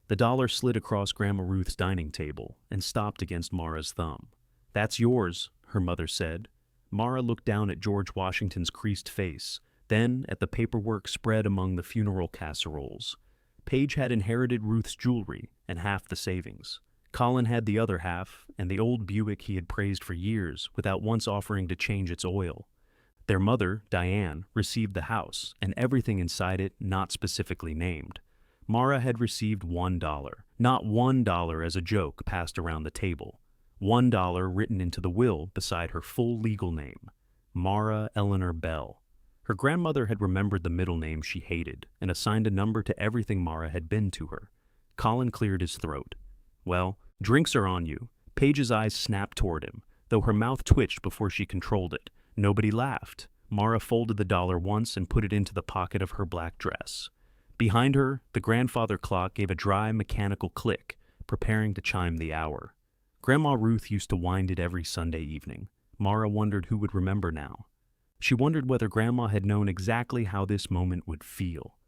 The dollar slid across Grandma Ruth's dining table and stopped against Mara's thumb. "That's yours," her mother said. Mara looked down at George Washington's creased face, then at the paperwork spread among the funeral casseroles. Paige had inherited Ruth's jewelry and half the savings. Colin had the other half, and the old Buick he had praised for years without once offering to change its oil. Their mother, Diane, received the house, and everything inside it not specifically named. Mara had received $1, not $1 as a joke passed around the table. $1 written into the will beside her full legal name, Mara Eleanor Bell. Her grandmother had remembered the middle name she hated and assigned a number to everything Mara had been to her. Colin cleared his throat. "Well, drinks are on you." Paige's eyes snapped toward him, though her mouth twitched before she controlled it. Nobody laughed. Mara folded the dollar once and put it into the pocket of her black dress. Behind her, the grandfather clock gave a dry, mechanical click, preparing to chime the hour. Grandma Ruth used to wind it every Sunday evening. Mara wondered who would remember now. She wondered whether Grandma had known exactly how this moment would feel.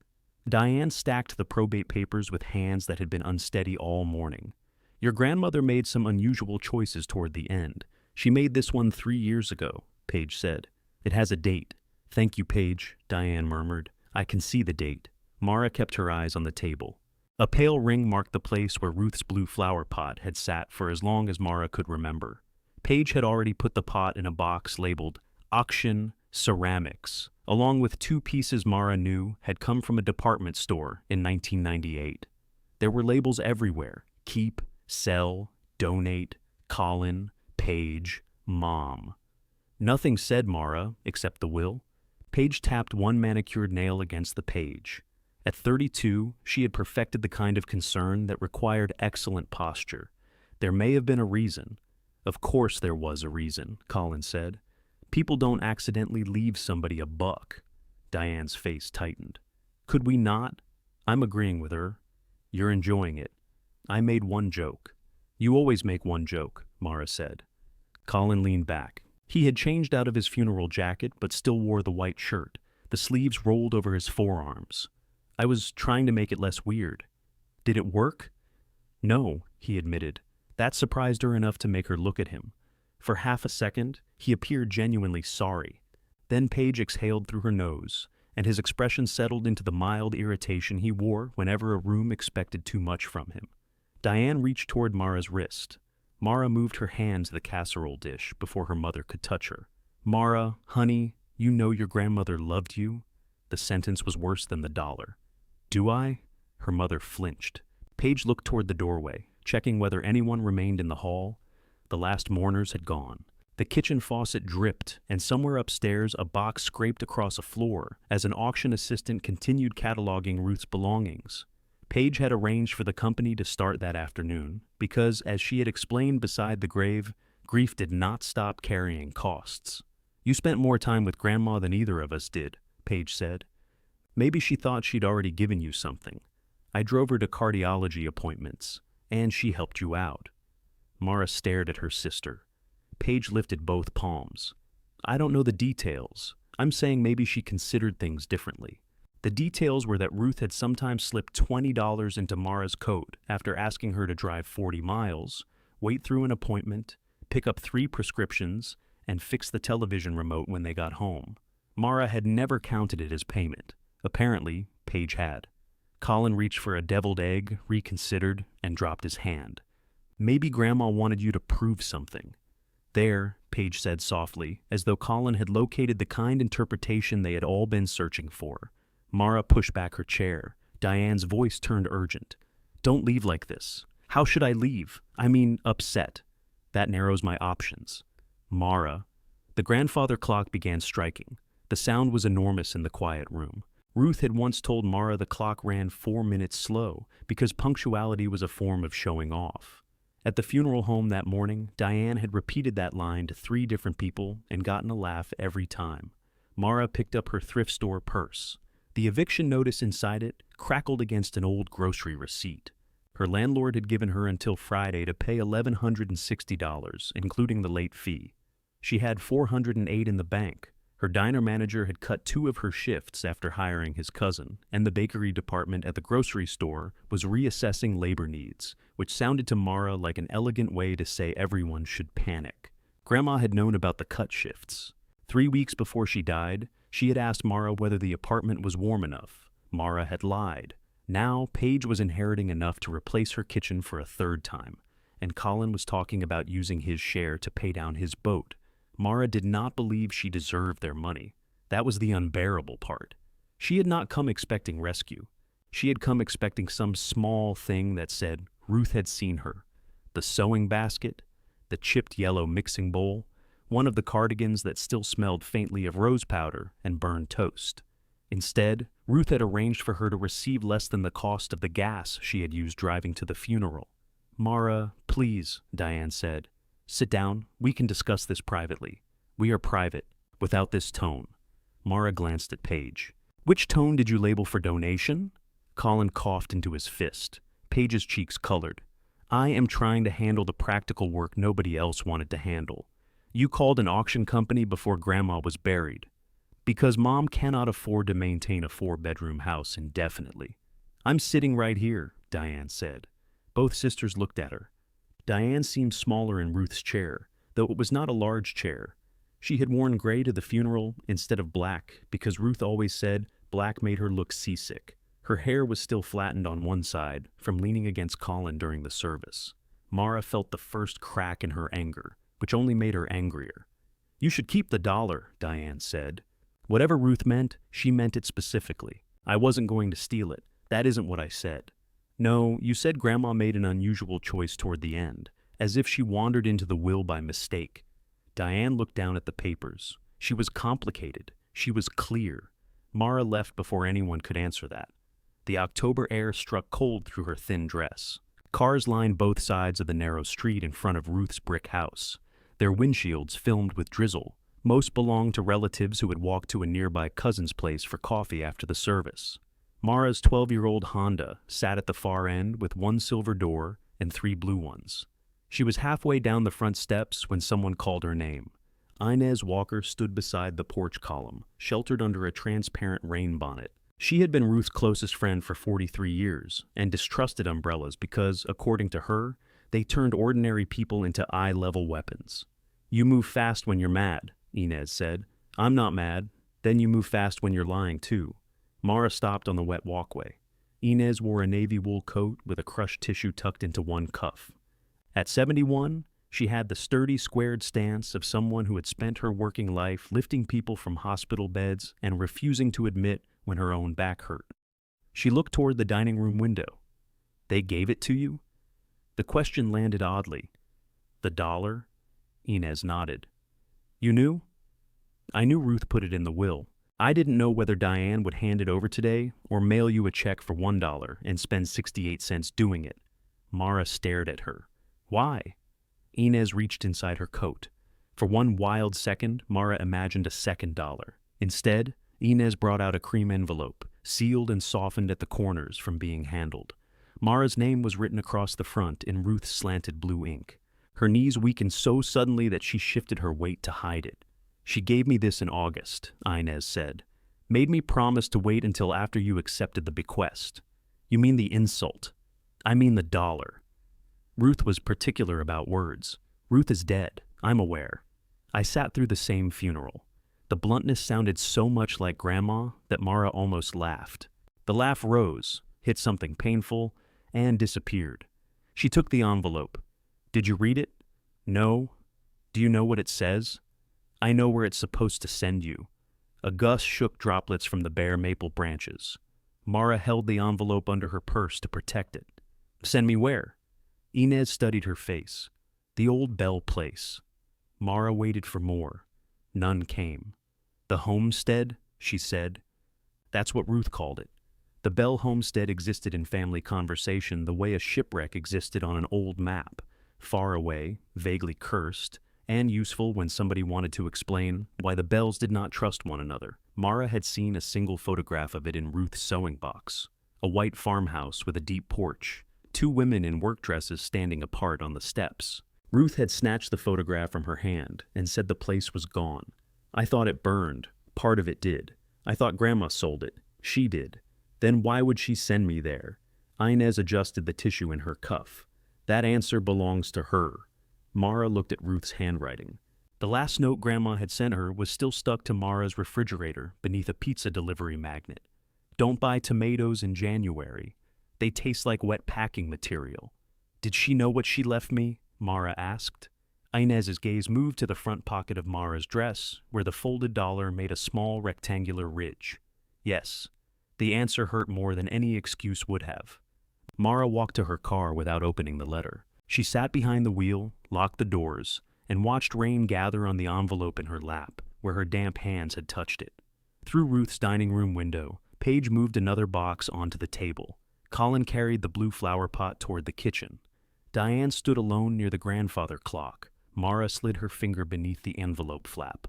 Diane stacked the probate papers with hands that had been unsteady all morning. "Your grandmother made some unusual choices toward the end. She made this one 3 years ago," Paige said. "It has a date." "Thank you, Paige," Diane murmured. "I can see the date." Mara kept her eyes on the table. A pale ring marked the place where Ruth's blue flower pot had sat for as long as Mara could remember. Paige had already put the pot in a box labeled Auction Ceramics, along with 2 pieces Mara knew had come from a department store in 1998. There were labels everywhere: keep, sell, donate, Colin, Paige, Mom. Nothing said Mara, except the will. Paige tapped one manicured nail against the page. At 32, she had perfected the kind of concern that required excellent posture. There may have been a reason. Of course there was a reason, Colin said. People don't accidentally leave somebody a buck. Diane's face tightened. Could we not? I'm agreeing with her. You're enjoying it. I made one joke. You always make one joke, Mara said. Colin leaned back. He had changed out of his funeral jacket but still wore the white shirt. The sleeves rolled over his forearms. I was trying to make it less weird. Did it work? No, he admitted. That surprised her enough to make her look at him. For half a second, he appeared genuinely sorry. Then Paige exhaled through her nose, and his expression settled into the mild irritation he wore whenever a room expected too much from him. Diane reached toward Mara's wrist. Mara moved her hand to the casserole dish before her mother could touch her. Mara, honey, you know your grandmother loved you? The sentence was worse than the dollar. Do I? Her mother flinched. Paige looked toward the doorway, checking whether anyone remained in the hall. The last mourners had gone. The kitchen faucet dripped, and somewhere upstairs a box scraped across a floor as an auction assistant continued cataloging Ruth's belongings. Paige had arranged for the company to start that afternoon because, as she had explained beside the grave, grief did not stop carrying costs. You spent more time with Grandma than either of us did, Paige said. Maybe she thought she'd already given you something. I drove her to cardiology appointments, and she helped you out. Mara stared at her sister. Paige lifted both palms. I don't know the details. I'm saying maybe she considered things differently. The details were that Ruth had sometimes slipped $20 into Mara's coat after asking her to drive 40 miles, wait through an appointment, pick up 3 prescriptions, and fix the television remote when they got home. Mara had never counted it as payment. Apparently, Paige had. Colin reached for a deviled egg, reconsidered, and dropped his hand. Maybe Grandma wanted you to prove something. There, Paige said softly, as though Colin had located the kind interpretation they had all been searching for. Mara pushed back her chair. Diane's voice turned urgent. Don't leave like this. How should I leave? I mean, upset. That narrows my options. Mara. The grandfather clock began striking. The sound was enormous in the quiet room. Ruth had once told Mara the clock ran 4 minutes slow because punctuality was a form of showing off. At the funeral home that morning, Diane had repeated that line to 3 different people and gotten a laugh every time. Mara picked up her thrift store purse. The eviction notice inside it crackled against an old grocery receipt. Her landlord had given her until Friday to pay $1,160, including the late fee. She had $408 in the bank. Her diner manager had cut 2 of her shifts after hiring his cousin, and the bakery department at the grocery store was reassessing labor needs, which sounded to Mara like an elegant way to say everyone should panic. Grandma had known about the cut shifts. 3 weeks before she died, she had asked Mara whether the apartment was warm enough. Mara had lied. Now, Paige was inheriting enough to replace her kitchen for a 3rd time, and Colin was talking about using his share to pay down his boat. Mara did not believe she deserved their money. That was the unbearable part. She had not come expecting rescue. She had come expecting some small thing that said Ruth had seen her. The sewing basket, the chipped yellow mixing bowl, one of the cardigans that still smelled faintly of rose powder and burned toast. Instead, Ruth had arranged for her to receive less than the cost of the gas she had used driving to the funeral. "Mara, please," Diane said. "Sit down. We can discuss this privately. We are private, without this tone." Mara glanced at Paige. "Which tone did you label for donation?" Colin coughed into his fist. Paige's cheeks colored. "I am trying to handle the practical work nobody else wanted to handle. You called an auction company before Grandma was buried. Because Mom cannot afford to maintain a 4-bedroom house indefinitely." "I'm sitting right here," Diane said. Both sisters looked at her. Diane seemed smaller in Ruth's chair, though it was not a large chair. She had worn gray to the funeral instead of black because Ruth always said black made her look seasick. Her hair was still flattened on one side from leaning against Colin during the service. Mara felt the first crack in her anger, which only made her angrier. "You should keep the dollar," Diane said. Whatever Ruth meant, she meant it specifically. "I wasn't going to steal it. That isn't what I said." "No, you said Grandma made an unusual choice toward the end, as if she wandered into the will by mistake." Diane looked down at the papers. She was complicated. She was clear. Mara left before anyone could answer that. The October air struck cold through her thin dress. Cars lined both sides of the narrow street in front of Ruth's brick house, their windshields filmed with drizzle. Most belonged to relatives who had walked to a nearby cousin's place for coffee after the service. Mara's 12-year-old Honda sat at the far end with 1 silver door and 3 blue ones. She was halfway down the front steps when someone called her name. Inez Walker stood beside the porch column, sheltered under a transparent rain bonnet. She had been Ruth's closest friend for 43 years and distrusted umbrellas because, according to her, they turned ordinary people into eye-level weapons. "You move fast when you're mad," Inez said. "I'm not mad. Then you move fast when you're lying, too." Mara stopped on the wet walkway. Inez wore a navy wool coat with a crushed tissue tucked into one cuff. At 71, she had the sturdy, squared stance of someone who had spent her working life lifting people from hospital beds and refusing to admit when her own back hurt. She looked toward the dining room window. "They gave it to you?" The question landed oddly. "The dollar?" Inez nodded. "You knew?" "I knew Ruth put it in the will. I didn't know whether Diane would hand it over today or mail you a check for $1 and spend 68 cents doing it." Mara stared at her. "Why?" Inez reached inside her coat. For one wild second, Mara imagined a second dollar. Instead, Inez brought out a cream envelope, sealed and softened at the corners from being handled. Mara's name was written across the front in Ruth's slanted blue ink. Her knees weakened so suddenly that she shifted her weight to hide it. "She gave me this in August," Inez said. "Made me promise to wait until after you accepted the bequest." "You mean the insult." "I mean the dollar." Ruth was particular about words. "Ruth is dead, I'm aware. I sat through the same funeral." The bluntness sounded so much like Grandma that Mara almost laughed. The laugh rose, hit something painful, and disappeared. She took the envelope. "Did you read it?" "No." "Do you know what it says?" "I know where it's supposed to send you." A gust shook droplets from the bare maple branches. Mara held the envelope under her purse to protect it. "Send me where?" Inez studied her face. "The old Bell place." Mara waited for more. None came. "The homestead," she said. That's what Ruth called it. The Bell homestead existed in family conversation the way a shipwreck existed on an old map, far away, vaguely cursed, and useful when somebody wanted to explain why the Bells did not trust one another. Mara had seen a single photograph of it in Ruth's sewing box. A white farmhouse with a deep porch. 2 women in work dresses standing apart on the steps. Ruth had snatched the photograph from her hand and said the place was gone. I thought it burned. Part of it did. I thought Grandma sold it. She did. Then why would she send me there? Inez adjusted the tissue in her cuff. That answer belongs to her. Mara looked at Ruth's handwriting. The last note Grandma had sent her was still stuck to Mara's refrigerator beneath a pizza delivery magnet. Don't buy tomatoes in January. They taste like wet packing material. Did she know what she left me? Mara asked. Inez's gaze moved to the front pocket of Mara's dress, where the folded dollar made a small rectangular ridge. Yes. The answer hurt more than any excuse would have. Mara walked to her car without opening the letter. She sat behind the wheel, locked the doors, and watched rain gather on the envelope in her lap, where her damp hands had touched it. Through Ruth's dining room window, Paige moved another box onto the table. Colin carried the blue flower pot toward the kitchen. Diane stood alone near the grandfather clock. Mara slid her finger beneath the envelope flap.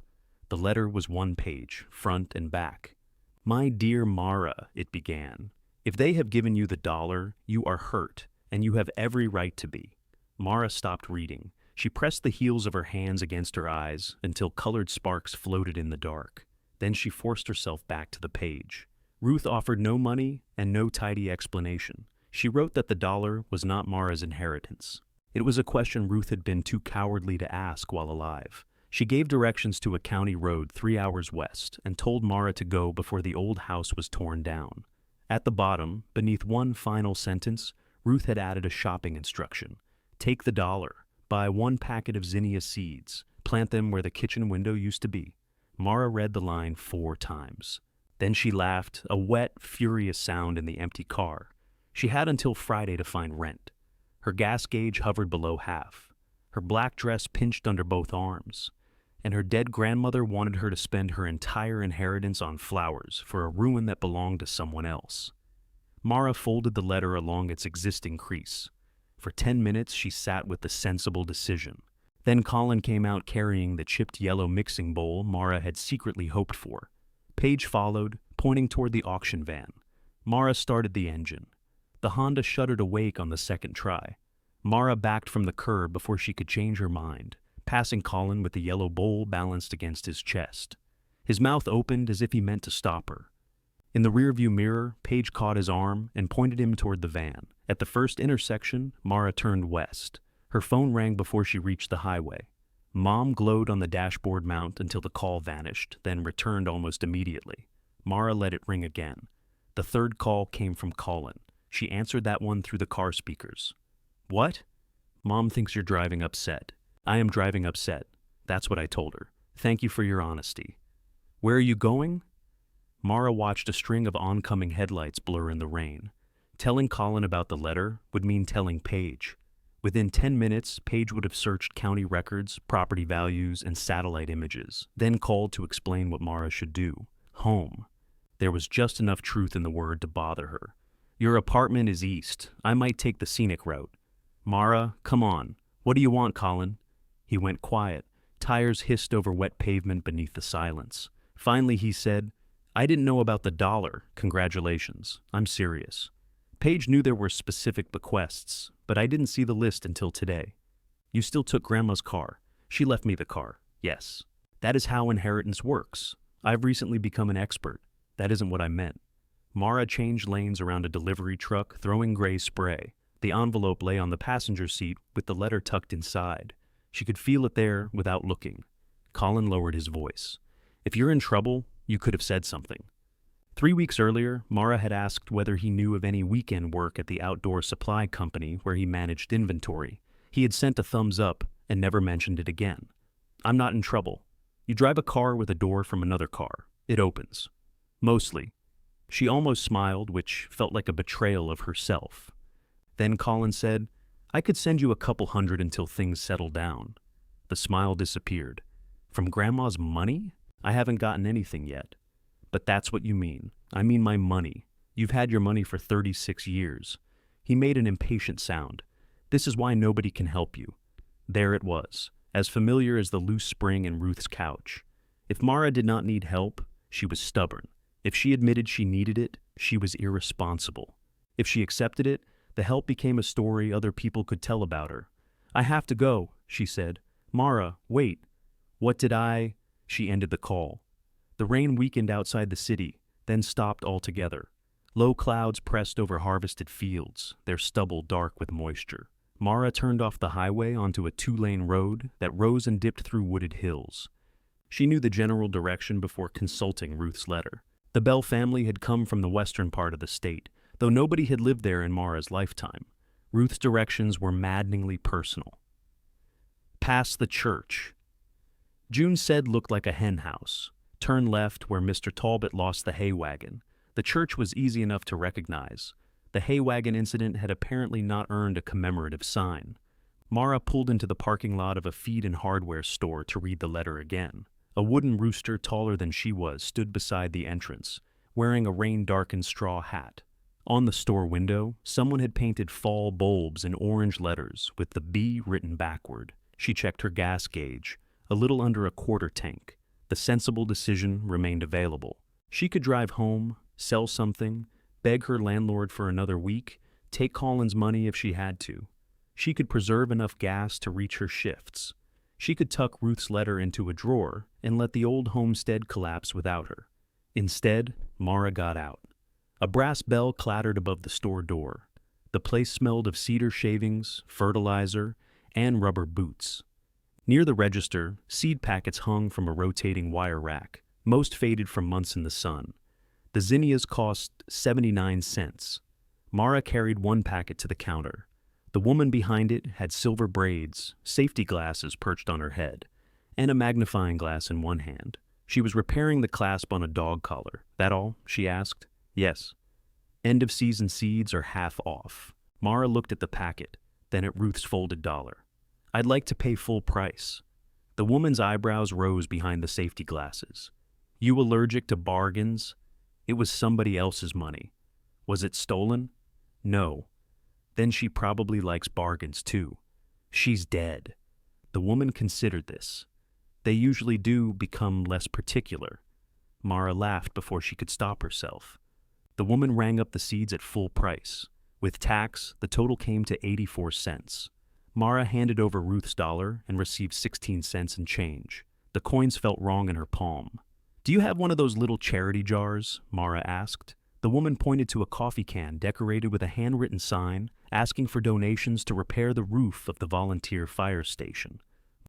The letter was one page, front and back. "My dear Mara," it began, "if they have given you the dollar, you are hurt, and you have every right to be." Mara stopped reading. She pressed the heels of her hands against her eyes until colored sparks floated in the dark. Then she forced herself back to the page. Ruth offered no money and no tidy explanation. She wrote that the dollar was not Mara's inheritance. It was a question Ruth had been too cowardly to ask while alive. She gave directions to a county road 3 hours west and told Mara to go before the old house was torn down. At the bottom, beneath one final sentence, Ruth had added a shopping instruction. Take the dollar, buy 1 packet of zinnia seeds, plant them where the kitchen window used to be. Mara read the line 4 times. Then she laughed, a wet, furious sound in the empty car. She had until Friday to find rent. Her gas gauge hovered below half. Her black dress pinched under both arms. And her dead grandmother wanted her to spend her entire inheritance on flowers for a ruin that belonged to someone else. Mara folded the letter along its existing crease. For 10 minutes she sat with the sensible decision. Then Colin came out carrying the chipped yellow mixing bowl Mara had secretly hoped for. Paige followed, pointing toward the auction van. Mara started the engine. The Honda shuddered awake on the second try. Mara backed from the curb before she could change her mind, passing Colin with the yellow bowl balanced against his chest. His mouth opened as if he meant to stop her. In the rearview mirror, Paige caught his arm and pointed him toward the van. At the first intersection, Mara turned west. Her phone rang before she reached the highway. Mom glowed on the dashboard mount until the call vanished, then returned almost immediately. Mara let it ring again. The third call came from Colin. She answered that one through the car speakers. "What?" "Mom thinks you're driving upset." "I am driving upset." That's what I told her. "Thank you for your honesty." "Where are you going?" Mara watched a string of oncoming headlights blur in the rain. Telling Colin about the letter would mean telling Paige. Within 10 minutes, Paige would have searched county records, property values, and satellite images, then called to explain what Mara should do. Home. There was just enough truth in the word to bother her. "Your apartment is east. I might take the scenic route." "Mara, come on. What do you want, Colin?" He went quiet. Tires hissed over wet pavement beneath the silence. Finally he said, "I didn't know about the dollar. Congratulations. I'm serious." Paige knew there were specific bequests, but I didn't see the list until today. "You still took Grandma's car." "She left me the car." "Yes. That is how inheritance works. I've recently become an expert. That isn't what I meant." Mara changed lanes around a delivery truck, throwing gray spray. The envelope lay on the passenger seat with the letter tucked inside. She could feel it there without looking. Colin lowered his voice. "If you're in trouble, you could have said something." 3 weeks earlier, Mara had asked whether he knew of any weekend work at the outdoor supply company where he managed inventory. He had sent a thumbs up and never mentioned it again. "I'm not in trouble. You drive a car with a door from another car. It opens. Mostly." She almost smiled, which felt like a betrayal of herself. Then Colin said, "I could send you a couple hundred until things settle down." The smile disappeared. "From Grandma's money? I haven't gotten anything yet." "But that's what you mean. I mean my money. You've had your money for 36 years. He made an impatient sound. "This is why nobody can help you." There it was, as familiar as the loose spring in Ruth's couch. If Mara did not need help, she was stubborn. If she admitted she needed it, she was irresponsible. If she accepted it, the help became a story other people could tell about her. "I have to go," she said. "Mara, wait." "What did I—" She ended the call. The rain weakened outside the city, then stopped altogether. Low clouds pressed over harvested fields, their stubble dark with moisture. Mara turned off the highway onto a two-lane road that rose and dipped through wooded hills. She knew the general direction before consulting Ruth's letter. The Bell family had come from the western part of the state, though nobody had lived there in Mara's lifetime. Ruth's directions were maddeningly personal. Past the church. June said looked like a hen house. Turn left where Mr. Talbot lost the hay wagon. The church was easy enough to recognize. The hay wagon incident had apparently not earned a commemorative sign. Mara pulled into the parking lot of a feed and hardware store to read the letter again. A wooden rooster taller than she was stood beside the entrance, wearing a rain-darkened straw hat. On the store window, someone had painted fall bulbs in orange letters with the B written backward. She checked her gas gauge, a little under a quarter tank. The sensible decision remained available. She could drive home, sell something, beg her landlord for another week, take Colin's money if she had to. She could preserve enough gas to reach her shifts. She could tuck Ruth's letter into a drawer and let the old homestead collapse without her. Instead, Mara got out. A brass bell clattered above the store door. The place smelled of cedar shavings, fertilizer, and rubber boots. Near the register, seed packets hung from a rotating wire rack, most faded from months in the sun. The zinnias cost 79 cents. Mara carried one packet to the counter. The woman behind it had silver braids, safety glasses perched on her head, and a magnifying glass in one hand. She was repairing the clasp on a dog collar. That all? She asked. Yes. End-of-season seeds are half off. Mara looked at the packet, then at Ruth's folded dollar. I'd like to pay full price. The woman's eyebrows rose behind the safety glasses. You allergic to bargains? It was somebody else's money. Was it stolen? No. Then she probably likes bargains too. She's dead. The woman considered this. They usually do become less particular. Mara laughed before she could stop herself. The woman rang up the seeds at full price. With tax, the total came to 84 cents. Mara handed over Ruth's dollar and received 16 cents in change. The coins felt wrong in her palm. Do you have one of those little charity jars? Mara asked. The woman pointed to a coffee can decorated with a handwritten sign asking for donations to repair the roof of the volunteer fire station.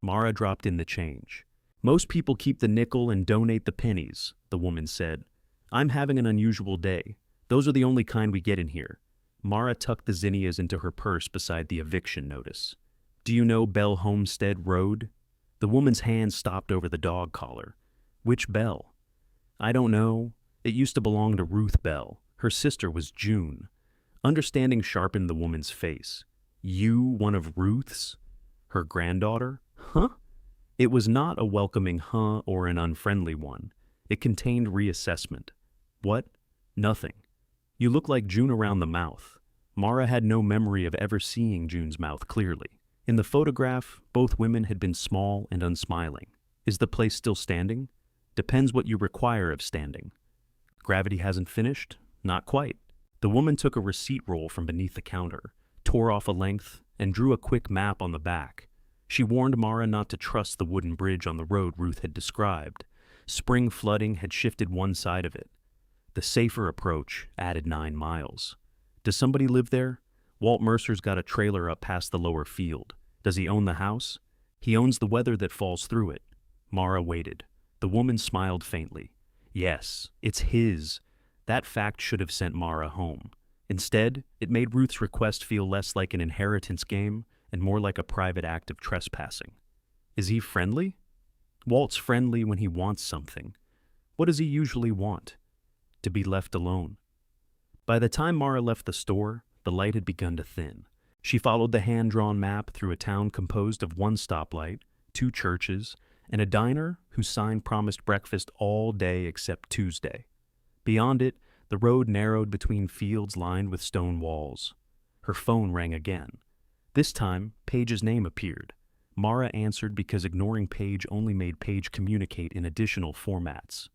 Mara dropped in the change. Most people keep the nickel and donate the pennies, the woman said. I'm having an unusual day. Those are the only kind we get in here. Mara tucked the zinnias into her purse beside the eviction notice. Do you know Bell Homestead Road? The woman's hand stopped over the dog collar. Which Bell? I don't know. It used to belong to Ruth Bell. Her sister was June. Understanding sharpened the woman's face. You, one of Ruth's? Her granddaughter? Huh? It was not a welcoming huh or an unfriendly one. It contained reassessment. What? Nothing. You look like June around the mouth. Mara had no memory of ever seeing June's mouth clearly. In the photograph, both women had been small and unsmiling. Is the place still standing? Depends what you require of standing. Gravity hasn't finished? Not quite. The woman took a receipt roll from beneath the counter, tore off a length, and drew a quick map on the back. She warned Mara not to trust the wooden bridge on the road Ruth had described. Spring flooding had shifted one side of it. The safer approach added 9 miles. Does somebody live there? Walt Mercer's got a trailer up past the lower field. Does he own the house? He owns the weather that falls through it. Mara waited. The woman smiled faintly. Yes, it's his. That fact should have sent Mara home. Instead, it made Ruth's request feel less like an inheritance game and more like a private act of trespassing. Is he friendly? Walt's friendly when he wants something. What does he usually want? To be left alone. By the time Mara left the store, the light had begun to thin. She followed the hand-drawn map through a town composed of 1 stoplight, 2 churches, and a diner whose sign promised breakfast all day except Tuesday. Beyond it, the road narrowed between fields lined with stone walls. Her phone rang again. This time, Paige's name appeared. Mara answered because ignoring Paige only made Paige communicate in additional formats.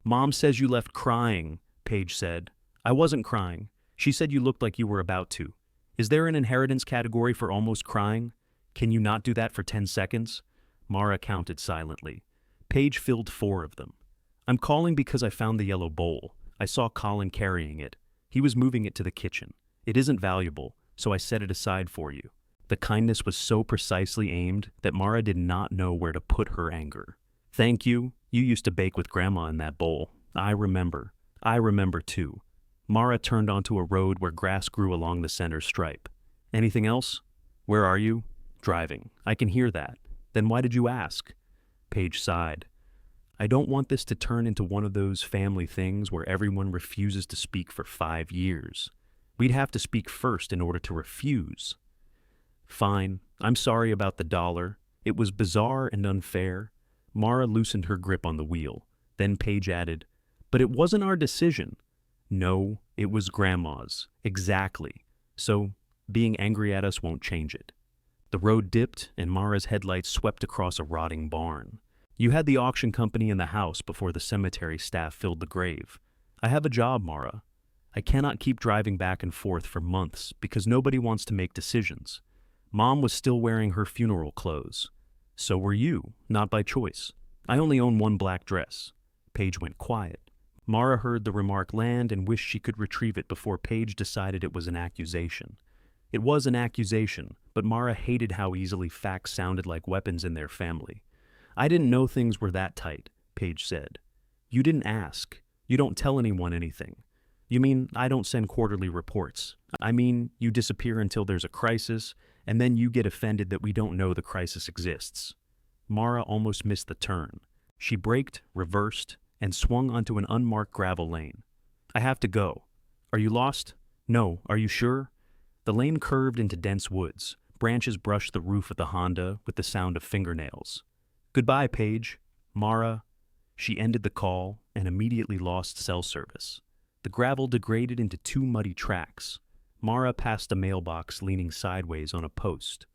Mom says you left crying, Paige said. I wasn't crying. She said you looked like you were about to. Is there an inheritance category for almost crying? Can you not do that for 10 seconds? Mara counted silently. Paige filled 4 of them. I'm calling because I found the yellow bowl. I saw Colin carrying it. He was moving it to the kitchen. It isn't valuable, so I set it aside for you. The kindness was so precisely aimed that Mara did not know where to put her anger. Thank you. You used to bake with Grandma in that bowl. I remember. I remember too. Mara turned onto a road where grass grew along the center stripe. Anything else? Where are you? Driving. I can hear that. Then why did you ask? Paige sighed. I don't want this to turn into one of those family things where everyone refuses to speak for 5 years. We'd have to speak first in order to refuse. Fine. I'm sorry about the $1. It was bizarre and unfair. Mara loosened her grip on the wheel. Then Paige added, but it wasn't our decision. No, it was Grandma's. Exactly. So, being angry at us won't change it. The road dipped, and Mara's headlights swept across a rotting barn. You had the auction company in the house before the cemetery staff filled the grave. I have a job, Mara. I cannot keep driving back and forth for months because nobody wants to make decisions. Mom was still wearing her funeral clothes. So were you, not by choice. I only own 1 black dress. Paige went quiet. Mara heard the remark land and wished she could retrieve it before Paige decided it was an accusation. It was an accusation, but Mara hated how easily facts sounded like weapons in their family. I didn't know things were that tight, Paige said. You didn't ask. You don't tell anyone anything. You mean I don't send quarterly reports. I mean you disappear until there's a crisis, and then you get offended that we don't know the crisis exists. Mara almost missed the turn. She braked, reversed, and swung onto an unmarked gravel lane. I have to go. Are you lost? No, are you sure? The lane curved into dense woods. Branches brushed the roof of the Honda with the sound of fingernails. Goodbye, Paige. Mara. She ended the call and immediately lost cell service. The gravel degraded into 2 muddy tracks. Mara passed a mailbox leaning sideways on a post.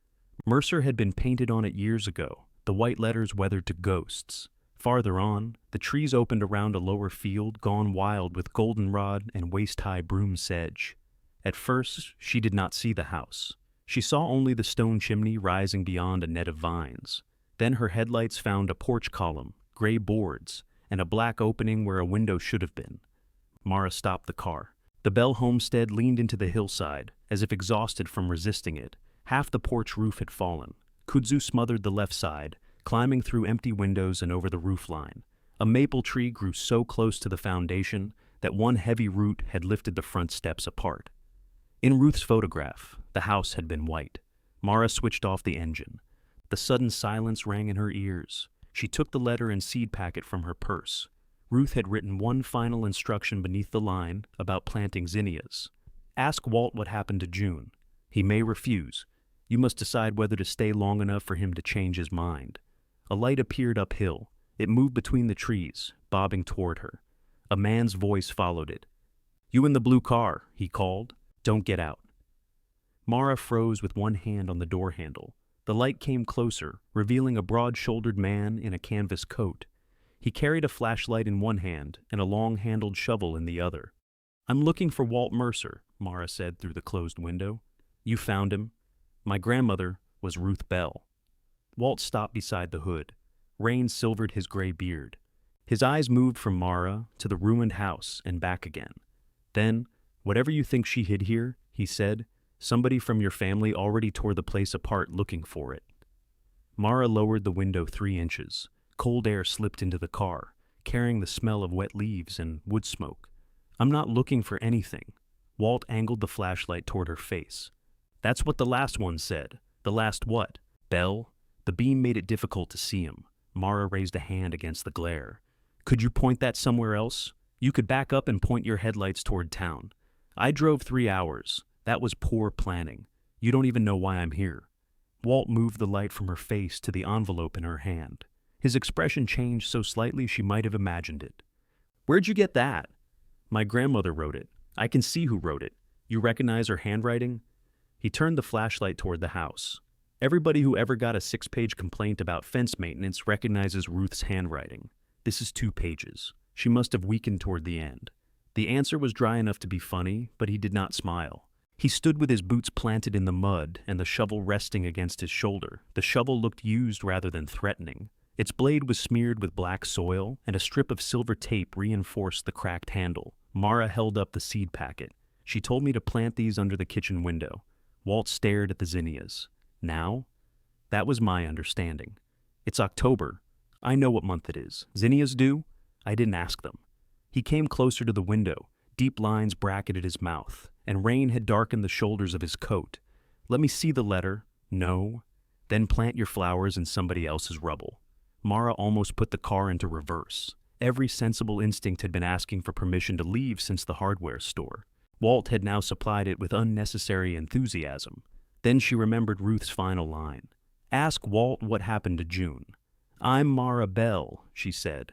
Mercer had been painted on it years ago, the white letters weathered to ghosts. Farther on, the trees opened around a lower field gone wild with goldenrod and waist-high broom sedge. At first, she did not see the house. She saw only the stone chimney rising beyond a net of vines. Then her headlights found a porch column, gray boards, and a black opening where a window should have been. Mara stopped the car. The Bell homestead leaned into the hillside, as if exhausted from resisting it. Half the porch roof had fallen. Kudzu smothered the left side, climbing through empty windows and over the roofline. A maple tree grew so close to the foundation that one heavy root had lifted the front steps apart. In Ruth's photograph, the house had been white. Mara switched off the engine. The sudden silence rang in her ears. She took the letter and seed packet from her purse. Ruth had written one final instruction beneath the line about planting zinnias. Ask Walt what happened to June. He may refuse. You must decide whether to stay long enough for him to change his mind. A light appeared uphill. It moved between the trees, bobbing toward her. A man's voice followed it. You in the blue car, he called. Don't get out. Mara froze with one hand on the door handle. The light came closer, revealing a broad-shouldered man in a canvas coat. He carried a flashlight in one hand and a long-handled shovel in the other. I'm looking for Walt Mercer, Mara said through the closed window. You found him. My grandmother was Ruth Bell. Walt stopped beside the hood. Rain silvered his gray beard. His eyes moved from Mara to the ruined house and back again. Then, whatever you think she hid here, he said, somebody from your family already tore the place apart looking for it. Mara lowered the window 3 inches. Cold air slipped into the car, carrying the smell of wet leaves and wood smoke. I'm not looking for anything. Walt angled the flashlight toward her face. That's what the last one said. The last what? Bell? The beam made it difficult to see him. Mara raised a hand against the glare. Could you point that somewhere else? You could back up and point your headlights toward town. I drove 3 hours. That was poor planning. You don't even know why I'm here. Walt moved the light from her face to the envelope in her hand. His expression changed so slightly she might have imagined it. Where'd you get that? My grandmother wrote it. I can see who wrote it. You recognize her handwriting? He turned the flashlight toward the house. Everybody who ever got a 6-page complaint about fence maintenance recognizes Ruth's handwriting. This is 2 pages. She must have weakened toward the end. The answer was dry enough to be funny, but he did not smile. He stood with his boots planted in the mud and the shovel resting against his shoulder. The shovel looked used rather than threatening. Its blade was smeared with black soil, and a strip of silver tape reinforced the cracked handle. Mara held up the seed packet. She told me to plant these under the kitchen window. Walt stared at the zinnias. Now? That was my understanding. It's October. I know what month it is. Zinnias do? I didn't ask them. He came closer to the window. Deep lines bracketed his mouth, and rain had darkened the shoulders of his coat. Let me see the letter. No. Then plant your flowers in somebody else's rubble. Mara almost put the car into reverse. Every sensible instinct had been asking for permission to leave since the hardware store. Walt had now supplied it with unnecessary enthusiasm. Then she remembered Ruth's final line. Ask Walt what happened to June. I'm Mara Bell, she said.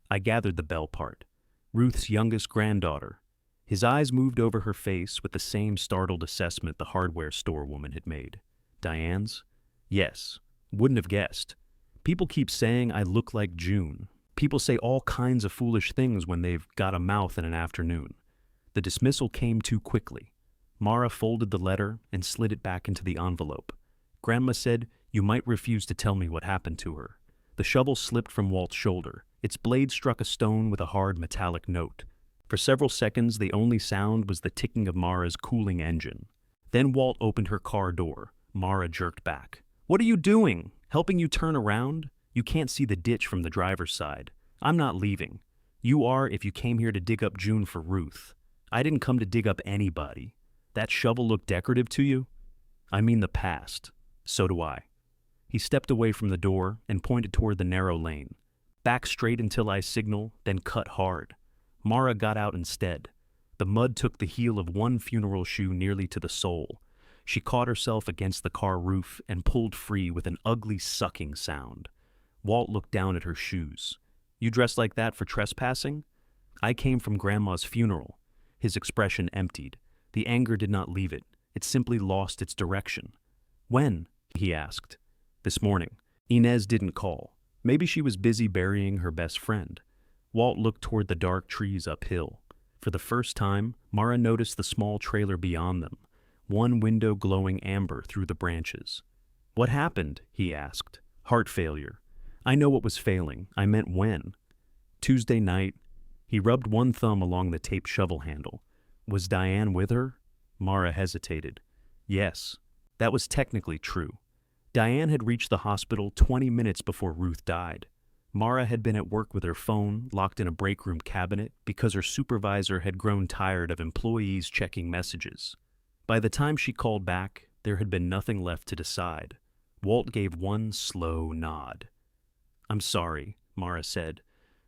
I gathered the Bell part. Ruth's youngest granddaughter. His eyes moved over her face with the same startled assessment the hardware store woman had made. Diane's? Yes. Wouldn't have guessed. People keep saying I look like June. People say all kinds of foolish things when they've got a mouth in an afternoon. The dismissal came too quickly. Mara folded the letter and slid it back into the envelope. Grandma said, you might refuse to tell me what happened to her. The shovel slipped from Walt's shoulder. Its blade struck a stone with a hard metallic note. For several seconds, the only sound was the ticking of Mara's cooling engine. Then Walt opened her car door. Mara jerked back. What are you doing? Helping you turn around? You can't see the ditch from the driver's side. I'm not leaving. You are if you came here to dig up June for Ruth. I didn't come to dig up anybody. That shovel look decorative to you? I mean the past. So do I. He stepped away from the door and pointed toward the narrow lane. Back straight until I signal, then cut hard. Mara got out instead. The mud took the heel of one funeral shoe nearly to the sole. She caught herself against the car roof and pulled free with an ugly sucking sound. Walt looked down at her shoes. You dressed like that for trespassing? I came from Grandma's funeral. His expression emptied. The anger did not leave it. It simply lost its direction. When? He asked. This morning. Inez didn't call. Maybe she was busy burying her best friend. Walt looked toward the dark trees uphill. For the first time, Mara noticed the small trailer beyond them, one window glowing amber through the branches. What happened? He asked. Heart failure. I know what was failing. I meant when. Tuesday night. He rubbed one thumb along the taped shovel handle. Was Diane with her? Mara hesitated. Yes, that was technically true. Diane had reached the hospital 20 minutes before Ruth died. Mara had been at work with her phone locked in a break room cabinet because her supervisor had grown tired of employees checking messages. By the time she called back, there had been nothing left to decide. Walt gave one slow nod. I'm sorry, Mara said,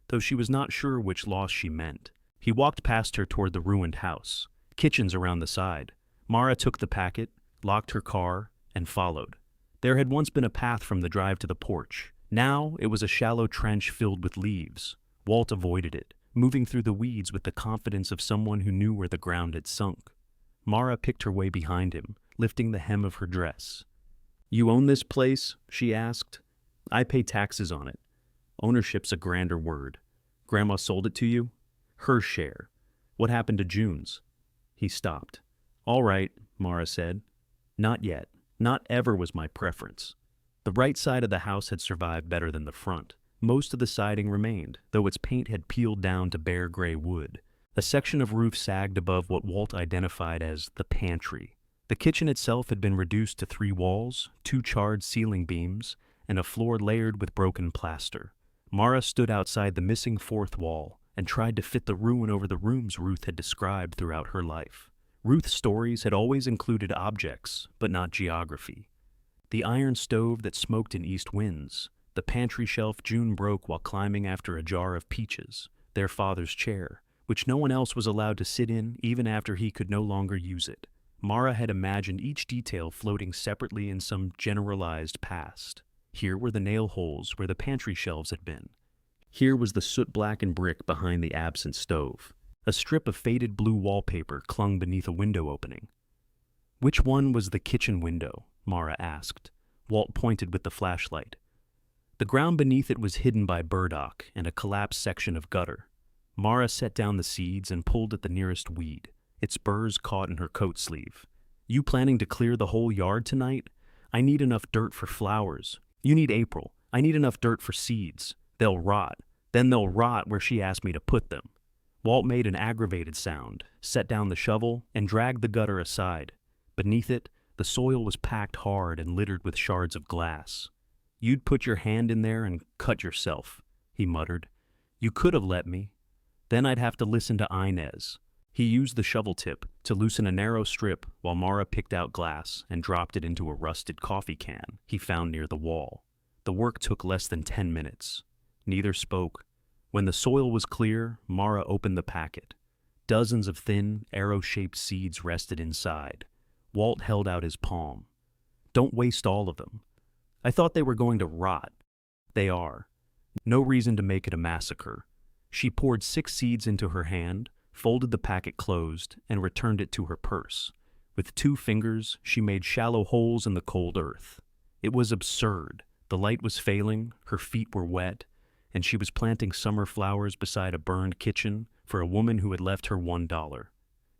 though she was not sure which loss she meant. He walked past her toward the ruined house. Kitchens around the side. Mara took the packet, locked her car, and followed. There had once been a path from the drive to the porch. Now it was a shallow trench filled with leaves. Walt avoided it, moving through the weeds with the confidence of someone who knew where the ground had sunk. Mara picked her way behind him, lifting the hem of her dress. You own this place? She asked. I pay taxes on it. Ownership's a grander word. Grandma sold it to you? Her share. What happened to June's? He stopped. All right, Mara said. Not yet. Not ever was my preference. The right side of the house had survived better than the front. Most of the siding remained, though its paint had peeled down to bare gray wood. A section of roof sagged above what Walt identified as the pantry. The kitchen itself had been reduced to 3 walls, 2 charred ceiling beams, and a floor layered with broken plaster. Mara stood outside the missing 4th wall and tried to fit the ruin over the rooms Ruth had described throughout her life. Ruth's stories had always included objects, but not geography. The iron stove that smoked in east winds, the pantry shelf June broke while climbing after a jar of peaches, their father's chair, which no one else was allowed to sit in even after he could no longer use it. Mara had imagined each detail floating separately in some generalized past. Here were the nail holes where the pantry shelves had been. Here was the soot-blackened brick behind the absent stove. A strip of faded blue wallpaper clung beneath a window opening. Which one was the kitchen window? Mara asked. Walt pointed with the flashlight. The ground beneath it was hidden by burdock and a collapsed section of gutter. Mara set down the seeds and pulled at the nearest weed. Its burrs caught in her coat sleeve. You planning to clear the whole yard tonight? I need enough dirt for flowers. You need April. I need enough dirt for seeds. They'll rot. Then they'll rot where she asked me to put them. Walt made an aggravated sound, set down the shovel, and dragged the gutter aside. Beneath it, the soil was packed hard and littered with shards of glass. You'd put your hand in there and cut yourself, he muttered. You could have let me. Then I'd have to listen to Inez. He used the shovel tip to loosen a narrow strip while Mara picked out glass and dropped it into a rusted coffee can he found near the wall. The work took less than 10 minutes. Neither spoke. When the soil was clear, Mara opened the packet. Dozens of thin, arrow-shaped seeds rested inside. Walt held out his palm. Don't waste all of them. I thought they were going to rot. They are. No reason to make it a massacre. She poured 6 seeds into her hand, folded the packet closed, and returned it to her purse. With 2 fingers, she made shallow holes in the cold earth. It was absurd. The light was failing, her feet were wet, and she was planting summer flowers beside a burned kitchen for a woman who had left her $1.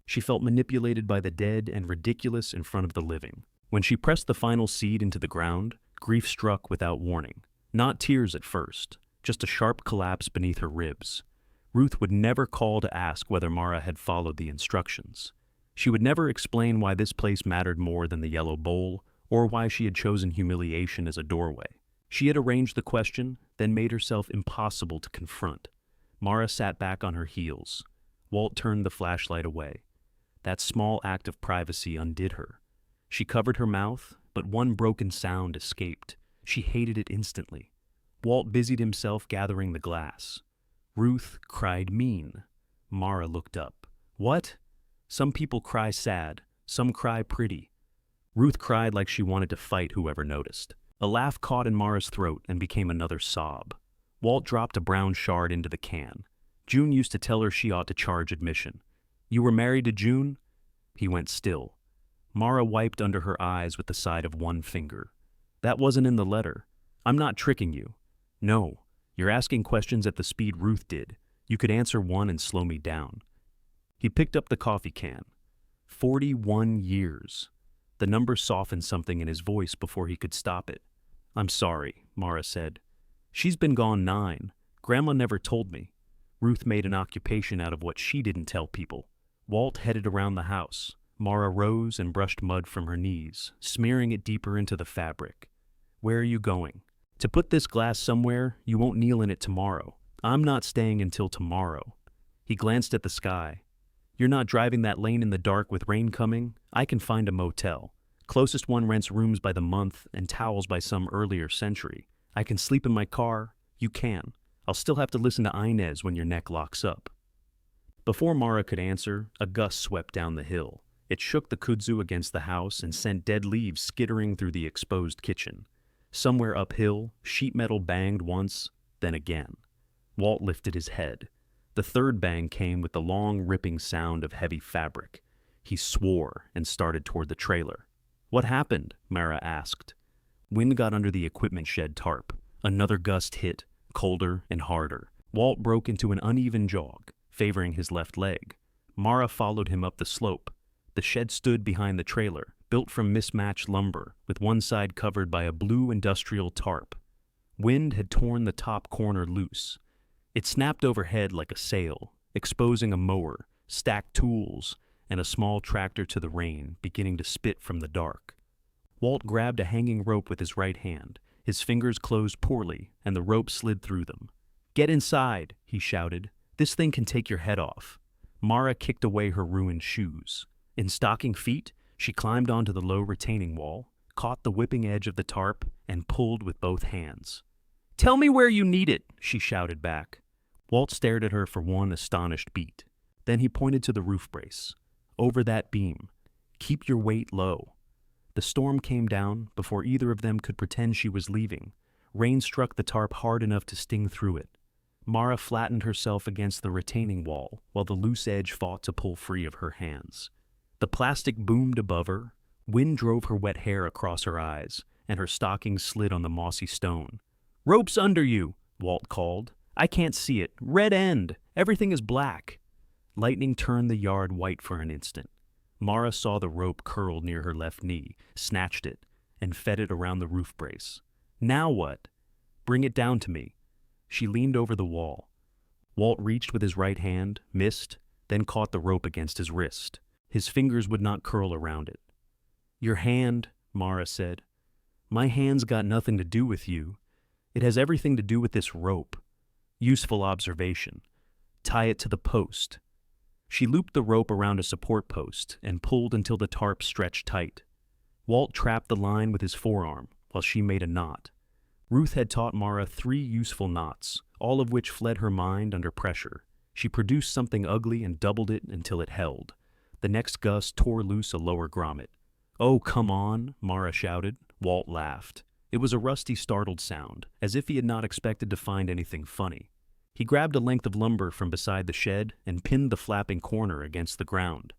She felt manipulated by the dead and ridiculous in front of the living. When she pressed the final seed into the ground, grief struck without warning. Not tears at first, just a sharp collapse beneath her ribs. Ruth would never call to ask whether Mara had followed the instructions. She would never explain why this place mattered more than the yellow bowl, or why she had chosen humiliation as a doorway. She had arranged the question, then made herself impossible to confront. Mara sat back on her heels. Walt turned the flashlight away. That small act of privacy undid her. She covered her mouth, but one broken sound escaped. She hated it instantly. Walt busied himself gathering the glass. Ruth cried mean. Mara looked up. What? Some people cry sad, some cry pretty. Ruth cried like she wanted to fight whoever noticed. A laugh caught in Mara's throat and became another sob. Walt dropped a brown shard into the can. June used to tell her she ought to charge admission. You were married to June? He went still. Mara wiped under her eyes with the side of one finger. That wasn't in the letter. I'm not tricking you. No, you're asking questions at the speed Ruth did. You could answer one and slow me down. He picked up the coffee can. 41 years. The number softened something in his voice before he could stop it. I'm sorry, Mara said. She's been gone 9. Grandma never told me. Ruth made an occupation out of what she didn't tell people. Walt headed around the house. Mara rose and brushed mud from her knees, smearing it deeper into the fabric. Where are you going? To put this glass somewhere, you won't kneel in it tomorrow. I'm not staying until tomorrow. He glanced at the sky. You're not driving that lane in the dark with rain coming? I can find a motel. Closest one rents rooms by the month and towels by some earlier century. I can sleep in my car. You can. I'll still have to listen to Inez when your neck locks up. Before Mara could answer, a gust swept down the hill. It shook the kudzu against the house and sent dead leaves skittering through the exposed kitchen. Somewhere uphill, sheet metal banged once, then again. Walt lifted his head. The third bang came with the long, ripping sound of heavy fabric. He swore and started toward the trailer. What happened? Mara asked. Wind got under the equipment shed tarp. Another gust hit, colder and harder. Walt broke into an uneven jog, favoring his left leg. Mara followed him up the slope. The shed stood behind the trailer, built from mismatched lumber, with one side covered by a blue industrial tarp. Wind had torn the top corner loose. It snapped overhead like a sail, exposing a mower, stacked tools, and a small tractor to the rain, beginning to spit from the dark. Walt grabbed a hanging rope with his right hand. His fingers closed poorly, and the rope slid through them. Get inside, he shouted. This thing can take your head off. Mara kicked away her ruined shoes. In stocking feet, she climbed onto the low retaining wall, caught the whipping edge of the tarp, and pulled with both hands. Tell me where you need it, she shouted back. Walt stared at her for one astonished beat. Then he pointed to the roof brace. Over that beam. Keep your weight low. The storm came down before either of them could pretend she was leaving. Rain struck the tarp hard enough to sting through it. Mara flattened herself against the retaining wall while the loose edge fought to pull free of her hands. The plastic boomed above her. Wind drove her wet hair across her eyes, and her stockings slid on the mossy stone. Rope's under you, Walt called. I can't see it. Red end. Everything is black. Lightning turned the yard white for an instant. Mara saw the rope curled near her left knee, snatched it, and fed it around the roof brace. Now what? Bring it down to me." She leaned over the wall. Walt reached with his right hand, missed, then caught the rope against his wrist. His fingers would not curl around it. "Your hand," Mara said. "My hand's got nothing to do with you. It has everything to do with this rope. Useful observation. Tie it to the post." She looped the rope around a support post and pulled until the tarp stretched tight. Walt trapped the line with his forearm while she made a knot. Ruth had taught Mara 3 useful knots, all of which fled her mind under pressure. She produced something ugly and doubled it until it held. The next gust tore loose a lower grommet. "Oh, come on," Mara shouted. Walt laughed. It was a rusty, startled sound, as if he had not expected to find anything funny. He grabbed a length of lumber from beside the shed and pinned the flapping corner against the ground.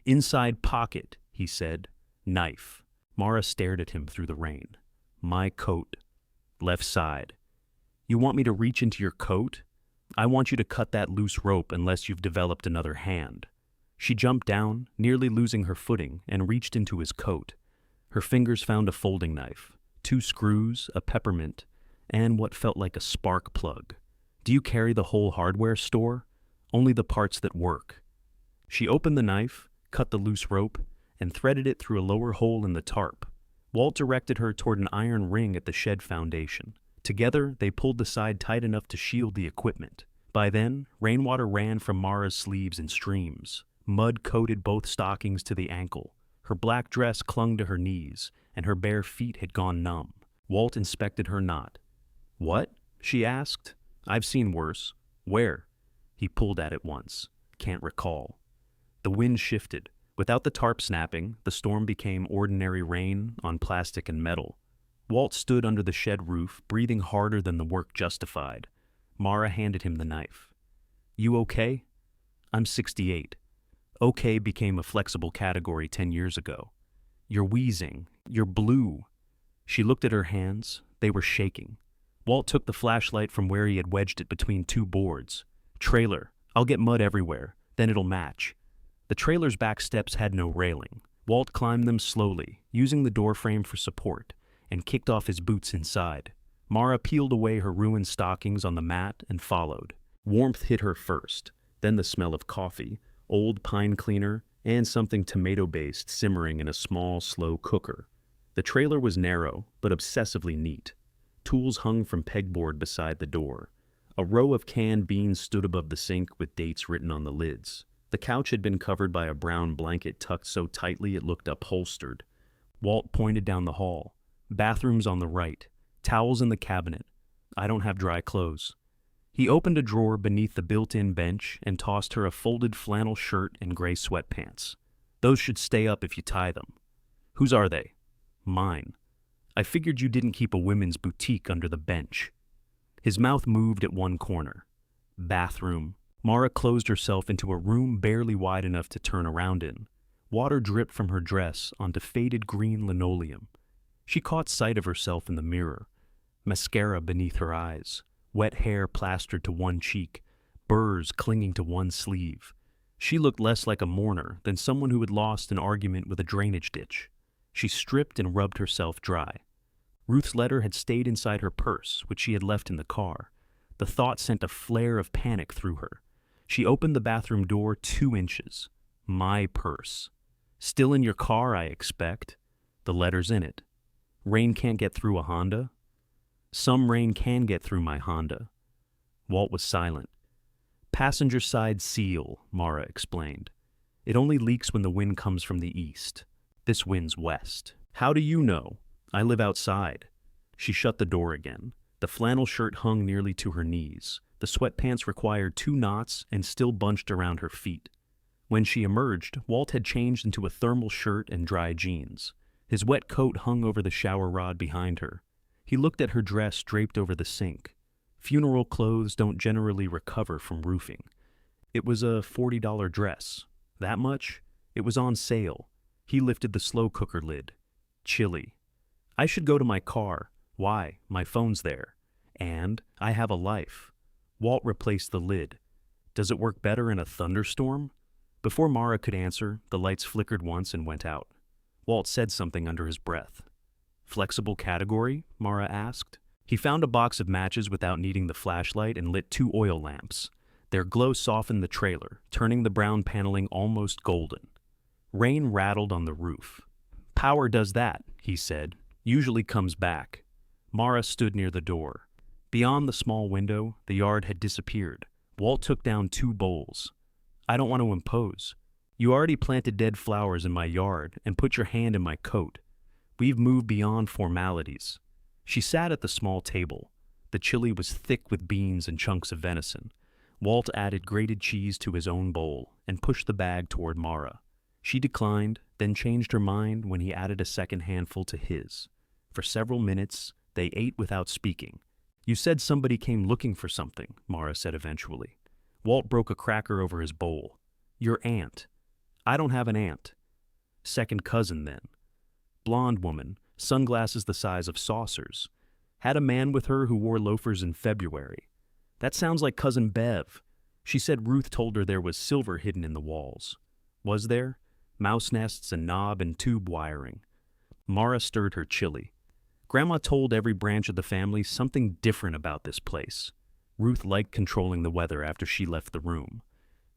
"Inside pocket," he said. "Knife." Mara stared at him through the rain. "My coat. Left side." "You want me to reach into your coat?" "I want you to cut that loose rope unless you've developed another hand." She jumped down, nearly losing her footing, and reached into his coat. Her fingers found a folding knife, 2 screws, a peppermint, and what felt like a spark plug. "Do you carry the whole hardware store?" "Only the parts that work." She opened the knife, cut the loose rope, and threaded it through a lower hole in the tarp. Walt directed her toward an iron ring at the shed foundation. Together, they pulled the side tight enough to shield the equipment. By then, rainwater ran from Mara's sleeves in streams. Mud coated both stockings to the ankle. Her black dress clung to her knees, and her bare feet had gone numb. Walt inspected her knot. "What?" she asked. "I've seen worse." "Where?" He pulled at it once. "Can't recall." The wind shifted. Without the tarp snapping, the storm became ordinary rain on plastic and metal. Walt stood under the shed roof, breathing harder than the work justified. Mara handed him the knife. "You okay?" "I'm 68. Okay became a flexible category 10 years ago. You're wheezing. You're blue." She looked at her hands. They were shaking. Walt took the flashlight from where he had wedged it between 2 boards. "Trailer. I'll get mud everywhere. Then it'll match." The trailer's back steps had no railing. Walt climbed them slowly, using the doorframe for support, and kicked off his boots inside. Mara peeled away her ruined stockings on the mat and followed. Warmth hit her first, then the smell of coffee, old pine cleaner, and something tomato-based simmering in a small, slow cooker. The trailer was narrow, but obsessively neat. Tools hung from pegboard beside the door. A row of canned beans stood above the sink with dates written on the lids. The couch had been covered by a brown blanket tucked so tightly it looked upholstered. Walt pointed down the hall. "Bathrooms on the right. Towels in the cabinet. I don't have dry clothes." He opened a drawer beneath the built-in bench and tossed her a folded flannel shirt and gray sweatpants. "Those should stay up if you tie them." "Whose are they?" "Mine. I figured you didn't keep a women's boutique under the bench." His mouth moved at one corner. Bathroom. Mara closed herself into a room barely wide enough to turn around in. Water dripped from her dress onto faded green linoleum. She caught sight of herself in the mirror. Mascara beneath her eyes, wet hair plastered to one cheek, burrs clinging to one sleeve. She looked less like a mourner than someone who had lost an argument with a drainage ditch. She stripped and rubbed herself dry. Ruth's letter had stayed inside her purse, which she had left in the car. The thought sent a flare of panic through her. She opened the bathroom door 2 inches. My purse. "Still in your car, I expect." The letter's in it. "Rain can't get through a Honda?" "Some rain can get through my Honda." Walt was silent. "Passenger side seal," Mara explained. "It only leaks when the wind comes from the east. This wind's west." "How do you know? I live outside." She shut the door again. The flannel shirt hung nearly to her knees. The sweatpants required 2 knots and still bunched around her feet. When she emerged, Walt had changed into a thermal shirt and dry jeans. His wet coat hung over the shower rod behind her. He looked at her dress draped over the sink. Funeral clothes don't generally recover from roofing. It was a $40 dress. That much? It was on sale. He lifted the slow cooker lid. Chilly. "I should go to my car." "Why? My phone's there." "And I have a life." Walt replaced the lid. "Does it work better in a thunderstorm?" Before Mara could answer, the lights flickered once and went out. Walt said something under his breath. "Flexible category?" Mara asked. He found a box of matches without needing the flashlight and lit 2 oil lamps. Their glow softened the trailer, turning the brown paneling almost golden. Rain rattled on the roof. "Power does that," he said. "Usually comes back." Mara stood near the door. Beyond the small window, the yard had disappeared. Walt took down 2 bowls. "I don't want to impose. You already planted dead flowers in my yard and put your hand in my coat. We've moved beyond formalities." She sat at the small table. The chili was thick with beans and chunks of venison. Walt added grated cheese to his own bowl and pushed the bag toward Mara. She declined, then changed her mind when he added a second handful to his. For several minutes, they ate without speaking. "You said somebody came looking for something," Mara said eventually. Walt broke a cracker over his bowl. "Your aunt." "I don't have an aunt." "Second cousin, then." "Blonde woman, sunglasses the size of saucers. Had a man with her who wore loafers in February. That sounds like Cousin Bev. She said Ruth told her there was silver hidden in the walls." "Was there?" "Mouse nests and knob and tube wiring." Mara stirred her chili. "Grandma told every branch of the family something different about this place. Ruth liked controlling the weather after she left the room."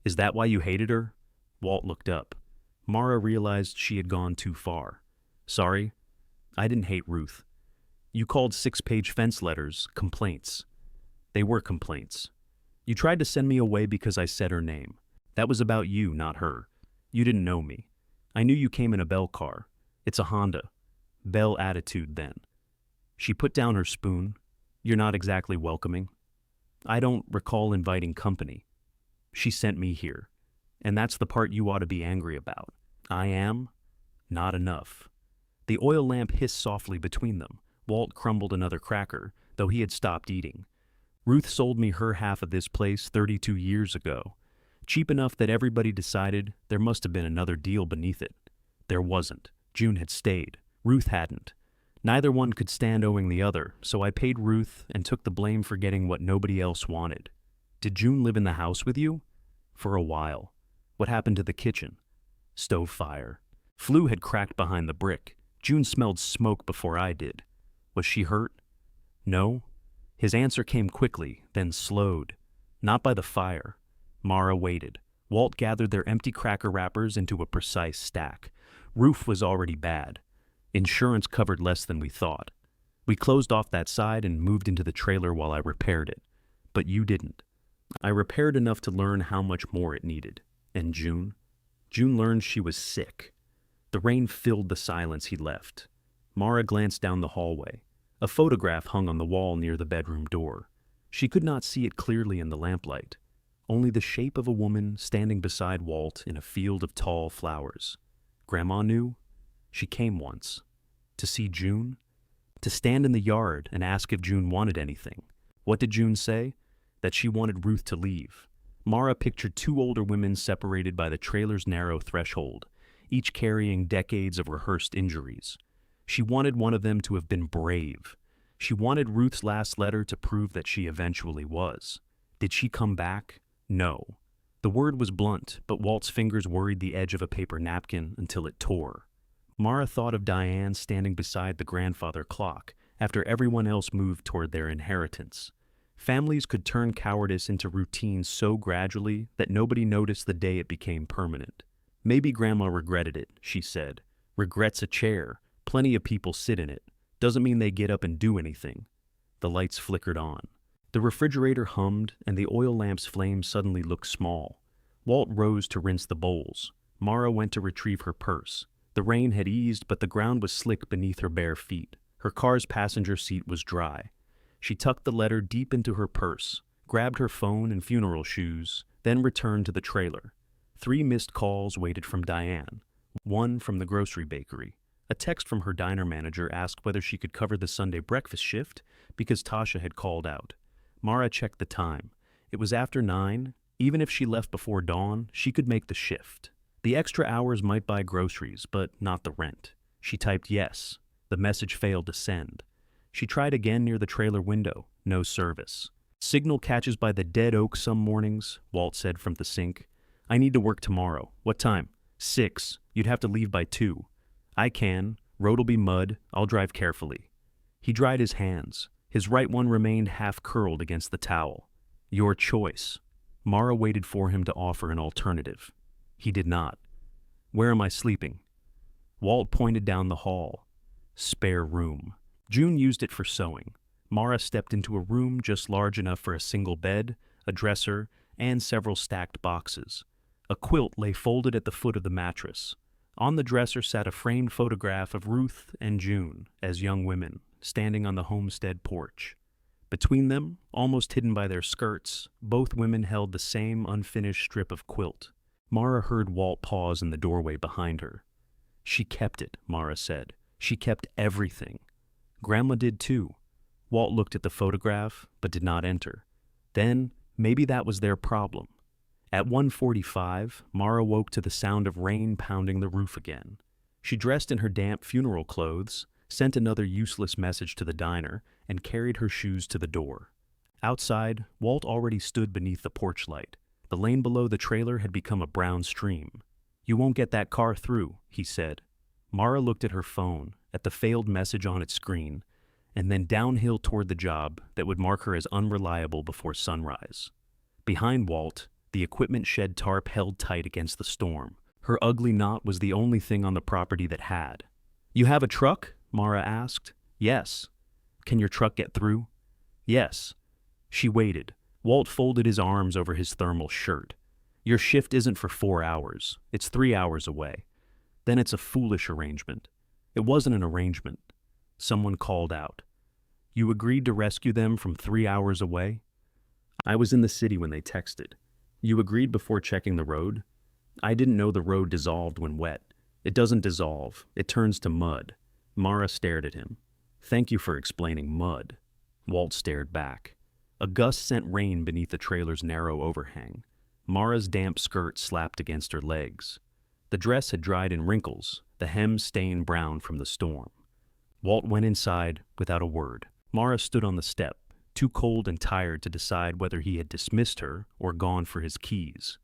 "Is that why you hated her?" Walt looked up. Mara realized she had gone too far. "Sorry, I didn't hate Ruth. You called 6-page fence letters complaints. They were complaints. You tried to send me away because I said her name. That was about you, not her. You didn't know me. I knew you came in a Bell car. It's a Honda. Bell attitude then." She put down her spoon. "You're not exactly welcoming." "I don't recall inviting company. She sent me here. And that's the part you ought to be angry about." "I am? Not enough." The oil lamp hissed softly between them. Walt crumbled another cracker, though he had stopped eating. "Ruth sold me her half of this place 32 years ago. Cheap enough that everybody decided there must have been another deal beneath it. There wasn't. June had stayed. Ruth hadn't. Neither one could stand owing the other, so I paid Ruth and took the blame for getting what nobody else wanted." "Did June live in the house with you?" "For a while." "What happened to the kitchen?" "Stove fire. Flue had cracked behind the brick. June smelled smoke before I did." "Was she hurt?" "No." His answer came quickly, then slowed. "Not by the fire." Mara waited. Walt gathered their empty cracker wrappers into a precise stack. "Roof was already bad. Insurance covered less than we thought. We closed off that side and moved into the trailer while I repaired it. But you didn't. I repaired enough to learn how much more it needed. And June? June learned she was sick." The rain filled the silence he left. Mara glanced down the hallway. A photograph hung on the wall near the bedroom door. She could not see it clearly in the lamplight. Only the shape of a woman standing beside Walt in a field of tall flowers. Grandma knew. She came once. To see June? To stand in the yard and ask if June wanted anything. What did June say? That she wanted Ruth to leave. Mara pictured 2 older women separated by the trailer's narrow threshold, each carrying decades of rehearsed injuries. She wanted one of them to have been brave. She wanted Ruth's last letter to prove that she eventually was. Did she come back? No. The word was blunt, but Walt's fingers worried the edge of a paper napkin until it tore. Mara thought of Diane standing beside the grandfather clock after everyone else moved toward their inheritance. Families could turn cowardice into routine so gradually that nobody noticed the day it became permanent. "Maybe Grandma regretted it," she said. "Regrets a chair. Plenty of people sit in it. Doesn't mean they get up and do anything." The lights flickered on. The refrigerator hummed, and the oil lamp's flame suddenly looked small. Walt rose to rinse the bowls. Mara went to retrieve her purse. The rain had eased, but the ground was slick beneath her bare feet. Her car's passenger seat was dry. She tucked the letter deep into her purse, grabbed her phone and funeral shoes, then returned to the trailer. 3 missed calls waited from Diane. 1 from the grocery bakery. A text from her diner manager asked whether she could cover the Sunday breakfast shift because Tasha had called out. Mara checked the time. It was after 9. Even if she left before dawn, she could make the shift. The extra hours might buy groceries, but not the rent. She typed yes. The message failed to send. She tried again near the trailer window. No service. "Signal catches by the dead oak some mornings," Walt said from the sink. "I need to work tomorrow." "What time?" 6. "You'd have to leave by 2. "I can. Road'll be mud. I'll drive carefully." He dried his hands. His right one remained half-curled against the towel. Your choice. Mara waited for him to offer an alternative. He did not. Where am I sleeping? Walt pointed down the hall. Spare room. June used it for sewing. Mara stepped into a room just large enough for a single bed, a dresser, and several stacked boxes. A quilt lay folded at the foot of the mattress. On the dresser sat a framed photograph of Ruth and June as young women, standing on the homestead porch. Between them, almost hidden by their skirts, both women held the same unfinished strip of quilt. Mara heard Walt pause in the doorway behind her. She kept it, Mara said. She kept everything. Grandma did too. Walt looked at the photograph, but did not enter. Then, maybe that was their problem. At 1:45, Mara woke to the sound of rain pounding the roof again. She dressed in her damp funeral clothes, sent another useless message to the diner, and carried her shoes to the door. Outside, Walt already stood beneath the porch light. The lane below the trailer had become a brown stream. You won't get that car through, he said. Mara looked at her phone, at the failed message on its screen, and then downhill toward the job that would mark her as unreliable before sunrise. Behind Walt, the equipment shed tarp held tight against the storm. Her ugly knot was the only thing on the property that had. You have a truck? Mara asked. Yes. Can your truck get through? Yes. She waited. Walt folded his arms over his thermal shirt. Your shift isn't for 4 hours. It's 3 hours away. Then it's a foolish arrangement. It wasn't an arrangement. Someone called out. You agreed to rescue them from 3 hours away? I was in the city when they texted. You agreed before checking the road? I didn't know the road dissolved when wet. It doesn't dissolve. It turns to mud. Mara stared at him. Thank you for explaining mud. Walt stared back. A gust sent rain beneath the trailer's narrow overhang. Mara's damp skirt slapped against her legs. The dress had dried in wrinkles, the hem stained brown from the storm. Walt went inside without a word. Mara stood on the step, too cold and tired to decide whether he had dismissed her or gone for his keys.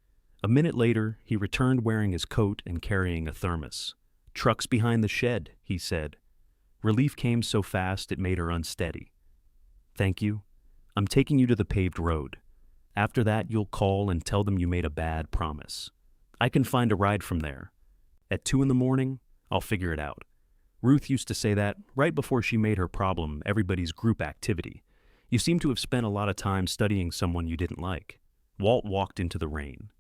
A minute later, he returned wearing his coat and carrying a thermos. Truck's behind the shed, he said. Relief came so fast it made her unsteady. Thank you. I'm taking you to the paved road. After that, you'll call and tell them you made a bad promise. I can find a ride from there. At 2 a.m, I'll figure it out. Ruth used to say that right before she made her problem everybody's group activity. You seem to have spent a lot of time studying someone you didn't like. Walt walked into the rain.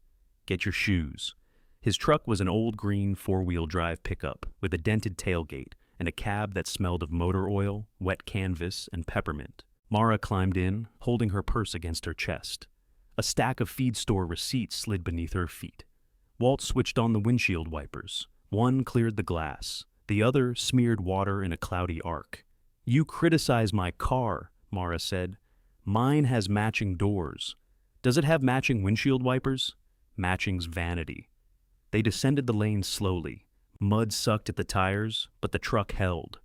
Get your shoes. His truck was an old green 4-wheel drive pickup with a dented tailgate and a cab that smelled of motor oil, wet canvas, and peppermint. Mara climbed in, holding her purse against her chest. A stack of feed store receipts slid beneath her feet. Walt switched on the windshield wipers. One cleared the glass. The other smeared water in a cloudy arc. You criticize my car, Mara said. Mine has matching doors. Does it have matching windshield wipers? Matching's vanity. They descended the lane slowly. Mud sucked at the tires, but the truck held.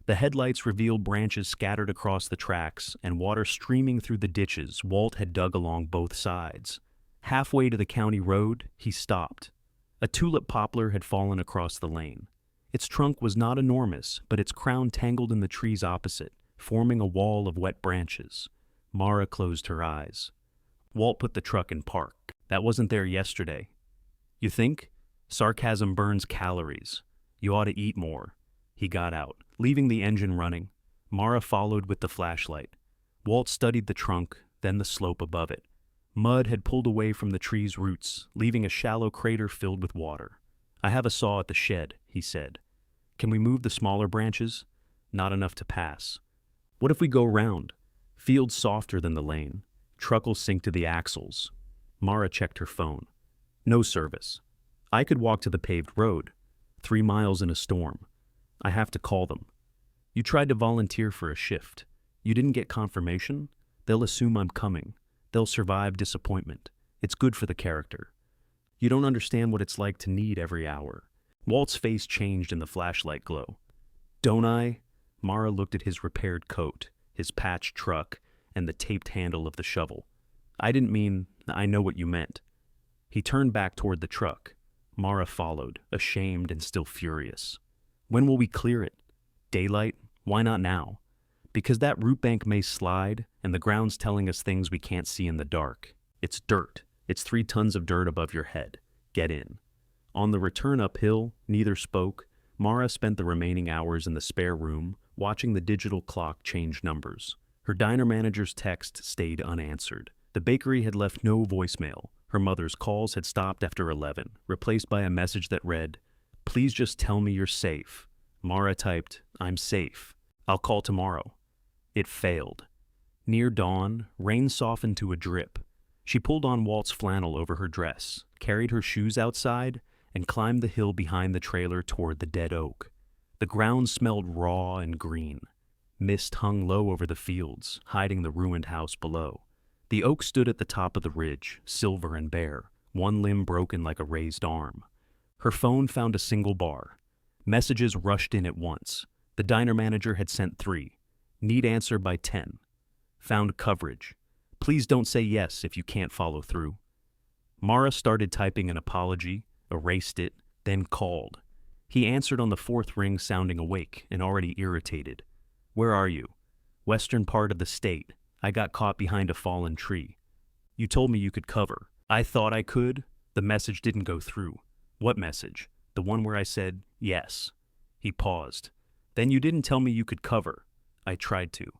The headlights revealed branches scattered across the tracks and water streaming through the ditches Walt had dug along both sides. Halfway to the county road, he stopped. A tulip poplar had fallen across the lane. Its trunk was not enormous, but its crown tangled in the trees opposite, forming a wall of wet branches. Mara closed her eyes. Walt put the truck in park. That wasn't there yesterday. You think? Sarcasm burns calories. You ought to eat more. He got out, leaving the engine running. Mara followed with the flashlight. Walt studied the trunk, then the slope above it. Mud had pulled away from the tree's roots, leaving a shallow crater filled with water. I have a saw at the shed, he said. Can we move the smaller branches? Not enough to pass. What if we go round? Field's softer than the lane. Truck will sink to the axles. Mara checked her phone. No service. I could walk to the paved road. 3 miles in a storm. I have to call them. You tried to volunteer for a shift. You didn't get confirmation? They'll assume I'm coming. They'll survive disappointment. It's good for the character. You don't understand what it's like to need every hour. Walt's face changed in the flashlight glow. Don't I? Mara looked at his repaired coat, his patched truck, and the taped handle of the shovel. I didn't mean, I know what you meant. He turned back toward the truck. Mara followed, ashamed and still furious. When will we clear it? Daylight? Why not now? Because that root bank may slide, and the ground's telling us things we can't see in the dark. It's dirt. It's 3 tons of dirt above your head. Get in. On the return uphill, neither spoke. Mara spent the remaining hours in the spare room, watching the digital clock change numbers. Her diner manager's text stayed unanswered. The bakery had left no voicemail. Her mother's calls had stopped after 11, replaced by a message that read, "Please just tell me you're safe." Mara typed, "I'm safe. I'll call tomorrow." It failed. Near dawn, rain softened to a drip. She pulled on Walt's flannel over her dress, carried her shoes outside, and climbed the hill behind the trailer toward the dead oak. The ground smelled raw and green. Mist hung low over the fields, hiding the ruined house below. The oak stood at the top of the ridge, silver and bare, one limb broken like a raised arm. Her phone found a single bar. Messages rushed in at once. The diner manager had sent 3. Need answer by 10. Found coverage. Please don't say yes if you can't follow through. Mara started typing an apology, erased it, then called. He answered on the 4th ring, sounding awake and already irritated. "Where are you?" "Western part of the state. I got caught behind a fallen tree." "You told me you could cover." "I thought I could." The message didn't go through. "What message?" "The one where I said yes." He paused. "Then you didn't tell me you could cover." "I tried to."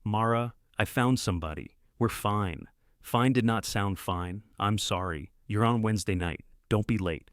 "Mara, I found somebody. We're fine." "Fine did not sound fine. I'm sorry. You're on Wednesday night. Don't be late."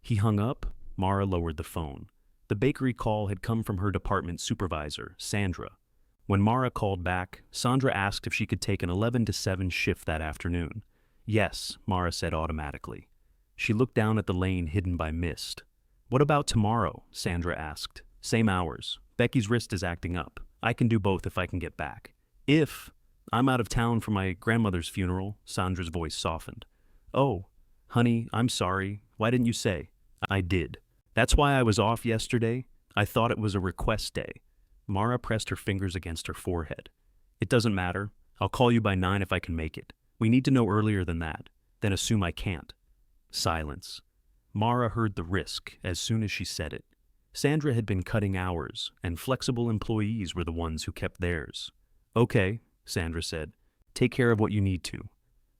He hung up. Mara lowered the phone. The bakery call had come from her department supervisor, Sandra. When Mara called back, Sandra asked if she could take an 11 to 7 shift that afternoon. "Yes," Mara said automatically. She looked down at the lane hidden by mist. "What about tomorrow?" Sandra asked. "Same hours. Becky's wrist is acting up. I can do both if I can get back." "If I'm out of town for my grandmother's funeral," Sandra's voice softened. "Oh, honey, I'm sorry. Why didn't you say?" "I did. That's why I was off yesterday. I thought it was a request day." Mara pressed her fingers against her forehead. "It doesn't matter. I'll call you by 9 if I can make it. We need to know earlier than that. Then assume I can't." Silence. Mara heard the risk as soon as she said it. Sandra had been cutting hours, and flexible employees were the ones who kept theirs. "Okay," Sandra said. "Take care of what you need to."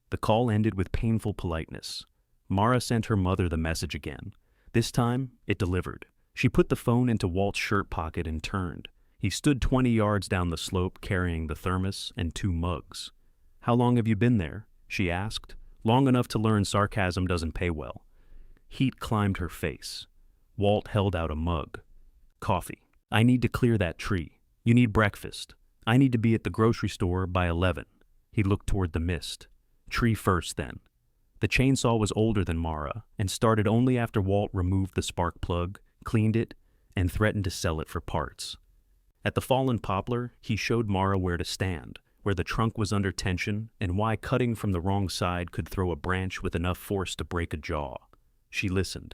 The call ended with painful politeness. Mara sent her mother the message again. This time, it delivered. She put the phone into Walt's shirt pocket and turned. He stood 20 yards down the slope carrying the thermos and 2 mugs. "How long have you been there?" she asked. "Long enough to learn sarcasm doesn't pay well." Heat climbed her face. Walt held out a mug. "Coffee. I need to clear that tree. You need breakfast. I need to be at the grocery store by 11. He looked toward the mist. "Tree first, then." The chainsaw was older than Mara and started only after Walt removed the spark plug, cleaned it, and threatened to sell it for parts. At the fallen poplar, he showed Mara where to stand, where the trunk was under tension, and why cutting from the wrong side could throw a branch with enough force to break a jaw. She listened.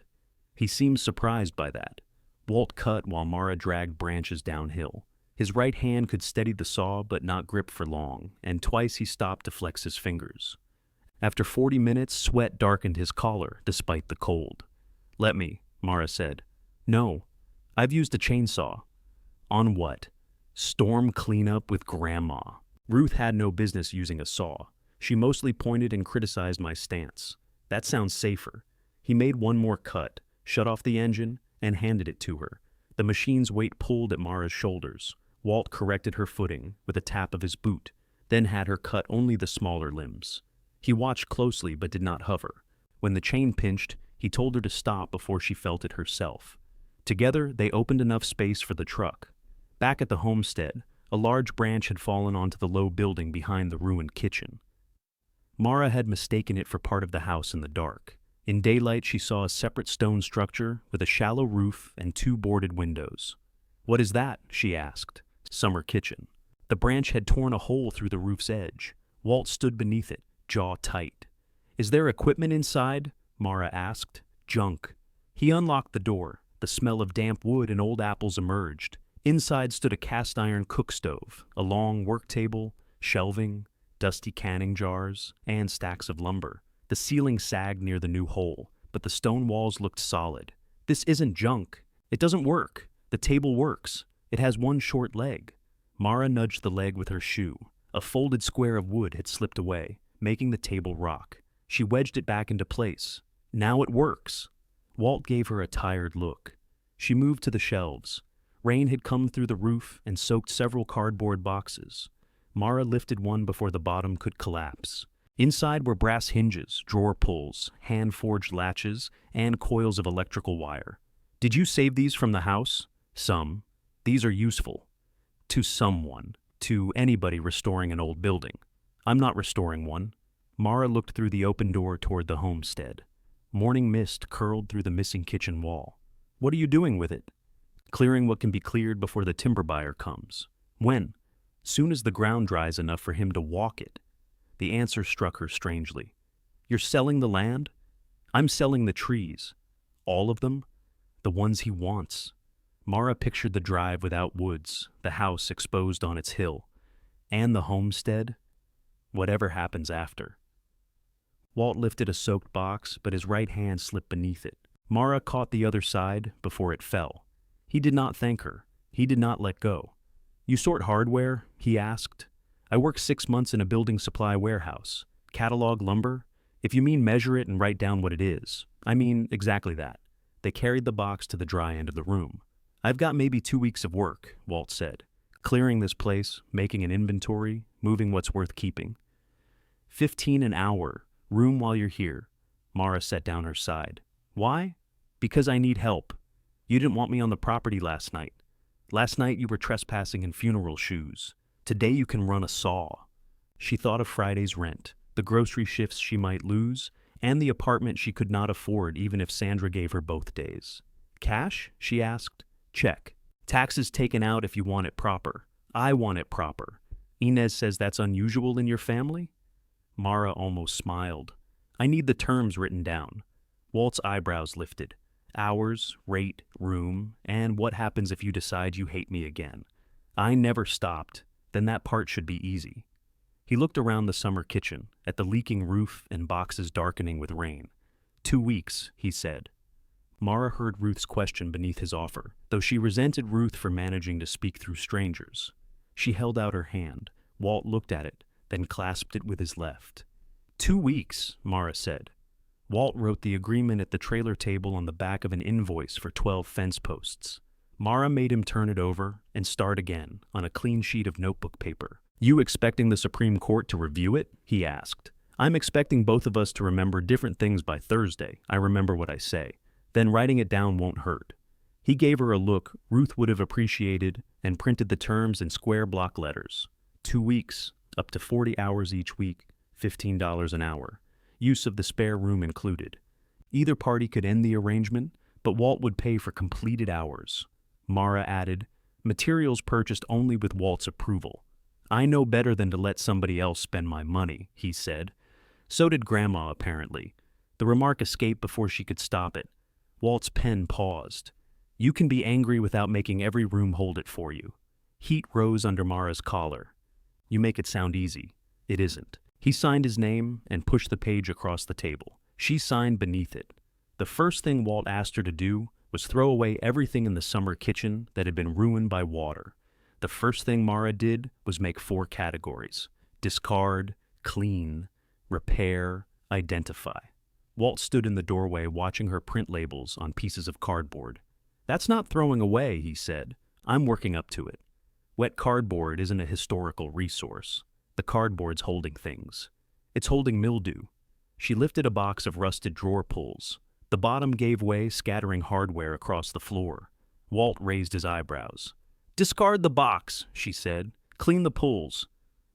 He seemed surprised by that. Walt cut while Mara dragged branches downhill. His right hand could steady the saw but not grip for long, and twice he stopped to flex his fingers. After 40 minutes, sweat darkened his collar despite the cold. "Let me," Mara said. "No. I've used a chainsaw." "On what?" "Storm cleanup with Grandma." Ruth had no business using a saw. She mostly pointed and criticized my stance. "That sounds safer." He made one more cut, shut off the engine, and handed it to her. The machine's weight pulled at Mara's shoulders. Walt corrected her footing with a tap of his boot, then had her cut only the smaller limbs. He watched closely but did not hover. When the chain pinched, he told her to stop before she felt it herself. Together, they opened enough space for the truck. Back at the homestead, a large branch had fallen onto the low building behind the ruined kitchen. Mara had mistaken it for part of the house in the dark. In daylight, she saw a separate stone structure with a shallow roof and 2 boarded windows. "What is that?" she asked. "Summer kitchen." The branch had torn a hole through the roof's edge. Walt stood beneath it, jaw tight. "Is there equipment inside?" Mara asked. "Junk." He unlocked the door. The smell of damp wood and old apples emerged. Inside stood a cast-iron cook stove, a long work table, shelving, dusty canning jars, and stacks of lumber. The ceiling sagged near the new hole, but the stone walls looked solid. "This isn't junk. It doesn't work. The table works. It has one short leg." Mara nudged the leg with her shoe. A folded square of wood had slipped away, making the table rock. She wedged it back into place. Now it works. Walt gave her a tired look. She moved to the shelves. Rain had come through the roof and soaked several cardboard boxes. Mara lifted one before the bottom could collapse. Inside were brass hinges, drawer pulls, hand-forged latches, and coils of electrical wire. Did you save these from the house? Some. These are useful. To someone. To anybody restoring an old building. I'm not restoring one. Mara looked through the open door toward the homestead. Morning mist curled through the missing kitchen wall. What are you doing with it? Clearing what can be cleared before the timber buyer comes. When? Soon as the ground dries enough for him to walk it. The answer struck her strangely. You're selling the land? I'm selling the trees. All of them? The ones he wants. Mara pictured the drive without woods, the house exposed on its hill, and the homestead. Whatever happens after. Walt lifted a soaked box, but his right hand slipped beneath it. Mara caught the other side before it fell. He did not thank her. He did not let go. You sort hardware? He asked. I work 6 months in a building supply warehouse. Catalog lumber? If you mean measure it and write down what it is, I mean exactly that. They carried the box to the dry end of the room. I've got maybe 2 weeks of work, Walt said. Clearing this place, making an inventory, moving what's worth keeping. 15 an hour. Room while you're here. Mara set down her side. Why? Because I need help. You didn't want me on the property last night. Last night you were trespassing in funeral shoes. Today you can run a saw. She thought of Friday's rent, the grocery shifts she might lose, and the apartment she could not afford even if Sandra gave her both days. Cash? She asked. Check. Taxes taken out if you want it proper. I want it proper. Inez says that's unusual in your family? Mara almost smiled. I need the terms written down. Walt's eyebrows lifted. Hours, rate, room, and what happens if you decide you hate me again. I never stopped. Then that part should be easy. He looked around the summer kitchen, at the leaking roof and boxes darkening with rain. 2 weeks, he said. Mara heard Ruth's question beneath his offer, though she resented Ruth for managing to speak through strangers. She held out her hand. Walt looked at it, then clasped it with his left. 2 weeks, Mara said. Walt wrote the agreement at the trailer table on the back of an invoice for 12 fence posts. Mara made him turn it over and start again on a clean sheet of notebook paper. You expecting the Supreme Court to review it? He asked. I'm expecting both of us to remember different things by Thursday. I remember what I say. Then writing it down won't hurt. He gave her a look Ruth would have appreciated and printed the terms in square block letters. 2 weeks, up to 40 hours each week, $15 an hour. Use of the spare room included. Either party could end the arrangement, but Walt would pay for completed hours. Mara added, materials purchased only with Walt's approval. I know better than to let somebody else spend my money, he said. So did Grandma, apparently. The remark escaped before she could stop it. Walt's pen paused. You can be angry without making every room hold it for you. Heat rose under Mara's collar. You make it sound easy. It isn't. He signed his name and pushed the page across the table. She signed beneath it. The first thing Walt asked her to do was throw away everything in the summer kitchen that had been ruined by water. The first thing Mara did was make 4 categories: discard, clean, repair, identify. Walt stood in the doorway watching her print labels on pieces of cardboard. That's not throwing away, he said. I'm working up to it. Wet cardboard isn't a historical resource. The cardboard's holding things. It's holding mildew. She lifted a box of rusted drawer pulls. The bottom gave way, scattering hardware across the floor. Walt raised his eyebrows. Discard the box, she said. Clean the pulls.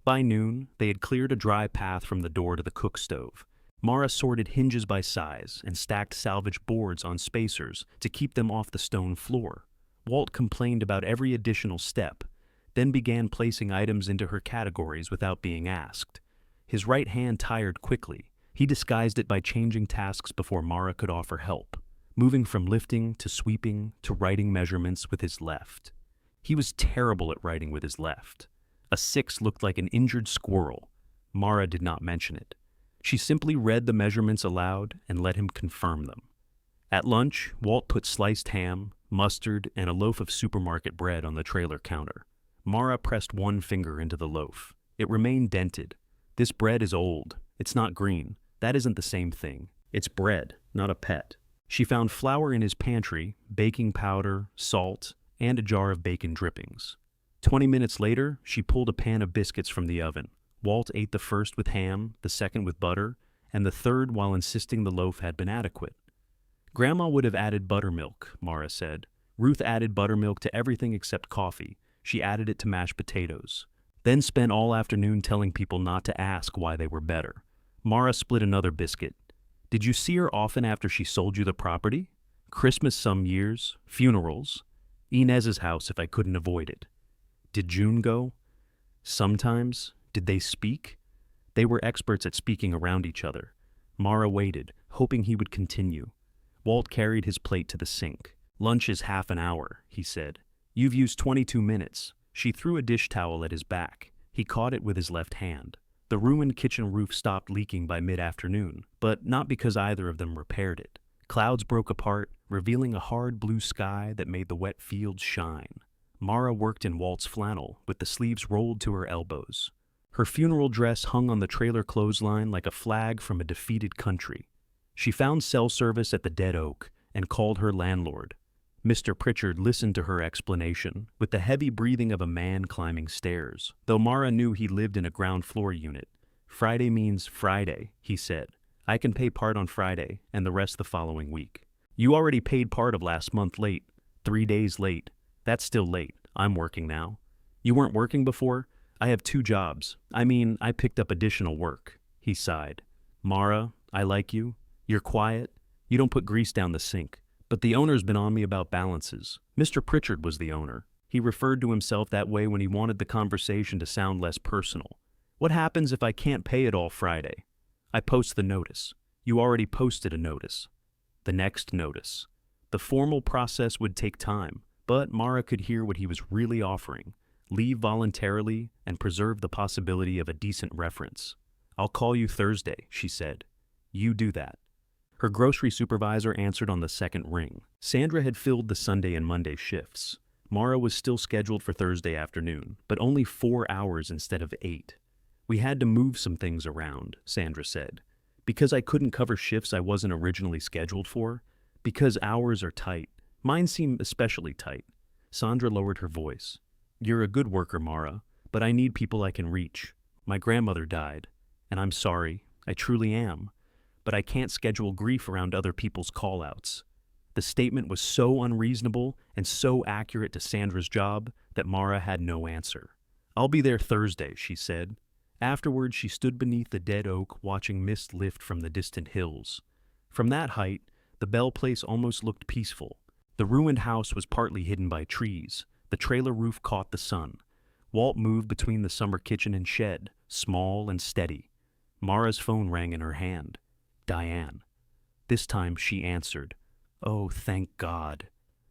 By noon, they had cleared a dry path from the door to the cook stove. Mara sorted hinges by size and stacked salvage boards on spacers to keep them off the stone floor. Walt complained about every additional step, then began placing items into her categories without being asked. His right hand tired quickly. He disguised it by changing tasks before Mara could offer help, moving from lifting to sweeping to writing measurements with his left. He was terrible at writing with his left. A 6 looked like an injured squirrel. Mara did not mention it. She simply read the measurements aloud and let him confirm them. At lunch, Walt put sliced ham, mustard, and a loaf of supermarket bread on the trailer counter. Mara pressed one finger into the loaf. It remained dented. This bread is old. It's not green. That isn't the same thing. It's bread, not a pet. She found flour in his pantry, baking powder, salt, and a jar of bacon drippings. 20 minutes later, she pulled a pan of biscuits from the oven. Walt ate the first with ham, the second with butter, and the third while insisting the loaf had been adequate. Grandma would have added buttermilk, Mara said. Ruth added buttermilk to everything except coffee. She added it to mashed potatoes. Then spent all afternoon telling people not to ask why they were better. Mara split another biscuit. Did you see her often after she sold you the property? Christmas some years, funerals. Inez's house if I couldn't avoid it. Did June go? Sometimes. Did they speak? They were experts at speaking around each other. Mara waited, hoping he would continue. Walt carried his plate to the sink. Lunch is half an hour, he said. You've used 22 minutes. She threw a dish towel at his back. He caught it with his left hand. The ruined kitchen roof stopped leaking by mid-afternoon, but not because either of them repaired it. Clouds broke apart, revealing a hard blue sky that made the wet fields shine. Mara worked in Walt's flannel, with the sleeves rolled to her elbows. Her funeral dress hung on the trailer clothesline like a flag from a defeated country. She found cell service at the Dead Oak and called her landlord. Mr. Pritchard listened to her explanation, with the heavy breathing of a man climbing stairs, though Mara knew he lived in a ground floor unit. Friday means Friday, he said. I can pay part on Friday and the rest the following week. You already paid part of last month late. 3 days late. That's still late. I'm working now. You weren't working before? I have 2 jobs. I picked up additional work. He sighed. Mara, I like you. You're quiet. You don't put grease down the sink. But the owner's been on me about balances. Mr. Pritchard was the owner. He referred to himself that way when he wanted the conversation to sound less personal. What happens if I can't pay it all Friday? I post the notice. You already posted a notice. The next notice. The formal process would take time, but Mara could hear what he was really offering. Leave voluntarily and preserve the possibility of a decent reference. I'll call you Thursday, she said. You do that. Her grocery supervisor answered on the second ring. Sandra had filled the Sunday and Monday shifts. Mara was still scheduled for Thursday afternoon, but only 4 hours instead of 8. We had to move some things around, Sandra said. Because I couldn't cover shifts I wasn't originally scheduled for. Because hours are tight. Mine seem especially tight. Sandra lowered her voice. You're a good worker, Mara, but I need people I can reach. My grandmother died, and I'm sorry, I truly am. But I can't schedule grief around other people's call-outs. The statement was so unreasonable and so accurate to Sandra's job that Mara had no answer. I'll be there Thursday, she said. Afterwards, she stood beneath the dead oak watching mist lift from the distant hills. From that height, the Bell Place almost looked peaceful. The ruined house was partly hidden by trees. The trailer roof caught the sun. Walt moved between the summer kitchen and shed, small and steady. Mara's phone rang in her hand. Diane. This time she answered. Oh, thank God.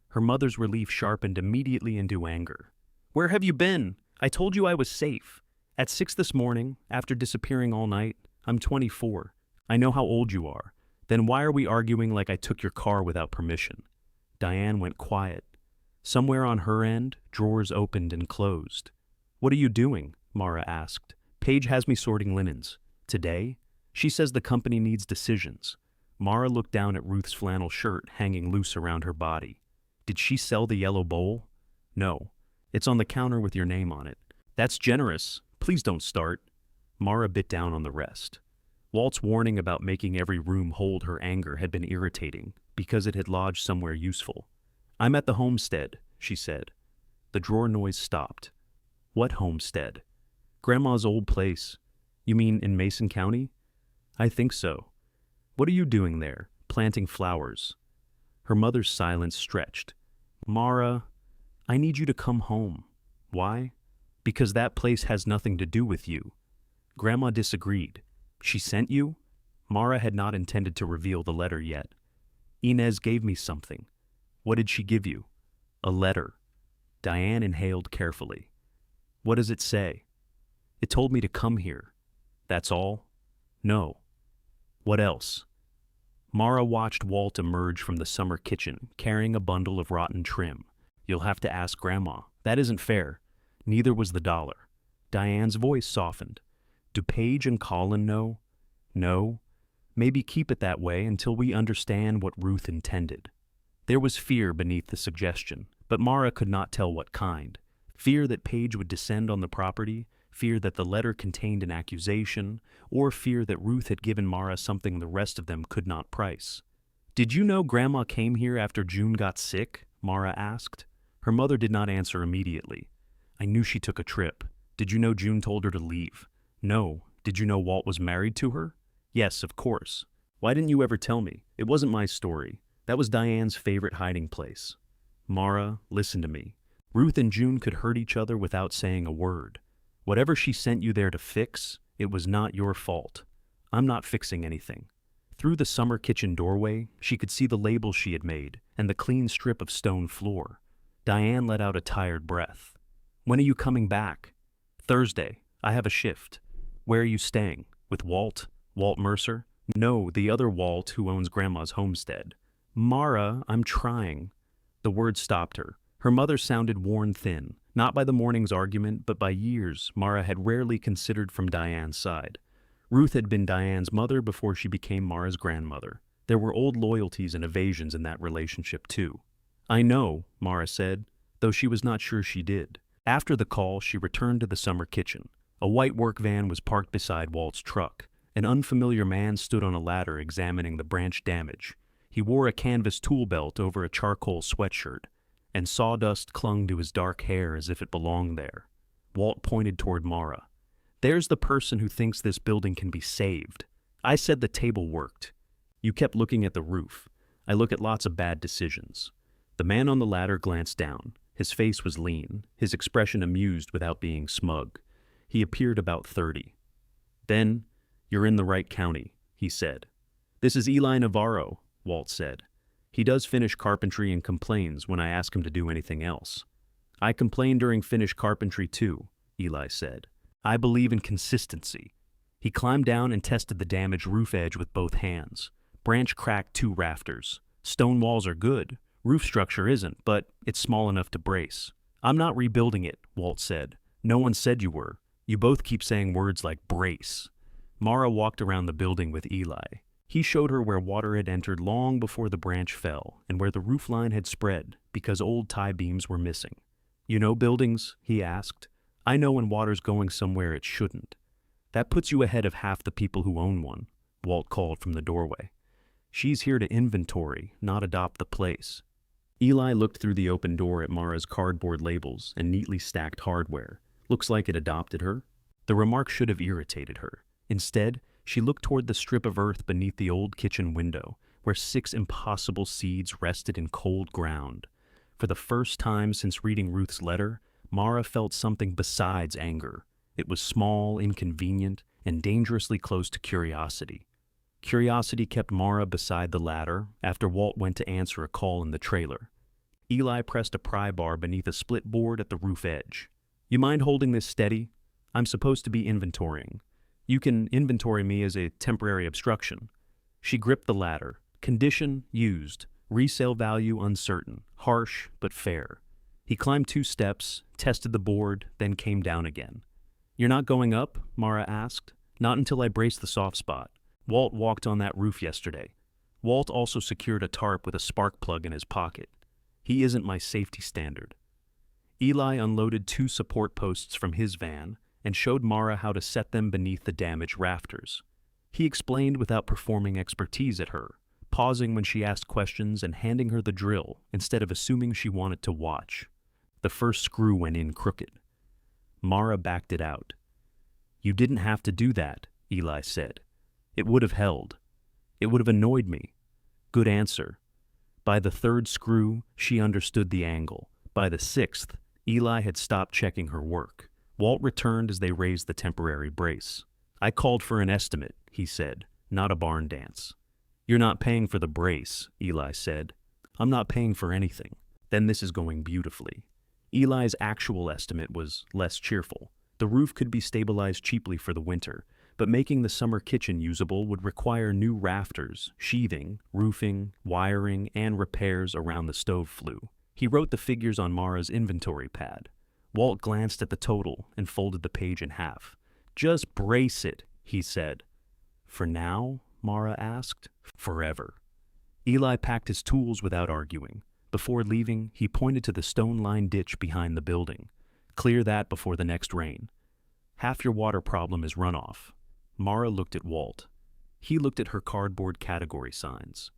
Her mother's relief sharpened immediately into anger. Where have you been? I told you I was safe. At 6 this morning, after disappearing all night. I'm 24. I know how old you are. Then why are we arguing like I took your car without permission? Diane went quiet. Somewhere on her end, drawers opened and closed. What are you doing? Mara asked. Paige has me sorting linens. Today? She says the company needs decisions. Mara looked down at Ruth's flannel shirt hanging loose around her body. Did she sell the yellow bowl? No. It's on the counter with your name on it. That's generous. Please don't start. Mara bit down on the rest. Walt's warning about making every room hold her anger had been irritating because it had lodged somewhere useful. I'm at the homestead, she said. The drawer noise stopped. What homestead? Grandma's old place. You mean in Mason County? I think so. What are you doing there, planting flowers? Her mother's silence stretched. Mara, I need you to come home. Why? Because that place has nothing to do with you. Grandma disagreed. She sent you? Mara had not intended to reveal the letter yet. Inez gave me something. What did she give you? A letter. Diane inhaled carefully. What does it say? It told me to come here. That's all? No. What else? Mara watched Walt emerge from the summer kitchen, carrying a bundle of rotten trim. You'll have to ask Grandma. That isn't fair. Neither was the dollar. Diane's voice softened. Do Paige and Colin know? No. Maybe keep it that way until we understand what Ruth intended. There was fear beneath the suggestion, but Mara could not tell what kind. Fear that Paige would descend on the property, fear that the letter contained an accusation, or fear that Ruth had given Mara something the rest of them could not price. Did you know Grandma came here after June got sick? Mara asked. Her mother did not answer immediately. I knew she took a trip. Did you know June told her to leave? No. Did you know Walt was married to her? Yes, of course. Why didn't you ever tell me? It wasn't my story. That was Diane's favorite hiding place. Mara, listen to me. Ruth and June could hurt each other without saying a word. Whatever she sent you there to fix, it was not your fault. I'm not fixing anything. Through the summer kitchen doorway, she could see the labels she had made and the clean strip of stone floor. Diane let out a tired breath. When are you coming back? Thursday. I have a shift. Where are you staying? With Walt? Walt Mercer? No, the other Walt who owns Grandma's homestead. Mara, I'm trying. The words stopped her. Her mother sounded worn thin, not by the morning's argument, but by years Mara had rarely considered from Diane's side. Ruth had been Diane's mother before she became Mara's grandmother. There were old loyalties and evasions in that relationship, too. I know, Mara said, though she was not sure she did. After the call, she returned to the summer kitchen. A white work van was parked beside Walt's truck. An unfamiliar man stood on a ladder examining the branch damage. He wore a canvas tool belt over a charcoal sweatshirt, and sawdust clung to his dark hair as if it belonged there. Walt pointed toward Mara. There's the person who thinks this building can be saved. I said the table worked. You kept looking at the roof. I look at lots of bad decisions. The man on the ladder glanced down. His face was lean, his expression amused without being smug. He appeared about 30. Then, you're in the right county, he said. This is Eli Navarro, Walt said. He does finish carpentry and complains when I ask him to do anything else. I complain during finish carpentry too, Eli said. I believe in consistency. He climbed down and tested the damaged roof edge with both hands. Branch cracked 2 rafters. Stone walls are good. Roof structure isn't, but it's small enough to brace. I'm not rebuilding it, Walt said. No one said you were. You both keep saying words like brace. Mara walked around the building with Eli. He showed her where water had entered long before the branch fell and where the roof line had spread because old tie beams were missing. You know buildings? He asked. I know when water's going somewhere it shouldn't. That puts you ahead of half the people who own one, Walt called from the doorway. She's here to inventory, not adopt the place. Eli looked through the open door at Mara's cardboard labels and neatly stacked hardware. Looks like it adopted her. The remark should have irritated her. Instead, she looked toward the strip of earth beneath the old kitchen window, where 6 impossible seeds rested in cold ground. For the first time since reading Ruth's letter, Mara felt something besides anger. It was small, inconvenient, and dangerously close to curiosity. Curiosity kept Mara beside the ladder after Walt went to answer a call in the trailer. Eli pressed a pry bar beneath a split board at the roof edge. You mind holding this steady? I'm supposed to be inventorying. You can inventory me as a temporary obstruction. She gripped the ladder. Condition used. Resale value uncertain. Harsh, but fair. He climbed 2 steps, tested the board, then came down again. You're not going up? Mara asked. Not until I brace the soft spot. Walt walked on that roof yesterday. Walt also secured a tarp with a spark plug in his pocket. He isn't my safety standard. Eli unloaded 2 support posts from his van and showed Mara how to set them beneath the damaged rafters. He explained without performing expertise at her, pausing when she asked questions and handing her the drill instead of assuming she wanted to watch. The first screw went in crooked. Mara backed it out. You didn't have to do that, Eli said. It would have held. It would have annoyed me. Good answer. By the 3rd screw, she understood the angle. By the 6th, Eli had stopped checking her work. Walt returned as they raised the temporary brace. I called for an estimate, he said, not a barn dance. You're not paying for the brace, Eli said. I'm not paying for anything. Then this is going beautifully. Eli's actual estimate was less cheerful. The roof could be stabilized cheaply for the winter, but making the summer kitchen usable would require new rafters, sheathing, roofing, wiring, and repairs around the stove flue. He wrote the figures on Mara's inventory pad. Walt glanced at the total and folded the page in half. "Just brace it," he said. "For now?" Mara asked. "Forever." Eli packed his tools without arguing. Before leaving, he pointed to the stone-lined ditch behind the building. "Clear that before the next rain. Half your water problem is runoff." Mara looked at Walt. He looked at her cardboard category signs.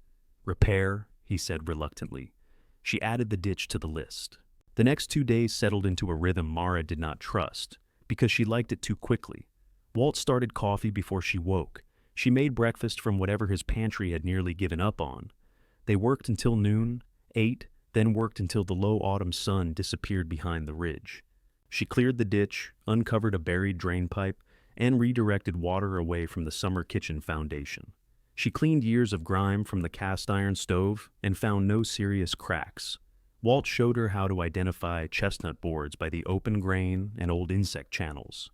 "Repair," he said reluctantly. She added the ditch to the list. The next 2 days settled into a rhythm Mara did not trust, because she liked it too quickly. Walt started coffee before she woke. She made breakfast from whatever his pantry had nearly given up on. They worked until noon, ate, then worked until the low autumn sun disappeared behind the ridge. She cleared the ditch, uncovered a buried drain pipe, and redirected water away from the summer kitchen foundation. She cleaned years of grime from the cast iron stove and found no serious cracks. Walt showed her how to identify chestnut boards by the open grain and old insect channels.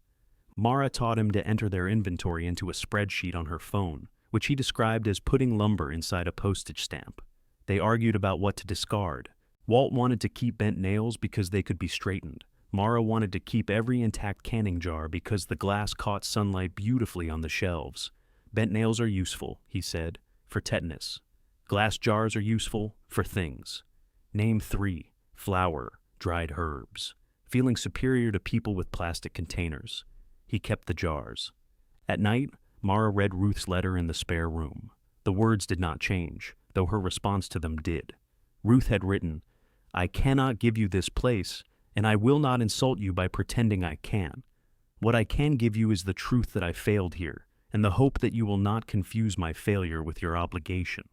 Mara taught him to enter their inventory into a spreadsheet on her phone, which he described as putting lumber inside a postage stamp. They argued about what to discard. Walt wanted to keep bent nails because they could be straightened. Mara wanted to keep every intact canning jar because the glass caught sunlight beautifully on the shelves. "Bent nails are useful," he said, "for tetanus. Glass jars are useful for things. Name 3. Flour, dried herbs. Feeling superior to people with plastic containers." He kept the jars. At night, Mara read Ruth's letter in the spare room. The words did not change, though her response to them did. Ruth had written, "I cannot give you this place, and I will not insult you by pretending I can. What I can give you is the truth that I failed here, and the hope that you will not confuse my failure with your obligation."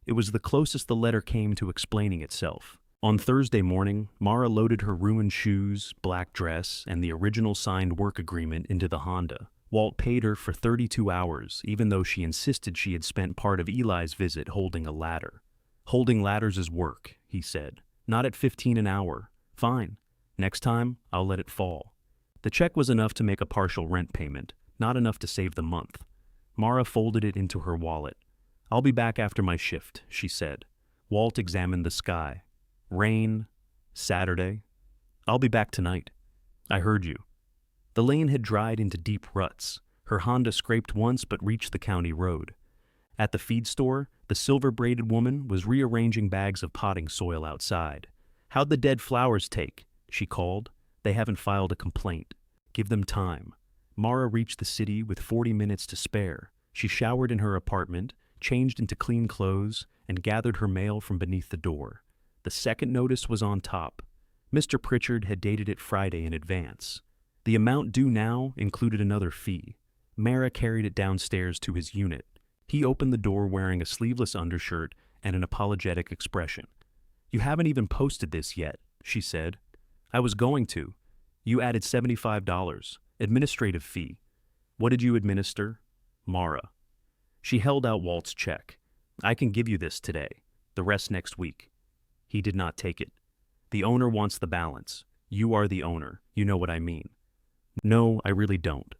It was the closest the letter came to explaining itself. On Thursday morning, Mara loaded her ruined shoes, black dress, and the original signed work agreement into the Honda. Walt paid her for 32 hours, even though she insisted she had spent part of Eli's visit holding a ladder. "Holding ladders is work," he said. "Not at 15 an hour. Fine. Next time, I'll let it fall." The check was enough to make a partial rent payment, not enough to save the month. Mara folded it into her wallet. "I'll be back after my shift," she said. Walt examined the sky. "Rain. Saturday. I'll be back tonight." "I heard you." The lane had dried into deep ruts. Her Honda scraped once but reached the county road. At the feed store, the silver-braided woman was rearranging bags of potting soil outside. "How'd the dead flowers take?" she called. "They haven't filed a complaint. Give them time." Mara reached the city with 40 minutes to spare. She showered in her apartment, changed into clean clothes, and gathered her mail from beneath the door. The second notice was on top. Mr. Pritchard had dated it Friday in advance. The amount due now included another fee. Mara carried it downstairs to his unit. He opened the door wearing a sleeveless undershirt and an apologetic expression. "You haven't even posted this yet," she said. "I was going to. You added $75. Administrative fee." "What did you administer?" "Mara." She held out Walt's check. "I can give you this today. The rest next week." He did not take it. "The owner wants the balance. You are the owner. You know what I mean." "No, I really don't,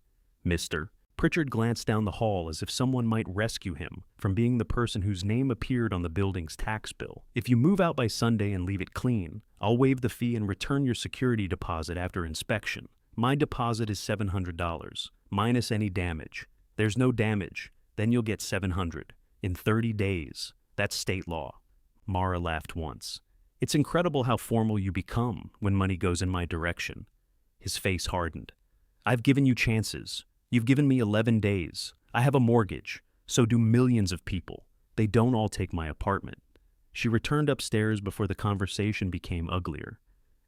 mister." Pritchard glanced down the hall as if someone might rescue him from being the person whose name appeared on the building's tax bill. "If you move out by Sunday and leave it clean, I'll waive the fee and return your security deposit after inspection. My deposit is $700, minus any damage. There's no damage. Then you'll get $700. In 30 days. That's state law." Mara laughed once. "It's incredible how formal you become when money goes in my direction." His face hardened. "I've given you chances. You've given me 11 days. I have a mortgage. So do millions of people. They don't all take my apartment." She returned upstairs before the conversation became uglier.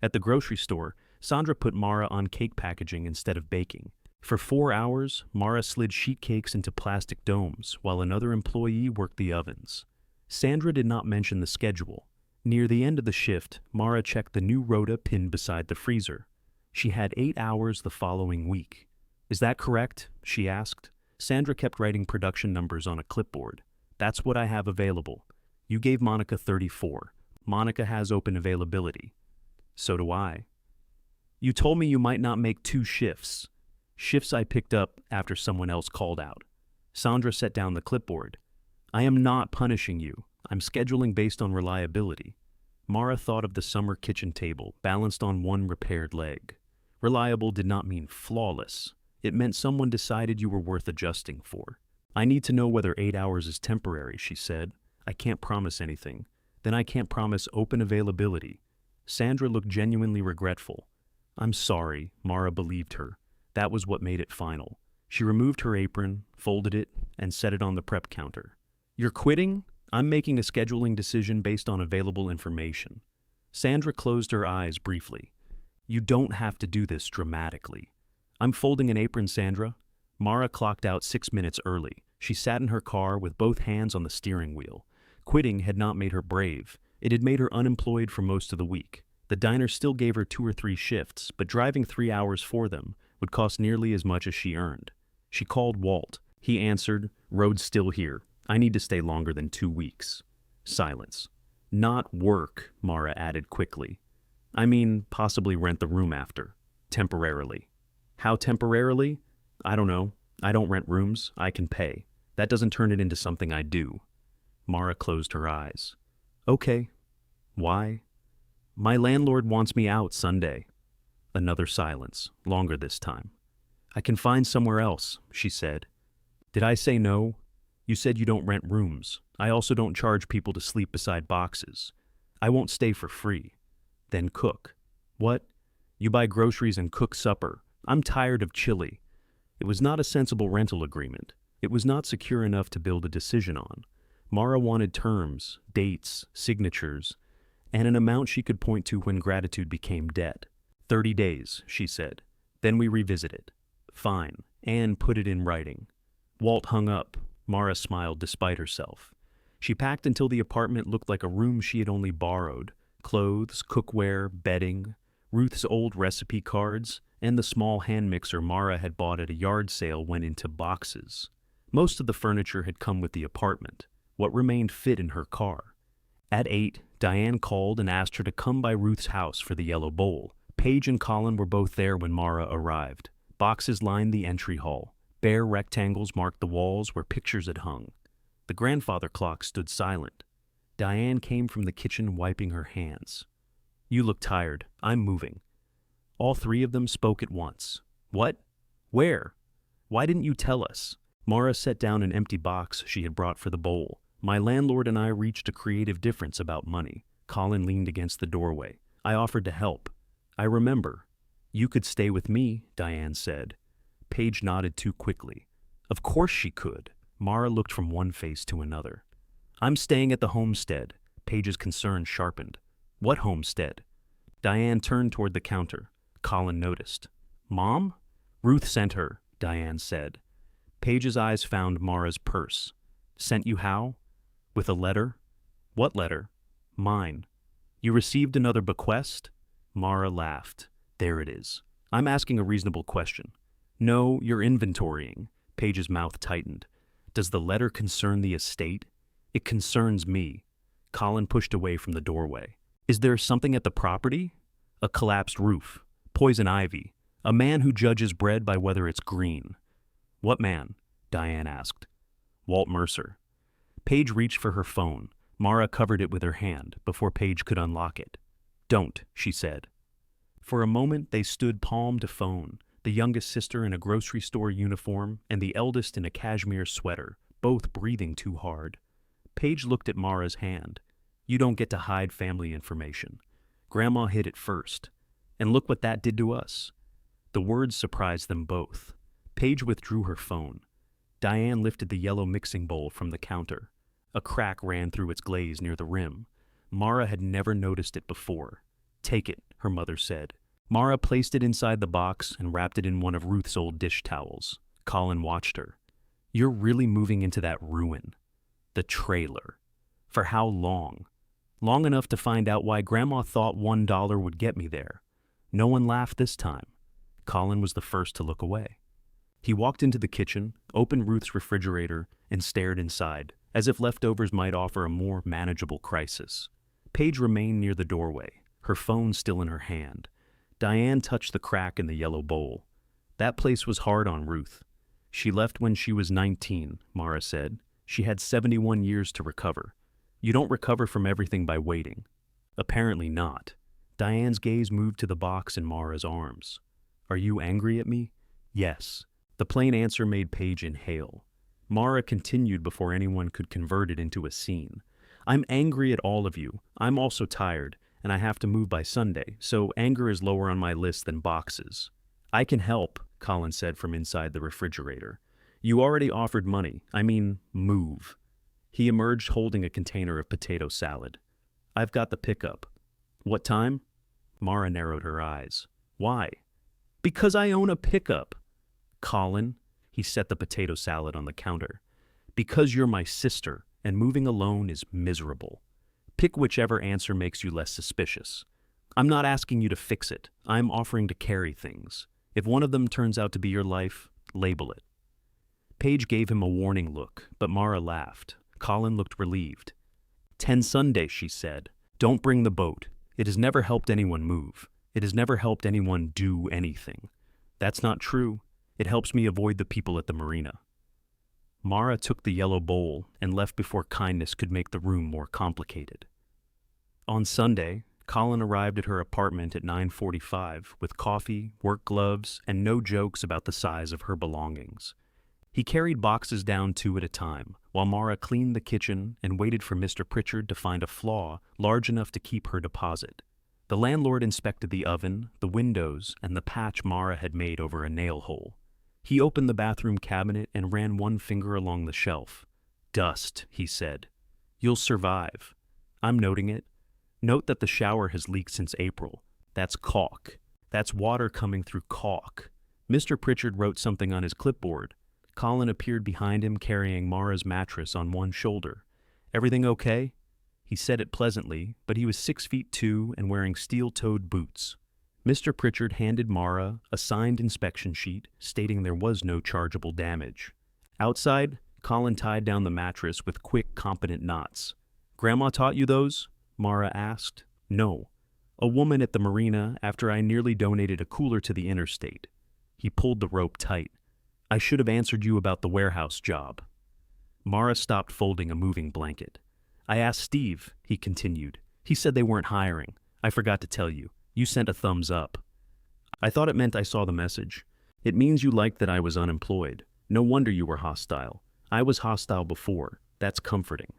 At the grocery store, Sandra put Mara on cake packaging instead of baking. For 4 hours, Mara slid sheet cakes into plastic domes while another employee worked the ovens. Sandra did not mention the schedule. Near the end of the shift, Mara checked the new rota pinned beside the freezer. She had 8 hours the following week. "Is that correct?" she asked. Sandra kept writing production numbers on a clipboard. "That's what I have available. You gave Monica 34. Monica has open availability." "So do I." "You told me you might not make 2 shifts. Shifts I picked up after someone else called out." Sandra set down the clipboard. "I am not punishing you. I'm scheduling based on reliability." Mara thought of the summer kitchen table, balanced on one repaired leg. Reliable did not mean flawless. It meant someone decided you were worth adjusting for. I need to know whether 8 hours is temporary, she said. I can't promise anything. Then I can't promise open availability. Sandra looked genuinely regretful. I'm sorry, Mara believed her. That was what made it final. She removed her apron, folded it, and set it on the prep counter. You're quitting? I'm making a scheduling decision based on available information. Sandra closed her eyes briefly. You don't have to do this dramatically. I'm folding an apron, Sandra. Mara clocked out 6 minutes early. She sat in her car with both hands on the steering wheel. Quitting had not made her brave. It had made her unemployed for most of the week. The diner still gave her 2 or 3 shifts, but driving 3 hours for them would cost nearly as much as she earned. She called Walt. He answered, "Road's still here. I need to stay longer than 2 weeks." Silence. Not work, Mara added quickly. I mean, possibly rent the room after. Temporarily. How temporarily? I don't know. I don't rent rooms. I can pay. That doesn't turn it into something I do. Mara closed her eyes. Okay. Why? My landlord wants me out Sunday. Another silence, longer this time. I can find somewhere else, she said. Did I say no? You said you don't rent rooms. I also don't charge people to sleep beside boxes. I won't stay for free. Then cook. What? You buy groceries and cook supper. I'm tired of chili. It was not a sensible rental agreement. It was not secure enough to build a decision on. Mara wanted terms, dates, signatures, and an amount she could point to when gratitude became debt. 30 days, she said. Then we revisit it. Fine. And put it in writing. Walt hung up. Mara smiled despite herself. She packed until the apartment looked like a room she had only borrowed. Clothes, cookware, bedding, Ruth's old recipe cards, and the small hand mixer Mara had bought at a yard sale went into boxes. Most of the furniture had come with the apartment. What remained fit in her car. At 8, Diane called and asked her to come by Ruth's house for the yellow bowl. Paige and Colin were both there when Mara arrived. Boxes lined the entry hall. Bare rectangles marked the walls where pictures had hung. The grandfather clock stood silent. Diane came from the kitchen wiping her hands. You look tired. I'm moving. All 3 of them spoke at once. What? Where? Why didn't you tell us? Mara set down an empty box she had brought for the bowl. My landlord and I reached a creative difference about money. Colin leaned against the doorway. I offered to help. I remember. You could stay with me, Diane said. Paige nodded too quickly. Of course she could. Mara looked from one face to another. I'm staying at the homestead. Paige's concern sharpened. What homestead? Diane turned toward the counter. Colin noticed. Mom? Ruth sent her, Diane said. Paige's eyes found Mara's purse. Sent you how? With a letter? What letter? Mine. You received another bequest? Mara laughed. There it is. I'm asking a reasonable question. No, you're inventorying. Paige's mouth tightened. Does the letter concern the estate? It concerns me. Colin pushed away from the doorway. Is there something at the property? A collapsed roof. Poison ivy. A man who judges bread by whether it's green. What man? Diane asked. Walt Mercer. Paige reached for her phone. Mara covered it with her hand before Paige could unlock it. Don't, she said. For a moment they stood palm to phone, the youngest sister in a grocery store uniform and the eldest in a cashmere sweater, both breathing too hard. Paige looked at Mara's hand. You don't get to hide family information. Grandma hid it first. And look what that did to us. The words surprised them both. Paige withdrew her phone. Diane lifted the yellow mixing bowl from the counter. A crack ran through its glaze near the rim. Mara had never noticed it before. Take it, her mother said. Mara placed it inside the box and wrapped it in one of Ruth's old dish towels. Colin watched her. You're really moving into that ruin. The trailer. For how long? Long enough to find out why Grandma thought $1 would get me there. No one laughed this time. Colin was the first to look away. He walked into the kitchen, opened Ruth's refrigerator, and stared inside, as if leftovers might offer a more manageable crisis. Paige remained near the doorway, her phone still in her hand. Diane touched the crack in the yellow bowl. That place was hard on Ruth. She left when she was 19, Mara said. She had 71 years to recover. You don't recover from everything by waiting. Apparently not. Diane's gaze moved to the box in Mara's arms. Are you angry at me? Yes. The plain answer made Paige inhale. Mara continued before anyone could convert it into a scene. I'm angry at all of you. I'm also tired, and I have to move by Sunday, so anger is lower on my list than boxes. I can help, Colin said from inside the refrigerator. You already offered money. I mean, move. He emerged holding a container of potato salad. I've got the pickup. What time? Mara narrowed her eyes. Why? Because I own a pickup. Colin, he set the potato salad on the counter. Because you're my sister, and moving alone is miserable. Pick whichever answer makes you less suspicious. I'm not asking you to fix it. I'm offering to carry things. If one of them turns out to be your life, label it. Paige gave him a warning look, but Mara laughed. Colin looked relieved. 10 Sundays, she said. Don't bring the boat. It has never helped anyone move. It has never helped anyone do anything. That's not true. It helps me avoid the people at the marina. Mara took the yellow bowl and left before kindness could make the room more complicated. On Sunday, Colin arrived at her apartment at 9:45 with coffee, work gloves, and no jokes about the size of her belongings. He carried boxes down 2 at a time, while Mara cleaned the kitchen and waited for Mr. Pritchard to find a flaw large enough to keep her deposit. The landlord inspected the oven, the windows, and the patch Mara had made over a nail hole. He opened the bathroom cabinet and ran one finger along the shelf. Dust, he said. You'll survive. I'm noting it. Note that the shower has leaked since April. That's caulk. That's water coming through caulk. Mr. Pritchard wrote something on his clipboard. Colin appeared behind him carrying Mara's mattress on one shoulder. Everything okay? He said it pleasantly, but he was 6'2" and wearing steel-toed boots. Mr. Pritchard handed Mara a signed inspection sheet stating there was no chargeable damage. Outside, Colin tied down the mattress with quick, competent knots. Grandma taught you those? Mara asked. No. A woman at the marina after I nearly donated a cooler to the interstate. He pulled the rope tight. I should have answered you about the warehouse job. Mara stopped folding a moving blanket. I asked Steve, he continued. He said they weren't hiring. I forgot to tell you. You sent a thumbs up. I thought it meant I saw the message. It means you liked that I was unemployed. No wonder you were hostile. I was hostile before. That's comforting.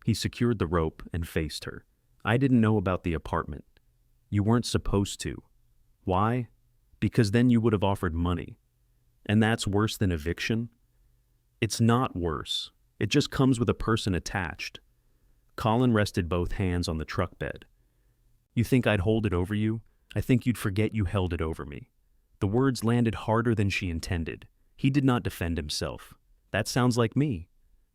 He secured the rope and faced her. I didn't know about the apartment. You weren't supposed to. Why? Because then you would have offered money. And that's worse than eviction? It's not worse. It just comes with a person attached. Colin rested both hands on the truck bed. You think I'd hold it over you? I think you'd forget you held it over me. The words landed harder than she intended. He did not defend himself. That sounds like me.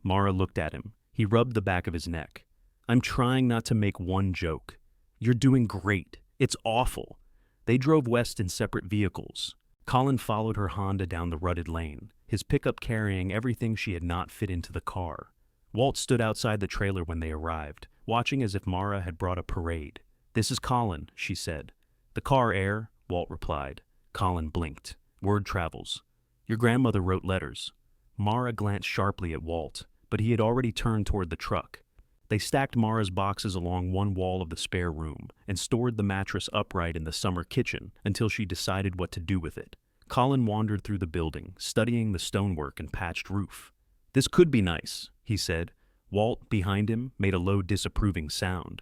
Mara looked at him. He rubbed the back of his neck. I'm trying not to make one joke. You're doing great. It's awful. They drove west in separate vehicles. Colin followed her Honda down the rutted lane, his pickup carrying everything she had not fit into the car. Walt stood outside the trailer when they arrived, watching as if Mara had brought a parade. This is Colin, she said. The car, Heir, Walt replied. Colin blinked. Word travels. Your grandmother wrote letters. Mara glanced sharply at Walt, but he had already turned toward the truck. They stacked Mara's boxes along one wall of the spare room and stored the mattress upright in the summer kitchen until she decided what to do with it. Colin wandered through the building, studying the stonework and patched roof. This could be nice, he said. Walt, behind him, made a low disapproving sound.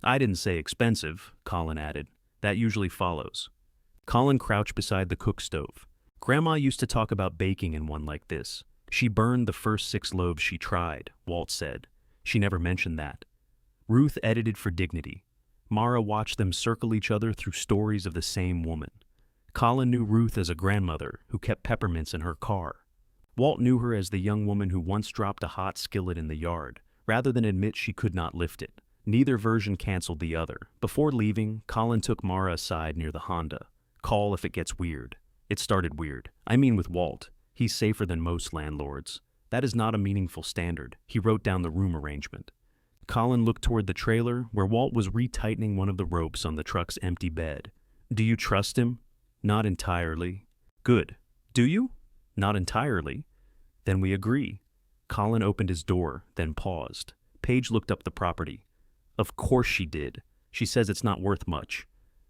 I didn't say expensive, Colin added. That usually follows. Colin crouched beside the cook stove. Grandma used to talk about baking in one like this. She burned the first 6 loaves she tried, Walt said. She never mentioned that. Ruth edited for dignity. Mara watched them circle each other through stories of the same woman. Colin knew Ruth as a grandmother who kept peppermints in her car. Walt knew her as the young woman who once dropped a hot skillet in the yard, rather than admit she could not lift it. Neither version canceled the other. Before leaving, Colin took Mara aside near the Honda. Call if it gets weird. It started weird. I mean with Walt. He's safer than most landlords. That is not a meaningful standard. He wrote down the room arrangement. Colin looked toward the trailer, where Walt was retightening one of the ropes on the truck's empty bed. Do you trust him? Not entirely. Good. Do you? Not entirely. Then we agree. Colin opened his door, then paused. Paige looked up the property. Of course she did. She says it's not worth much.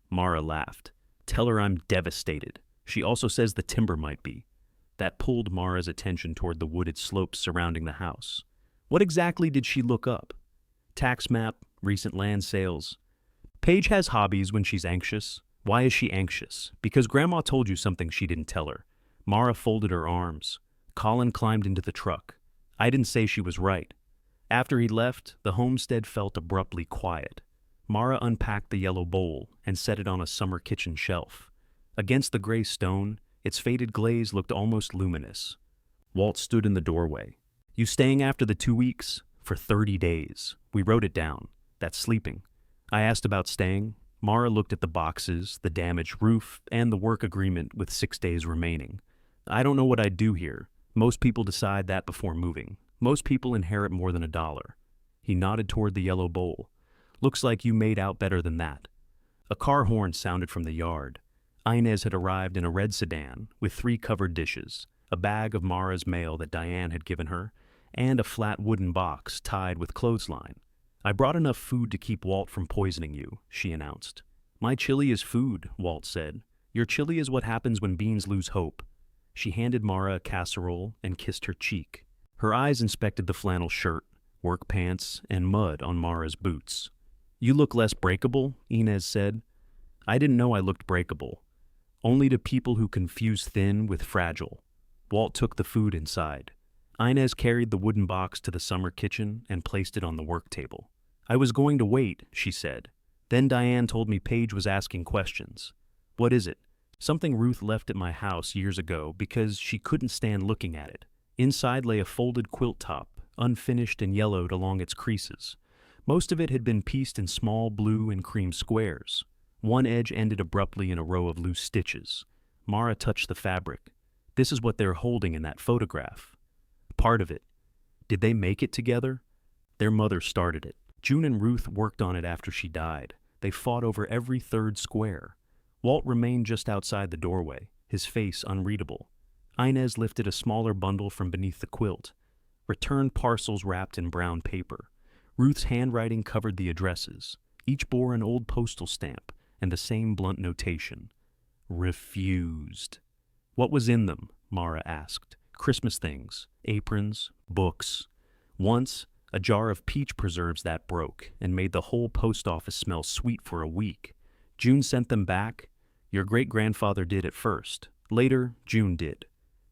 Mara laughed. Tell her I'm devastated. She also says the timber might be. That pulled Mara's attention toward the wooded slopes surrounding the house. What exactly did she look up? Tax map, recent land sales. Paige has hobbies when she's anxious. Why is she anxious? Because Grandma told you something she didn't tell her. Mara folded her arms. Colin climbed into the truck. I didn't say she was right. After he left, the homestead felt abruptly quiet. Mara unpacked the yellow bowl and set it on a summer kitchen shelf. Against the gray stone, its faded glaze looked almost luminous. Walt stood in the doorway. You staying after the 2 weeks? For 30 days. We wrote it down. That's sleeping. I asked about staying. Mara looked at the boxes, the damaged roof, and the work agreement with 6 days remaining. I don't know what I'd do here. Most people decide that before moving. Most people inherit more than $1. He nodded toward the yellow bowl. Looks like you made out better than that. A car horn sounded from the yard. Inez had arrived in a red sedan with 3 covered dishes, a bag of Mara's mail that Diane had given her, and a flat wooden box tied with clothesline. I brought enough food to keep Walt from poisoning you, she announced. My chili is food, Walt said. Your chili is what happens when beans lose hope. She handed Mara a casserole and kissed her cheek. Her eyes inspected the flannel shirt, work pants, and mud on Mara's boots. You look less breakable, Inez said. I didn't know I looked breakable. Only to people who confuse thin with fragile. Walt took the food inside. Inez carried the wooden box to the summer kitchen and placed it on the work table. I was going to wait, she said. Then Diane told me Paige was asking questions. What is it? Something Ruth left at my house years ago because she couldn't stand looking at it. Inside lay a folded quilt top, unfinished and yellowed along its creases. Most of it had been pieced in small blue and cream squares. One edge ended abruptly in a row of loose stitches. Mara touched the fabric. This is what they're holding in that photograph. Part of it. Did they make it together? Their mother started it. June and Ruth worked on it after she died. They fought over every third square. Walt remained just outside the doorway, his face unreadable. Inez lifted a smaller bundle from beneath the quilt. Returned parcels wrapped in brown paper. Ruth's handwriting covered the addresses. Each bore an old postal stamp and the same blunt notation. Refused. What was in them? Mara asked. Christmas things, aprons, books. Once, a jar of peach preserves that broke and made the whole post office smell sweet for a week. June sent them back. Your great-grandfather did at first. Later, June did.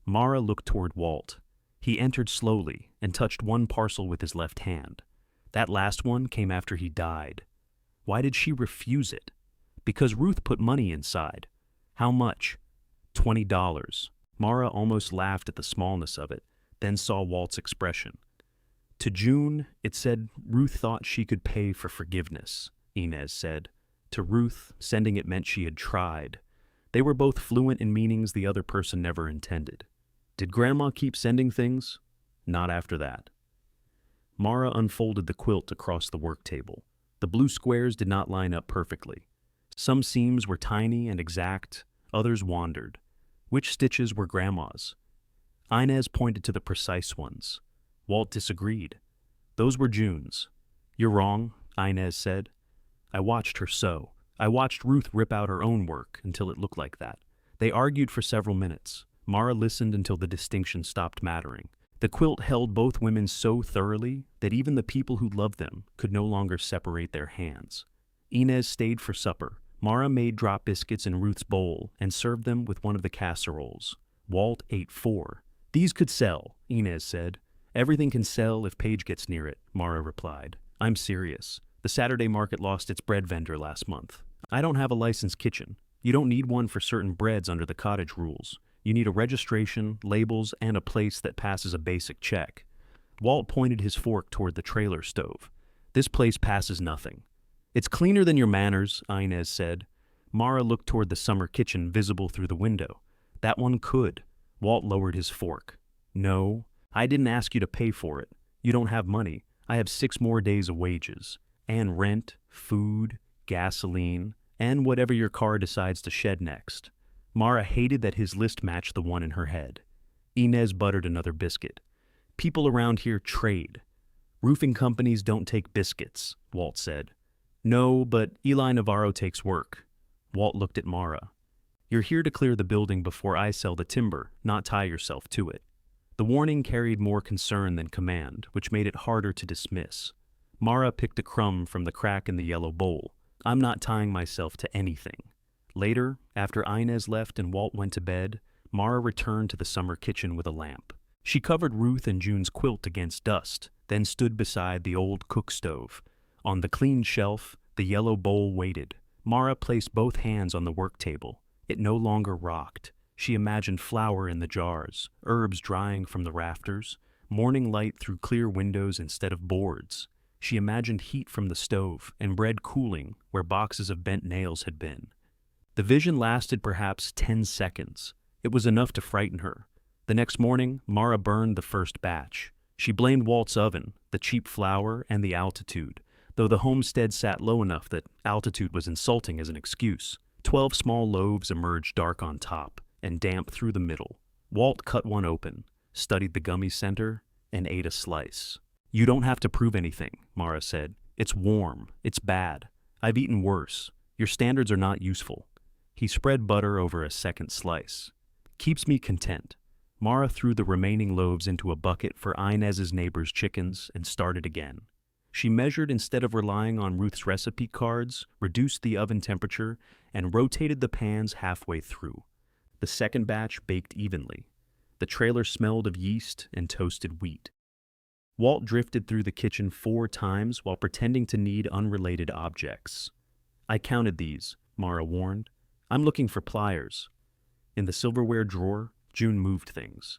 Mara looked toward Walt. He entered slowly and touched one parcel with his left hand. That last one came after he died. Why did she refuse it? Because Ruth put money inside. How much? $20. Mara almost laughed at the smallness of it, then saw Walt's expression. To June, it said Ruth thought she could pay for forgiveness, Inez said. To Ruth, sending it meant she had tried. They were both fluent in meanings the other person never intended. Did Grandma keep sending things? Not after that. Mara unfolded the quilt across the work table. The blue squares did not line up perfectly. Some seams were tiny and exact, others wandered. Which stitches were Grandma's? Inez pointed to the precise ones. Walt disagreed. Those were June's. You're wrong, Inez said. I watched her sew. I watched Ruth rip out her own work until it looked like that. They argued for several minutes. Mara listened until the distinction stopped mattering. The quilt held both women so thoroughly that even the people who loved them could no longer separate their hands. Inez stayed for supper. Mara made drop biscuits in Ruth's bowl and served them with one of the casseroles. Walt ate 4. These could sell, Inez said. Everything can sell if Paige gets near it, Mara replied. I'm serious. The Saturday market lost its bread vendor last month. I don't have a licensed kitchen. You don't need one for certain breads under the cottage rules. You need a registration, labels, and a place that passes a basic check. Walt pointed his fork toward the trailer stove. This place passes nothing. It's cleaner than your manners, Inez said. Mara looked toward the summer kitchen visible through the window. That one could. Walt lowered his fork. No, I didn't ask you to pay for it. You don't have money. I have 6 more days of wages. And rent, food, gasoline, and whatever your car decides to shed next. Mara hated that his list matched the one in her head. Inez buttered another biscuit. People around here trade. Roofing companies don't take biscuits, Walt said. No, but Eli Navarro takes work. Walt looked at Mara. You're here to clear the building before I sell the timber, not tie yourself to it. The warning carried more concern than command, which made it harder to dismiss. Mara picked a crumb from the crack in the yellow bowl. I'm not tying myself to anything. Later, after Inez left and Walt went to bed, Mara returned to the summer kitchen with a lamp. She covered Ruth and June's quilt against dust, then stood beside the old cook stove. On the clean shelf, the yellow bowl waited. Mara placed both hands on the work table. It no longer rocked. She imagined flour in the jars, herbs drying from the rafters, morning light through clear windows instead of boards. She imagined heat from the stove and bread cooling where boxes of bent nails had been. The vision lasted perhaps 10 seconds. It was enough to frighten her. The next morning, Mara burned the first batch. She blamed Walt's oven, the cheap flour, and the altitude, though the homestead sat low enough that altitude was insulting as an excuse. 12 small loaves emerged dark on top and damp through the middle. Walt cut one open, studied the gummy center, and ate a slice. You don't have to prove anything, Mara said. It's warm. It's bad. I've eaten worse. Your standards are not useful. He spread butter over a second slice. Keeps me content. Mara threw the remaining loaves into a bucket for Inez's neighbor's chickens and started again. She measured instead of relying on Ruth's recipe cards, reduced the oven temperature, and rotated the pans halfway through. The second batch baked evenly. The trailer smelled of yeast and toasted wheat. Walt drifted through the kitchen 4 times while pretending to need unrelated objects. I counted these, Mara warned. I'm looking for pliers. In the silverware drawer, June moved things.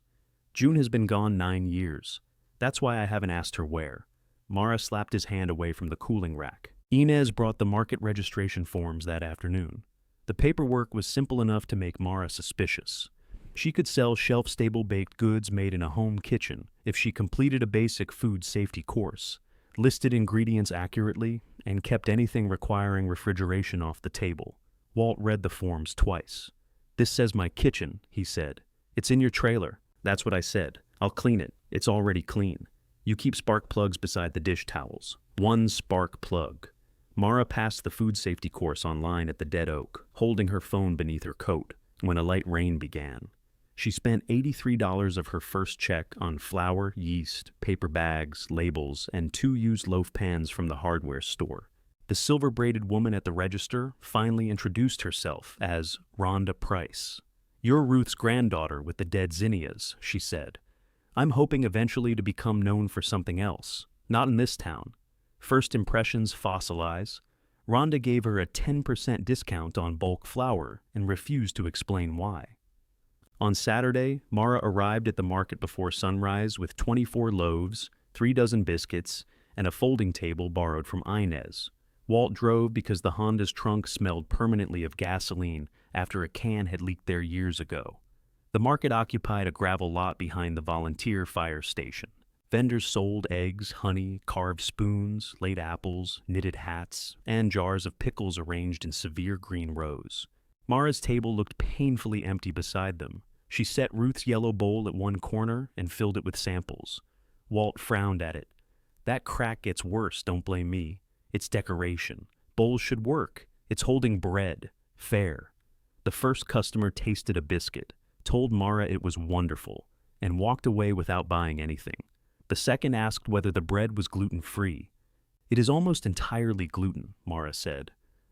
June has been gone 9 years. That's why I haven't asked her where. Mara slapped his hand away from the cooling rack. Inez brought the market registration forms that afternoon. The paperwork was simple enough to make Mara suspicious. She could sell shelf-stable baked goods made in a home kitchen if she completed a basic food safety course, listed ingredients accurately, and kept anything requiring refrigeration off the table. Walt read the forms twice. This says my kitchen, he said. It's in your trailer. That's what I said. I'll clean it. It's already clean. You keep spark plugs beside the dish towels. 1 spark plug. Mara passed the food safety course online at the Dead Oak, holding her phone beneath her coat, when a light rain began. She spent $83 of her first check on flour, yeast, paper bags, labels, and 2 used loaf pans from the hardware store. The silver-braided woman at the register finally introduced herself as Rhonda Price. You're Ruth's granddaughter with the dead zinnias, she said. I'm hoping eventually to become known for something else. Not in this town. First impressions fossilize. Rhonda gave her a 10% discount on bulk flour and refused to explain why. On Saturday, Mara arrived at the market before sunrise with 24 loaves, 3 dozen biscuits, and a folding table borrowed from Inez. Walt drove because the Honda's trunk smelled permanently of gasoline after a can had leaked there years ago. The market occupied a gravel lot behind the volunteer fire station. Vendors sold eggs, honey, carved spoons, late apples, knitted hats, and jars of pickles arranged in severe green rows. Mara's table looked painfully empty beside them. She set Ruth's yellow bowl at one corner and filled it with samples. Walt frowned at it. That crack gets worse, don't blame me. It's decoration. Bowls should work. It's holding bread. Fair. The first customer tasted a biscuit, told Mara it was wonderful, and walked away without buying anything. The second asked whether the bread was gluten-free. It is almost entirely gluten, Mara said.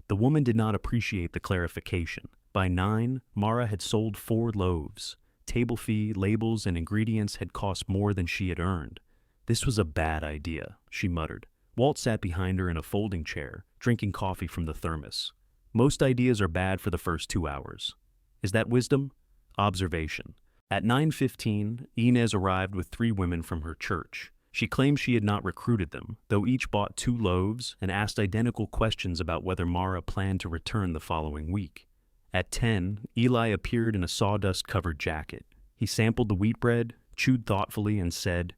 The woman did not appreciate the clarification. By 9, Mara had sold 4 loaves. Table fee, labels, and ingredients had cost more than she had earned. This was a bad idea, she muttered. Walt sat behind her in a folding chair, drinking coffee from the thermos. Most ideas are bad for the first 2 hours. Is that wisdom? Observation. At 9:15, Inez arrived with 3 women from her church. She claimed she had not recruited them, though each bought 2 loaves and asked identical questions about whether Mara planned to return the following week. At 10, Eli appeared in a sawdust-covered jacket. He sampled the wheat bread, chewed thoughtfully, and said,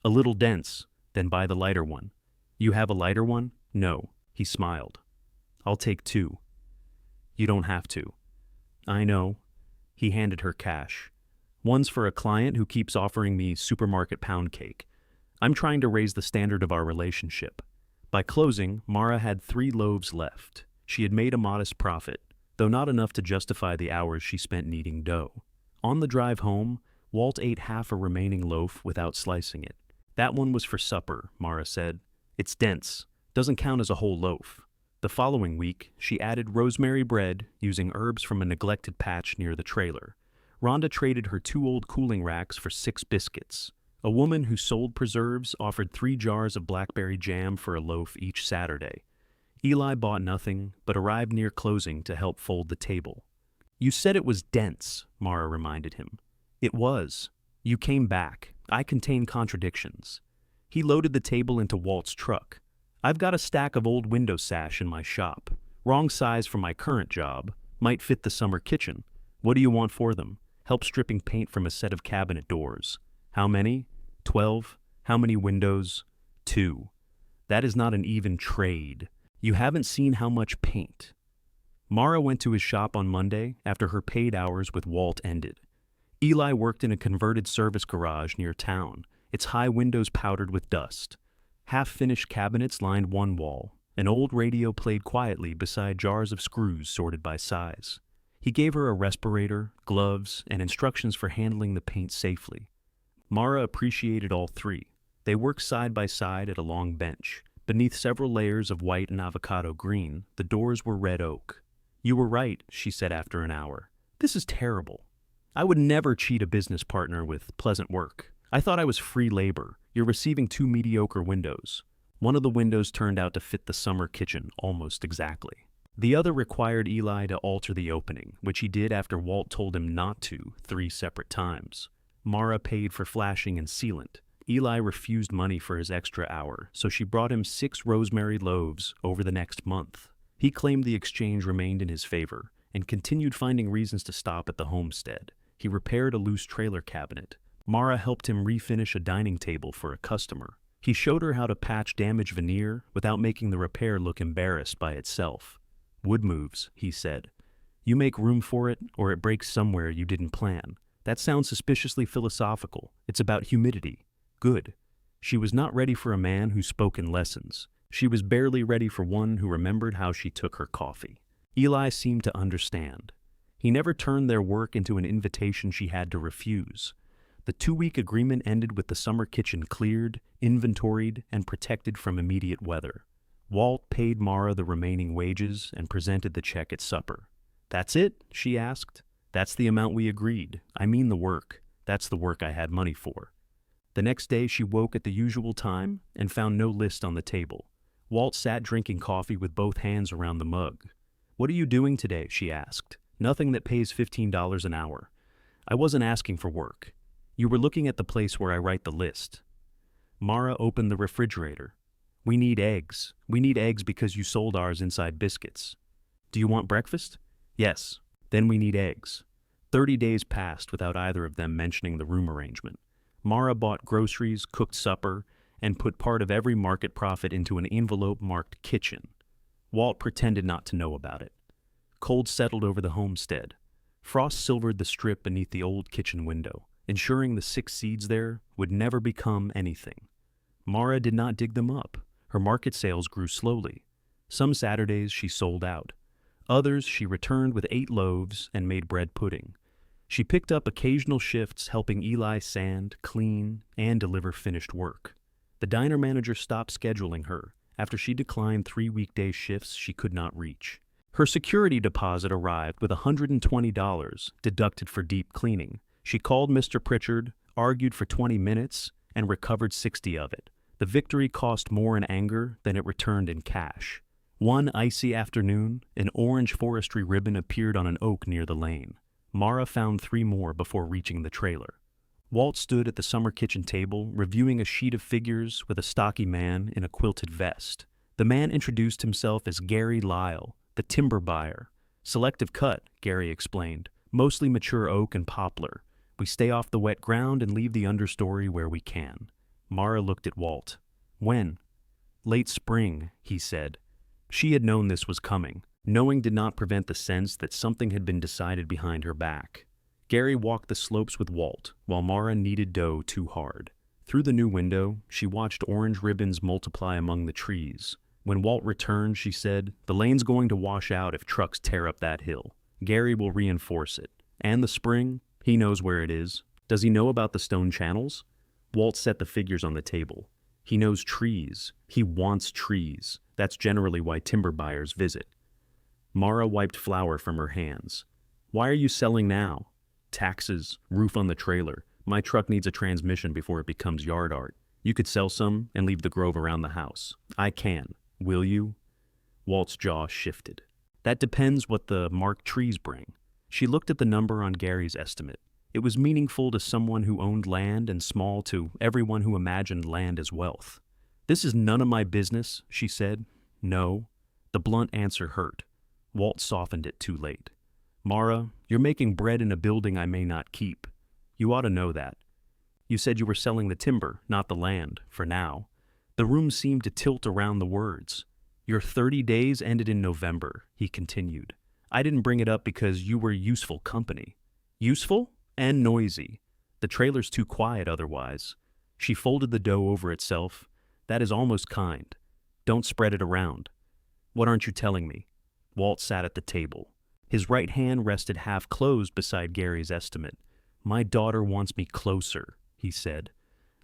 "A little dense, then buy the lighter one." "You have a lighter one?" "No." He smiled. "I'll take 2. "You don't have to." "I know." He handed her cash. "One's for a client who keeps offering me supermarket pound cake. I'm trying to raise the standard of our relationship." By closing, Mara had 3 loaves left. She had made a modest profit, though not enough to justify the hours she spent kneading dough. On the drive home, Walt ate half a remaining loaf without slicing it. "That one was for supper," Mara said. "It's dense. Doesn't count as a whole loaf." The following week, she added rosemary bread using herbs from a neglected patch near the trailer. Rhonda traded her 2 old cooling racks for 6 biscuits. A woman who sold preserves offered 3 jars of blackberry jam for a loaf each Saturday. Eli bought nothing, but arrived near closing to help fold the table. "You said it was dense," Mara reminded him. "It was. You came back. I contain contradictions." He loaded the table into Walt's truck. "I've got a stack of old window sash in my shop. Wrong size for my current job. Might fit the summer kitchen. What do you want for them? Help stripping paint from a set of cabinet doors. How many? 12. How many windows? 2. That is not an even trade. You haven't seen how much paint." Mara went to his shop on Monday after her paid hours with Walt ended. Eli worked in a converted service garage near town, its high windows powdered with dust. Half-finished cabinets lined one wall. An old radio played quietly beside jars of screws sorted by size. He gave her a respirator, gloves, and instructions for handling the paint safely. Mara appreciated all 3. They worked side by side at a long bench. Beneath several layers of white and avocado green, the doors were red oak. "You were right," she said after an hour. "This is terrible. I would never cheat a business partner with pleasant work. I thought I was free labor. You're receiving 2 mediocre windows." One of the windows turned out to fit the summer kitchen almost exactly. The other required Eli to alter the opening, which he did after Walt told him not to 3 separate times. Mara paid for flashing and sealant. Eli refused money for his extra hour, so she brought him 6 rosemary loaves over the next month. He claimed the exchange remained in his favor and continued finding reasons to stop at the homestead. He repaired a loose trailer cabinet. Mara helped him refinish a dining table for a customer. He showed her how to patch damaged veneer without making the repair look embarrassed by itself. "Wood moves," he said. "You make room for it, or it breaks somewhere you didn't plan. That sounds suspiciously philosophical. It's about humidity." Good. She was not ready for a man who spoke in lessons. She was barely ready for one who remembered how she took her coffee. Eli seemed to understand. He never turned their work into an invitation she had to refuse. The 2-week agreement ended with the summer kitchen cleared, inventoried, and protected from immediate weather. Walt paid Mara the remaining wages and presented the check at supper. "That's it?" she asked. "That's the amount we agreed. I mean the work. That's the work I had money for." The next day she woke at the usual time and found no list on the table. Walt sat drinking coffee with both hands around the mug. "What are you doing today?" she asked. "Nothing that pays $15 an hour." "I wasn't asking for work. You were looking at the place where I write the list." Mara opened the refrigerator. "We need eggs. We need eggs because you sold ours inside biscuits." "Do you want breakfast?" "Yes. Then we need eggs." 30 days passed without either of them mentioning the room arrangement. Mara bought groceries, cooked supper, and put part of every market profit into an envelope marked kitchen. Walt pretended not to know about it. Cold settled over the homestead. Frost silvered the strip beneath the old kitchen window, ensuring the 6 seeds there would never become anything. Mara did not dig them up. Her market sales grew slowly. Some Saturdays she sold out. Others she returned with 8 loaves and made bread pudding. She picked up occasional shifts helping Eli sand, clean, and deliver finished work. The diner manager stopped scheduling her after she declined 3 weekday shifts she could not reach. Her security deposit arrived with $120 deducted for deep cleaning. She called Mr. Pritchard, argued for 20 minutes, and recovered 60 of it. The victory cost more in anger than it returned in cash. One icy afternoon, an orange forestry ribbon appeared on an oak near the lane. Mara found 3 more before reaching the trailer. Walt stood at the summer kitchen table, reviewing a sheet of figures with a stocky man in a quilted vest. The man introduced himself as Gary Lyle, the timber buyer. "Selective cut," Gary explained. "Mostly mature oak and poplar. We stay off the wet ground and leave the understory where we can." Mara looked at Walt. "When?" "Late spring," he said. She had known this was coming. Knowing did not prevent the sense that something had been decided behind her back. Gary walked the slopes with Walt, while Mara kneaded dough too hard. Through the new window, she watched orange ribbons multiply among the trees. When Walt returned, she said, "The lane's going to wash out if trucks tear up that hill. Gary will reinforce it. And the spring, he knows where it is. Does he know about the stone channels?" Walt set the figures on the table. "He knows trees. He wants trees. That's generally why timber buyers visit." Mara wiped flour from her hands. "Why are you selling now?" "Taxes, roof on the trailer. My truck needs a transmission before it becomes yard art. You could sell some and leave the grove around the house." "I can. Will you?" Walt's jaw shifted. "That depends what the marked trees bring." She looked at the number on Gary's estimate. It was meaningful to someone who owned land and small to everyone who imagined land as wealth. "This is none of my business," she said. "No." The blunt answer hurt. Walt softened it too late. "Mara, you're making bread in a building I may not keep. You ought to know that. You said you were selling the timber, not the land, for now." The room seemed to tilt around the words. "Your 30 days ended in November," he continued. "I didn't bring it up because you were useful company." "Useful? And noisy. The trailer's too quiet otherwise." She folded the dough over itself. "That is almost kind. Don't spread it around." "What aren't you telling me?" Walt sat at the table. His right hand rested half closed beside Gary's estimate. "My daughter wants me closer," he said.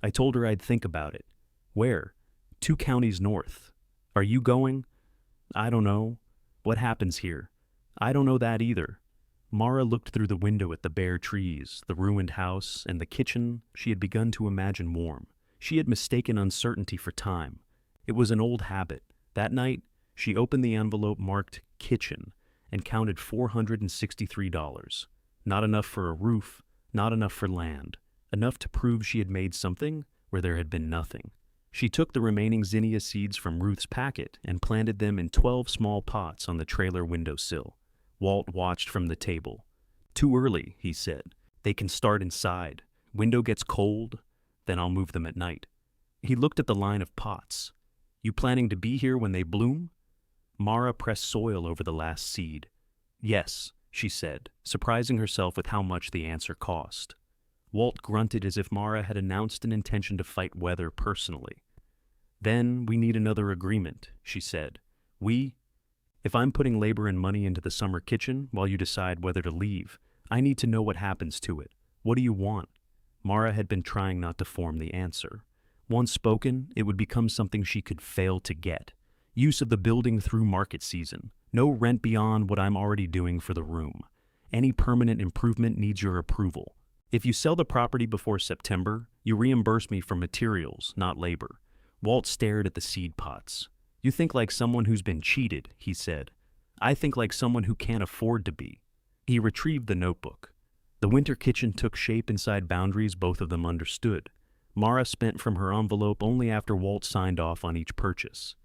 "I told her I'd think about it." "Where?" "2 counties north." "Are you going?" "I don't know." "What happens here?" "I don't know that either." Mara looked through the window at the bare trees, the ruined house, and the kitchen she had begun to imagine warm. She had mistaken uncertainty for time. It was an old habit. That night, she opened the envelope marked kitchen and counted $463. Not enough for a roof, not enough for land. Enough to prove she had made something where there had been nothing. She took the remaining zinnia seeds from Ruth's packet and planted them in 12 small pots on the trailer windowsill. Walt watched from the table. "Too early," he said. "They can start inside. Window gets cold, then I'll move them at night." He looked at the line of pots. "You planning to be here when they bloom?" Mara pressed soil over the last seed. "Yes," she said, surprising herself with how much the answer cost. Walt grunted as if Mara had announced an intention to fight weather personally. "Then we need another agreement," she said. "We? If I'm putting labor and money into the summer kitchen while you decide whether to leave, I need to know what happens to it. What do you want?" Mara had been trying not to form the answer. Once spoken, it would become something she could fail to get. Use of the building through market season. No rent beyond what I'm already doing for the room. Any permanent improvement needs your approval. If you sell the property before September, you reimburse me for materials, not labor. Walt stared at the seed pots. "You think like someone who's been cheated," he said. "I think like someone who can't afford to be." He retrieved the notebook. The winter kitchen took shape inside boundaries both of them understood. Mara spent from her envelope only after Walt signed off on each purchase.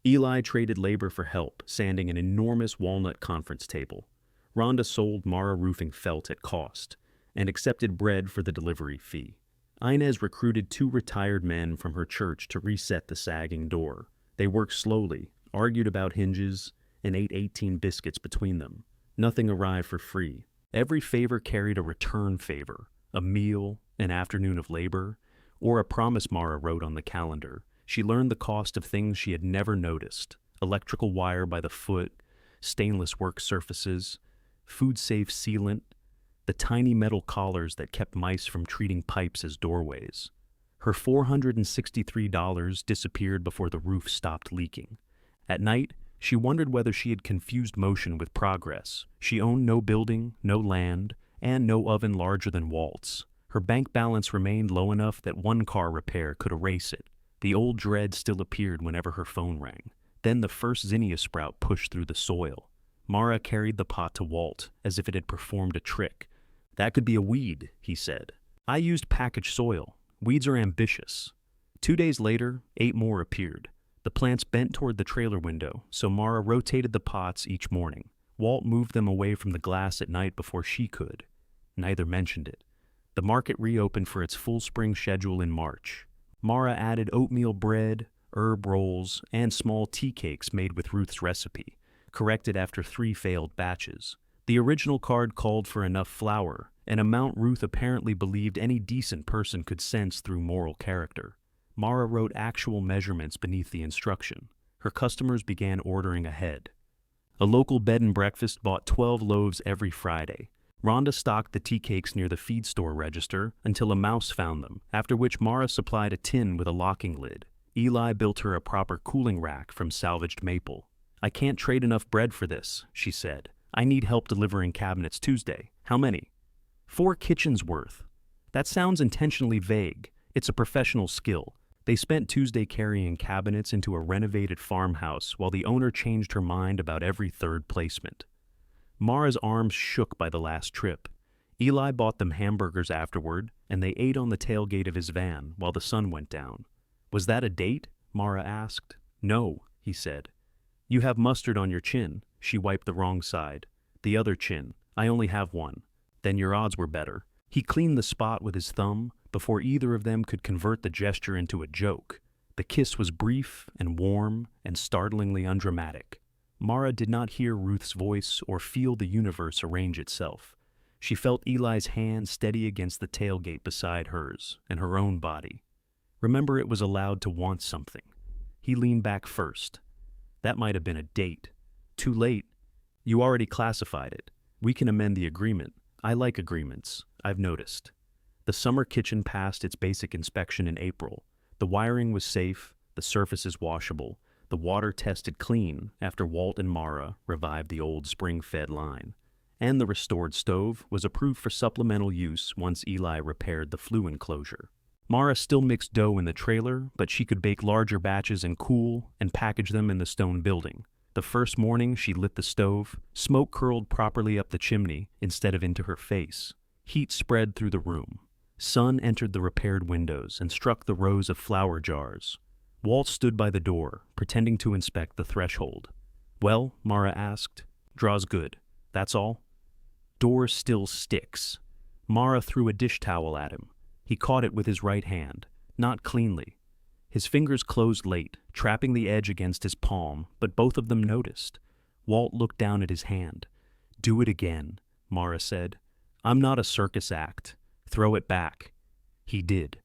Eli traded labor for help, sanding an enormous walnut conference table. Rhonda sold Mara roofing felt at cost, and accepted bread for the delivery fee. Inez recruited 2 retired men from her church to reset the sagging door. They worked slowly, argued about hinges, and ate 18 biscuits between them. Nothing arrived for free. Every favor carried a return favor, a meal, an afternoon of labor, or a promise Mara wrote on the calendar. She learned the cost of things she had never noticed: electrical wire by the foot, stainless work surfaces, food-safe sealant, the tiny metal collars that kept mice from treating pipes as doorways. Her $463 disappeared before the roof stopped leaking. At night, she wondered whether she had confused motion with progress. She owned no building, no land, and no oven larger than Walt's. Her bank balance remained low enough that 1 car repair could erase it. The old dread still appeared whenever her phone rang. Then the first zinnia sprout pushed through the soil. Mara carried the pot to Walt, as if it had performed a trick. "That could be a weed," he said. "I used packaged soil. Weeds are ambitious." 2 days later, 8 more appeared. The plants bent toward the trailer window, so Mara rotated the pots each morning. Walt moved them away from the glass at night before she could. Neither mentioned it. The market reopened for its full spring schedule in March. Mara added oatmeal bread, herb rolls, and small tea cakes made with Ruth's recipe, corrected after 3 failed batches. The original card called for enough flour, an amount Ruth apparently believed any decent person could sense through moral character. Mara wrote actual measurements beneath the instruction. Her customers began ordering ahead. A local bed and breakfast bought 12 loaves every Friday. Rhonda stocked the tea cakes near the feed store register until a mouse found them, after which Mara supplied a tin with a locking lid. Eli built her a proper cooling rack from salvaged maple. "I can't trade enough bread for this," she said. "I need help delivering cabinets Tuesday." "How many?" "4 kitchens worth." That sounds intentionally vague. It's a professional skill. They spent Tuesday carrying cabinets into a renovated farmhouse while the owner changed her mind about every third placement. Mara's arms shook by the last trip. Eli bought them hamburgers afterward, and they ate on the tailgate of his van while the sun went down. "Was that a date?" Mara asked. "No," he said. "You have mustard on your chin." She wiped the wrong side. "The other chin. I only have one." "Then your odds were better." He cleaned the spot with his thumb before either of them could convert the gesture into a joke. The kiss was brief and warm and startlingly undramatic. Mara did not hear Ruth's voice or feel the universe arrange itself. She felt Eli's hand steady against the tailgate beside hers and her own body. Remember, it was allowed to want something. He leaned back first. "That might have been a date." "Too late. You already classified it. We can amend the agreement. I like agreements, I've noticed." The summer kitchen passed its basic inspection in April. The wiring was safe, the surfaces washable, the water tested clean after Walt and Mara revived the old spring-fed line. And the restored stove was approved for supplemental use once Eli repaired the flue enclosure. Mara still mixed dough in the trailer, but she could bake larger batches and cool and package them in the stone building. The first morning she lit the stove, smoke curled properly up the chimney instead of into her face. Heat spread through the room. Sun entered the repaired windows and struck the rows of flour jars. Walt stood by the door, pretending to inspect the threshold. "Well?" Mara asked. "Draws good. That's all?" "Door still sticks." Mara threw a dish towel at him. He caught it with his right hand, not cleanly. His fingers closed late, trapping the edge against his palm, but both of them noticed. Walt looked down at his hand. "Do it again," Mara said. "I'm not a circus act. Throw it back." He did.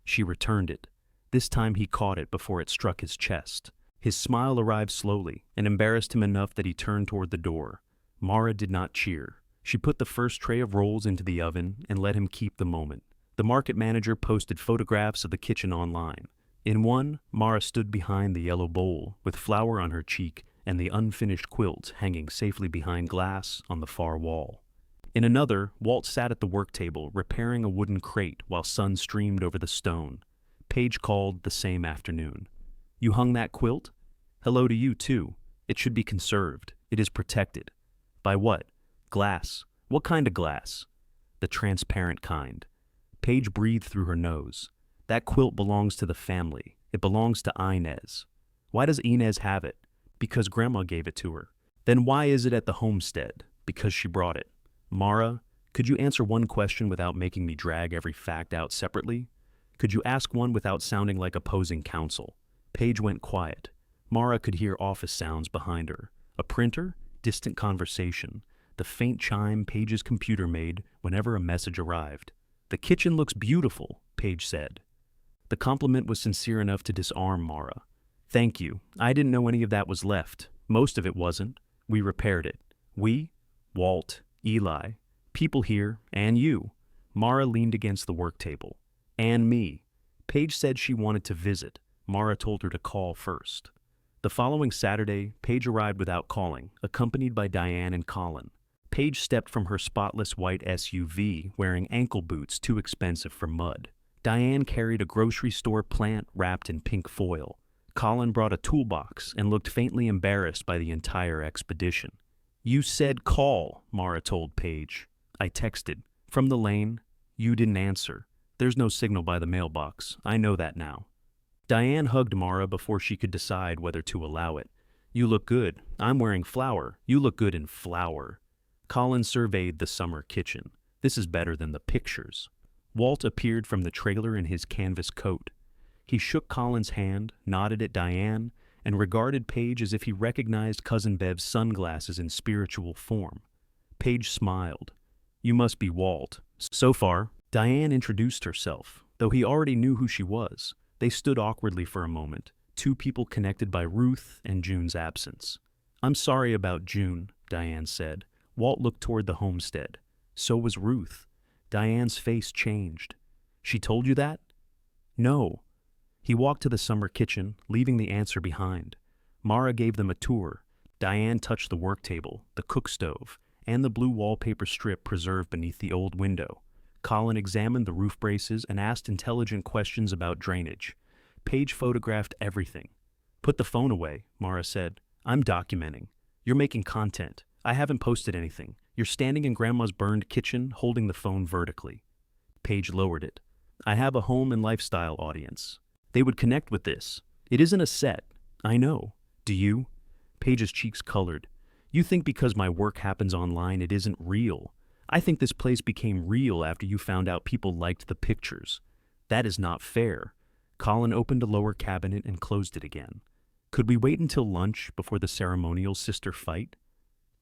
She returned it. This time he caught it before it struck his chest. His smile arrived slowly and embarrassed him enough that he turned toward the door. Mara did not cheer. She put the first tray of rolls into the oven and let him keep the moment. The market manager posted photographs of the kitchen online. In one, Mara stood behind the yellow bowl, with flour on her cheek and the unfinished quilt hanging safely behind glass on the far wall. In another, Walt sat at the work table repairing a wooden crate while sun streamed over the stone. Paige called the same afternoon. "You hung that quilt?" "Hello to you, too. It should be conserved. It is protected." "By what?" "Glass." "What kind of glass?" "The transparent kind." Paige breathed through her nose. "That quilt belongs to the family. It belongs to Inez." "Why does Inez have it?" "Because Grandma gave it to her." "Then why is it at the homestead?" "Because she brought it." "Mara, could you answer one question without making me drag every fact out separately? Could you ask one without sounding like opposing counsel?" Paige went quiet. Mara could hear office sounds behind her. A printer, distant conversation, the faint chime Paige's computer made whenever a message arrived. "The kitchen looks beautiful," Paige said. The compliment was sincere enough to disarm Mara. "Thank you. I didn't know any of that was left. Most of it wasn't. We repaired it." "We?" "Walt, Eli, people here, and you." Mara leaned against the work table. "And me." Paige said she wanted to visit. Mara told her to call first. The following Saturday, Paige arrived without calling, accompanied by Diane and Colin. Paige stepped from her spotless white SUV wearing ankle boots too expensive for mud. Diane carried a grocery store plant wrapped in pink foil. Colin brought a toolbox and looked faintly embarrassed by the entire expedition. "You said call," Mara told Paige. "I texted. From the lane. You didn't answer. There's no signal by the mailbox. I know that now." Diane hugged Mara before she could decide whether to allow it. "You look good. I'm wearing flour. You look good in flour." Colin surveyed the summer kitchen. "This is better than the pictures." Walt appeared from the trailer in his canvas coat. He shook Colin's hand, nodded at Diane, and regarded Paige as if he recognized Cousin Bev's sunglasses in spiritual form. Paige smiled. You must be Walt. So far, Diane introduced herself, though he already knew who she was. They stood awkwardly for a moment, two people connected by Ruth and June's absence. I'm sorry about June, Diane said. Walt looked toward the homestead. So was Ruth. Diane's face changed. She told you that? No. He walked to the summer kitchen, leaving the answer behind. Mara gave them a tour. Diane touched the work table, the cook stove, and the blue wallpaper strip preserved beneath the old window. Colin examined the roof braces and asked intelligent questions about drainage. Paige photographed everything. Put the phone away, Mara said. I'm documenting. You're making content. I haven't posted anything. You're standing in Grandma's burned kitchen, holding the phone vertically. Paige lowered it. I have a home and lifestyle audience. They would connect with this. It isn't a set. I know. Do you? Paige's cheeks colored. You think because my work happens online it isn't real. I think this place became real after you found out people liked the pictures. That is not fair. Colin opened a lower cabinet and closed it again. Could we wait until lunch before the ceremonial sister fight?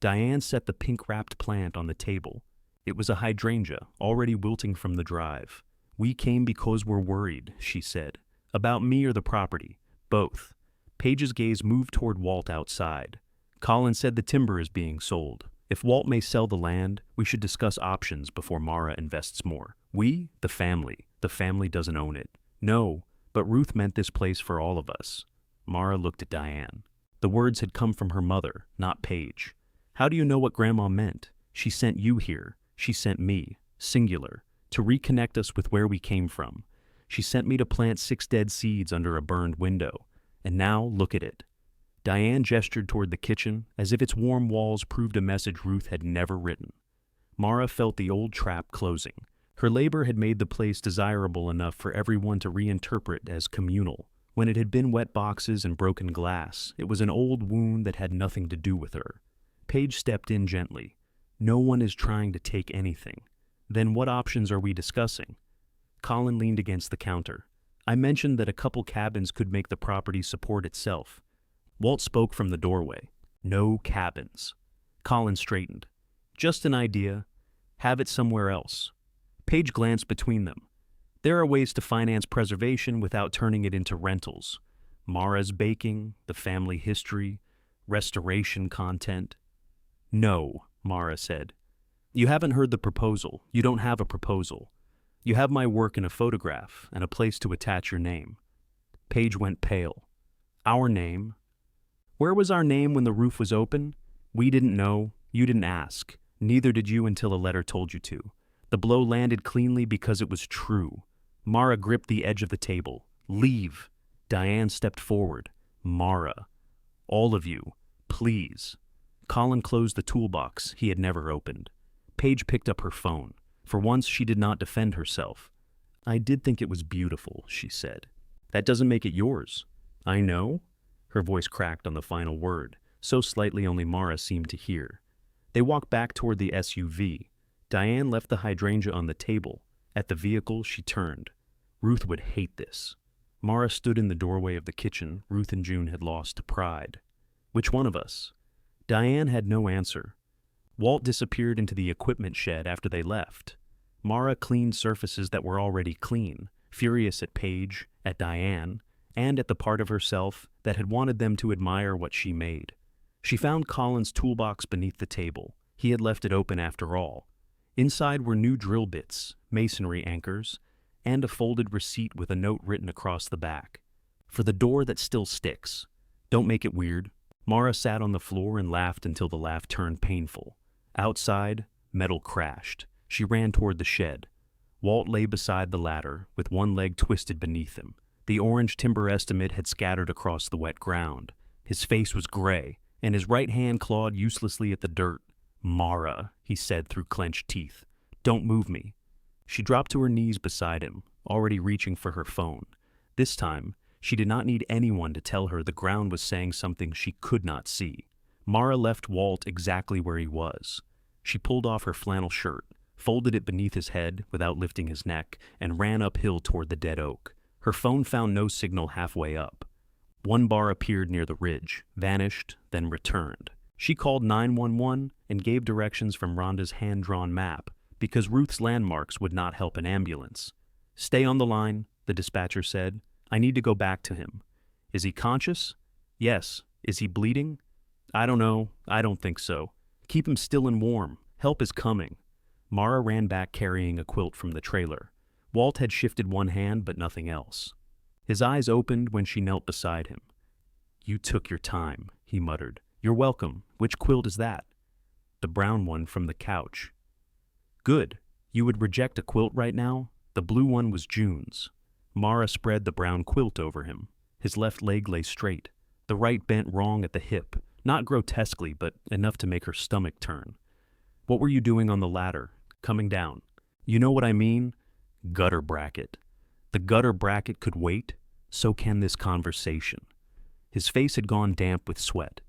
Diane set the pink-wrapped plant on the table. It was a hydrangea, already wilting from the drive. We came because we're worried, she said. About me or the property? Both. Paige's gaze moved toward Walt outside. Colin said the timber is being sold. If Walt may sell the land, we should discuss options before Mara invests more. We? The family. The family doesn't own it. No, but Ruth meant this place for all of us. Mara looked at Diane. The words had come from her mother, not Paige. How do you know what Grandma meant? She sent you here. She sent me, singular, to reconnect us with where we came from. She sent me to plant 6 dead seeds under a burned window. And now, look at it. Diane gestured toward the kitchen, as if its warm walls proved a message Ruth had never written. Mara felt the old trap closing. Her labor had made the place desirable enough for everyone to reinterpret as communal. When it had been wet boxes and broken glass, it was an old wound that had nothing to do with her. Paige stepped in gently. No one is trying to take anything. Then what options are we discussing? Colin leaned against the counter. I mentioned that a couple cabins could make the property support itself. Walt spoke from the doorway. No cabins. Colin straightened. Just an idea. Have it somewhere else. Paige glanced between them. There are ways to finance preservation without turning it into rentals. Mara's baking, the family history, restoration content. No, Mara said. You haven't heard the proposal. You don't have a proposal. You have my work in a photograph and a place to attach your name. Paige went pale. Our name? Where was our name when the roof was open? We didn't know. You didn't ask. Neither did you until a letter told you to. The blow landed cleanly because it was true. Mara gripped the edge of the table. Leave. Diane stepped forward. Mara. All of you. Please. Colin closed the toolbox he had never opened. Paige picked up her phone. For once, she did not defend herself. I did think it was beautiful, she said. That doesn't make it yours. I know. Her voice cracked on the final word, so slightly only Mara seemed to hear. They walked back toward the SUV. Diane left the hydrangea on the table. At the vehicle, she turned. Ruth would hate this. Mara stood in the doorway of the kitchen Ruth and June had lost to pride. Which one of us? Diane had no answer. Walt disappeared into the equipment shed after they left. Mara cleaned surfaces that were already clean, furious at Paige, at Diane, and at the part of herself that had wanted them to admire what she made. She found Colin's toolbox beneath the table. He had left it open after all. Inside were new drill bits, masonry anchors, and a folded receipt with a note written across the back. For the door that still sticks. Don't make it weird. Mara sat on the floor and laughed until the laugh turned painful. Outside, metal crashed. She ran toward the shed. Walt lay beside the ladder, with one leg twisted beneath him. The orange timber estimate had scattered across the wet ground. His face was gray, and his right hand clawed uselessly at the dirt. Mara, he said through clenched teeth. Don't move me. She dropped to her knees beside him, already reaching for her phone. This time, she did not need anyone to tell her the ground was saying something she could not see. Mara left Walt exactly where he was. She pulled off her flannel shirt, folded it beneath his head without lifting his neck, and ran uphill toward the dead oak. Her phone found no signal halfway up. One bar appeared near the ridge, vanished, then returned. She called 911 and gave directions from Rhonda's hand-drawn map because Ruth's landmarks would not help an ambulance. "Stay on the line," the dispatcher said. "I need to go back to him." "Is he conscious?" "Yes." "Is he bleeding?" "I don't know. I don't think so." "Keep him still and warm. Help is coming." Mara ran back carrying a quilt from the trailer. Walt had shifted one hand but nothing else. His eyes opened when she knelt beside him. "You took your time," he muttered. "You're welcome. Which quilt is that?" "The brown one from the couch." "Good. You would reject a quilt right now? The blue one was June's." Mara spread the brown quilt over him. His left leg lay straight, the right bent wrong at the hip, not grotesquely, but enough to make her stomach turn. "What were you doing on the ladder? Coming down?" "You know what I mean? Gutter bracket." "The gutter bracket could wait. So can this conversation." His face had gone damp with sweat.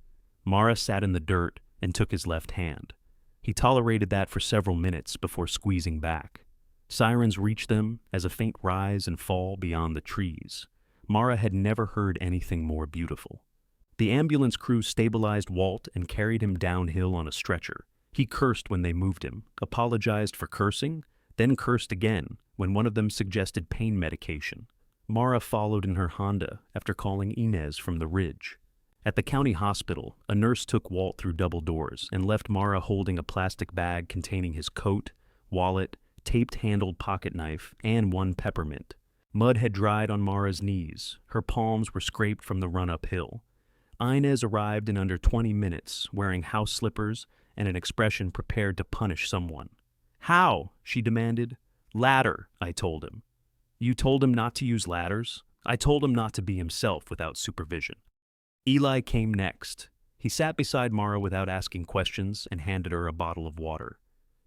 Mara sat in the dirt and took his left hand. He tolerated that for several minutes before squeezing back. Sirens reached them as a faint rise and fall beyond the trees. Mara had never heard anything more beautiful. The ambulance crew stabilized Walt and carried him downhill on a stretcher. He cursed when they moved him, apologized for cursing, then cursed again when one of them suggested pain medication. Mara followed in her Honda after calling Inez from the ridge. At the county hospital, a nurse took Walt through double doors and left Mara holding a plastic bag containing his coat, wallet, taped-handled pocket knife, and one peppermint. Mud had dried on Mara's knees. Her palms were scraped from the run-up hill. Inez arrived in under 20 minutes, wearing house slippers and an expression prepared to punish someone. "How?" she demanded. "Ladder," I told him. "You told him not to use ladders?" "I told him not to be himself without supervision." Eli came next. He sat beside Mara without asking questions and handed her a bottle of water.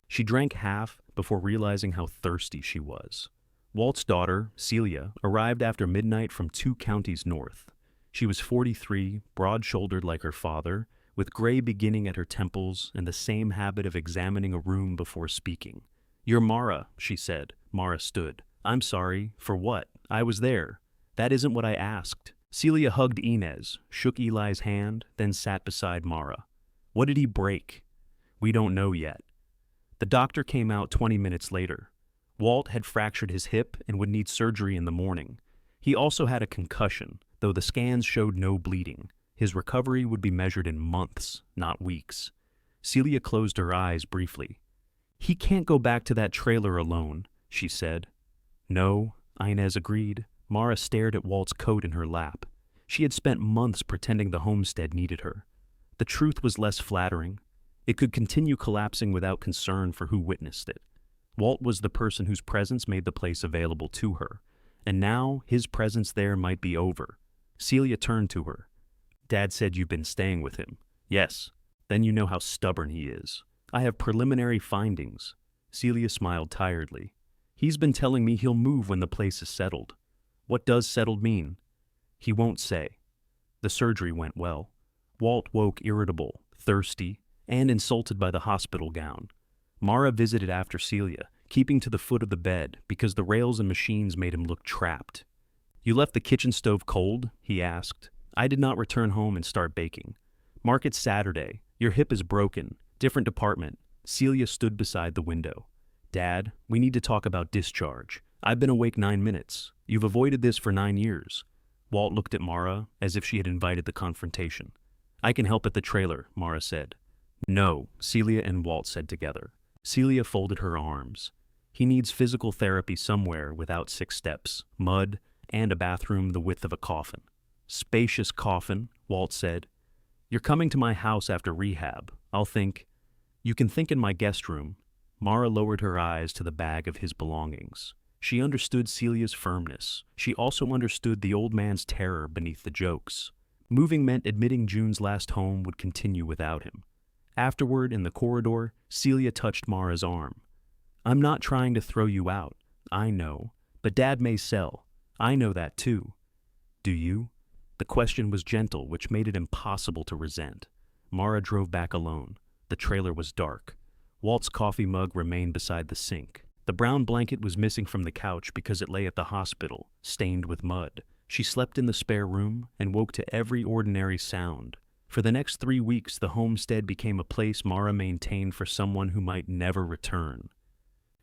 She drank half before realizing how thirsty she was. Walt's daughter, Celia, arrived after midnight from 2 counties north. She was 43, broad-shouldered like her father, with gray beginning at her temples and the same habit of examining a room before speaking. "You're Mara," she said. Mara stood. "I'm sorry. For what? I was there." "That isn't what I asked." Celia hugged Inez, shook Eli's hand, then sat beside Mara. "What did he break?" "We don't know yet." The doctor came out 20 minutes later. Walt had fractured his hip and would need surgery in the morning. He also had a concussion, though the scans showed no bleeding. His recovery would be measured in months, not weeks. Celia closed her eyes briefly. "He can't go back to that trailer alone," she said. "No," Inez agreed. Mara stared at Walt's coat in her lap. She had spent months pretending the homestead needed her. The truth was less flattering. It could continue collapsing without concern for who witnessed it. Walt was the person whose presence made the place available to her, and now his presence there might be over. Celia turned to her. "Dad said you've been staying with him." "Yes." "Then you know how stubborn he is." "I have preliminary findings." Celia smiled tiredly. "He's been telling me he'll move when the place is settled." "What does settled mean?" "He won't say." The surgery went well. Walt woke irritable, thirsty, and insulted by the hospital gown. Mara visited after Celia, keeping to the foot of the bed because the rails and machines made him look trapped. "You left the kitchen stove cold?" he asked. "I did not return home and start baking." "Mark it Saturday. Your hip is broken. Different department." Celia stood beside the window. "Dad, we need to talk about discharge. I've been awake 9 minutes. You've avoided this for 9 years. Walt looked at Mara as if she had invited the confrontation. "I can help at the trailer," Mara said. "No," Celia and Walt said together. Celia folded her arms. "He needs physical therapy somewhere without 6 steps, mud, and a bathroom the width of a coffin." "Spacious coffin," Walt said. "You're coming to my house after rehab. I'll think." "You can think in my guest room." Mara lowered her eyes to the bag of his belongings. She understood Celia's firmness. She also understood the old man's terror beneath the jokes. Moving meant admitting June's last home would continue without him. Afterward, in the corridor, Celia touched Mara's arm. "I'm not trying to throw you out. I know. But Dad may sell. I know that too." "Do you?" The question was gentle, which made it impossible to resent. Mara drove back alone. The trailer was dark. Walt's coffee mug remained beside the sink. The brown blanket was missing from the couch because it lay at the hospital, stained with mud. She slept in the spare room and woke to every ordinary sound. For the next 3 weeks, the homestead became a place Mara maintained for someone who might never return.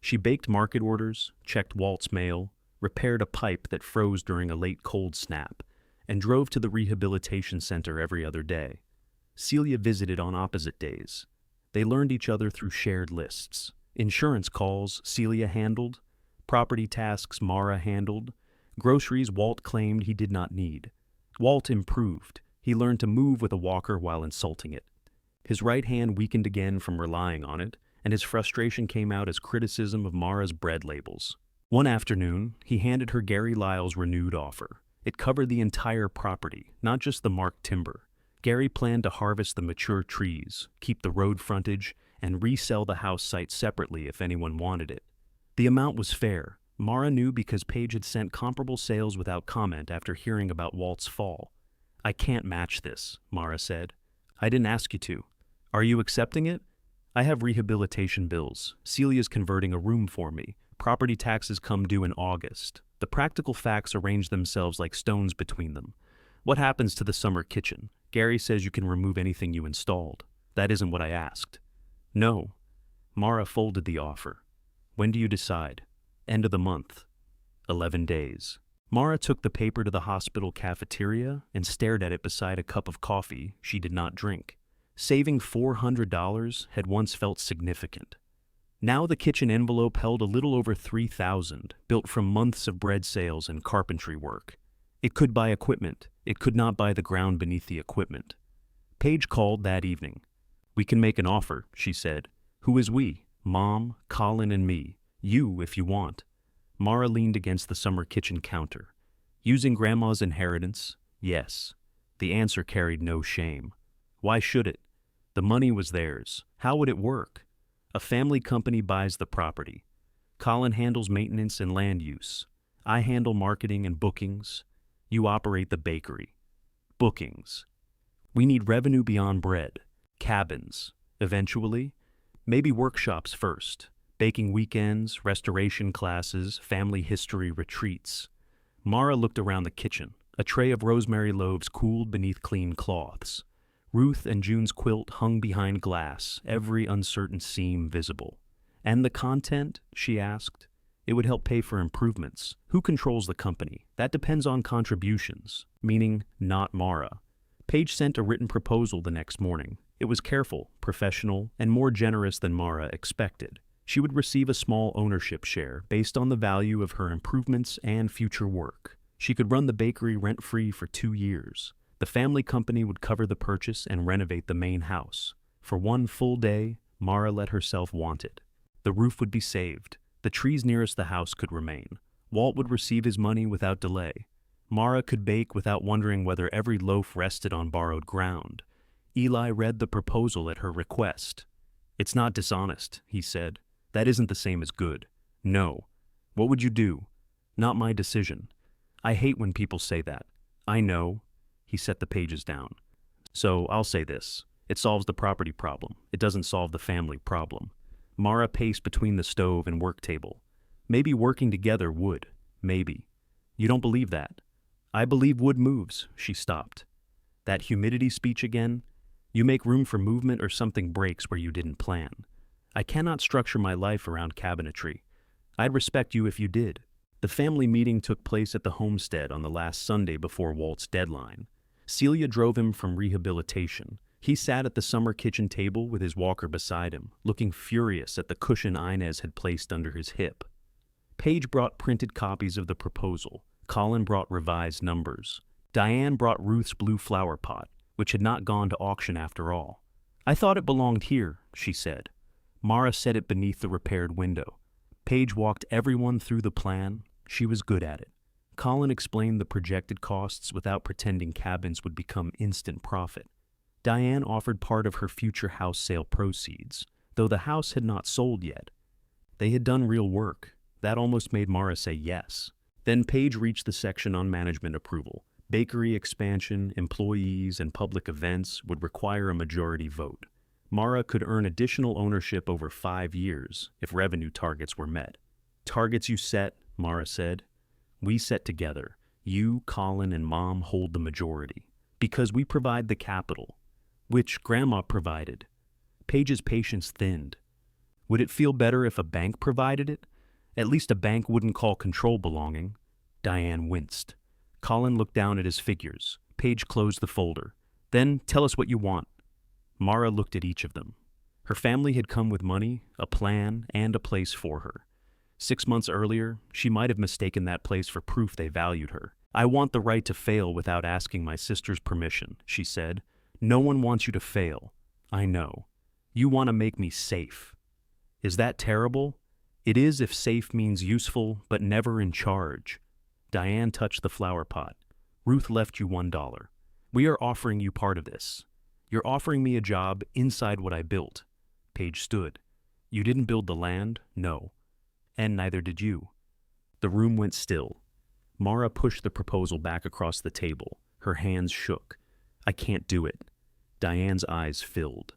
She baked market orders, checked Walt's mail, repaired a pipe that froze during a late cold snap, and drove to the rehabilitation center every other day. Celia visited on opposite days. They learned each other through shared lists. Insurance calls Celia handled, property tasks Mara handled, groceries Walt claimed he did not need. Walt improved. He learned to move with a walker while insulting it. His right hand weakened again from relying on it, and his frustration came out as criticism of Mara's bread labels. One afternoon, he handed her Gary Lyle's renewed offer. It covered the entire property, not just the marked timber. Gary planned to harvest the mature trees, keep the road frontage, and resell the house site separately if anyone wanted it. The amount was fair. Mara knew because Paige had sent comparable sales without comment after hearing about Walt's fall. "I can't match this," Mara said. "I didn't ask you to. Are you accepting it? I have rehabilitation bills. Celia's converting a room for me. Property taxes come due in August. The practical facts arrange themselves like stones between them. What happens to the summer kitchen? Gary says you can remove anything you installed. That isn't what I asked." "No." Mara folded the offer. "When do you decide?" "End of the month." 11 days. Mara took the paper to the hospital cafeteria and stared at it beside a cup of coffee she did not drink. Saving $400 had once felt significant. Now the kitchen envelope held a little over $3,000, built from months of bread sales and carpentry work. It could buy equipment. It could not buy the ground beneath the equipment. Paige called that evening. "We can make an offer," she said. "Who is we?" "Mom, Colin, and me. You, if you want." Mara leaned against the summer kitchen counter. "Using Grandma's inheritance?" "Yes." The answer carried no shame. Why should it? The money was theirs. How would it work? A family company buys the property. Colin handles maintenance and land use. I handle marketing and bookings. You operate the bakery. Bookings. We need revenue beyond bread. Cabins. Eventually. Maybe workshops first. Baking weekends, restoration classes, family history retreats. Mara looked around the kitchen. A tray of rosemary loaves cooled beneath clean cloths. Ruth and June's quilt hung behind glass, every uncertain seam visible. "And the content?" she asked. "It would help pay for improvements. Who controls the company? That depends on contributions," meaning not Mara. Paige sent a written proposal the next morning. It was careful, professional, and more generous than Mara expected. She would receive a small ownership share based on the value of her improvements and future work. She could run the bakery rent-free for 2 years. The family company would cover the purchase and renovate the main house. For one full day, Mara let herself want it. The roof would be saved. The trees nearest the house could remain. Walt would receive his money without delay. Mara could bake without wondering whether every loaf rested on borrowed ground. Eli read the proposal at her request. "It's not dishonest," he said. "That isn't the same as good." "No." "What would you do?" "Not my decision." "I hate when people say that." "I know." He set the pages down. "So I'll say this. It solves the property problem. It doesn't solve the family problem." Mara paced between the stove and work table. "Maybe working together would. Maybe." "You don't believe that?" "I believe wood moves." She stopped. "That humidity speech again? You make room for movement or something breaks where you didn't plan. I cannot structure my life around cabinetry. I'd respect you if you did." The family meeting took place at the homestead on the last Sunday before Walt's deadline. Celia drove him from rehabilitation. He sat at the summer kitchen table with his walker beside him, looking furious at the cushion Inez had placed under his hip. Paige brought printed copies of the proposal. Colin brought revised numbers. Diane brought Ruth's blue flower pot, which had not gone to auction after all. "I thought it belonged here," she said. Mara set it beneath the repaired window. Paige walked everyone through the plan. She was good at it. Colin explained the projected costs without pretending cabins would become instant profit. Diane offered part of her future house sale proceeds, though the house had not sold yet. They had done real work. That almost made Mara say yes. Then Paige reached the section on management approval. Bakery expansion, employees, and public events would require a majority vote. Mara could earn additional ownership over 5 years if revenue targets were met. "Targets you set," Mara said. "We set together. You, Colin, and Mom hold the majority. Because we provide the capital. which Grandma provided. Paige's patience thinned. Would it feel better if a bank provided it? At least a bank wouldn't call control belonging. Diane winced. Colin looked down at his figures. Paige closed the folder. Then, tell us what you want. Mara looked at each of them. Her family had come with money, a plan, and a place for her. 6 months earlier, she might have mistaken that place for proof they valued her. I want the right to fail without asking my sister's permission, she said. No one wants you to fail. I know. You want to make me safe. Is that terrible? It is if safe means useful, but never in charge. Diane touched the flower pot. Ruth left you $1. We are offering you part of this. You're offering me a job inside what I built. Paige stood. You didn't build the land? No. And neither did you. The room went still. Mara pushed the proposal back across the table. Her hands shook. I can't do it. Diane's eyes filled.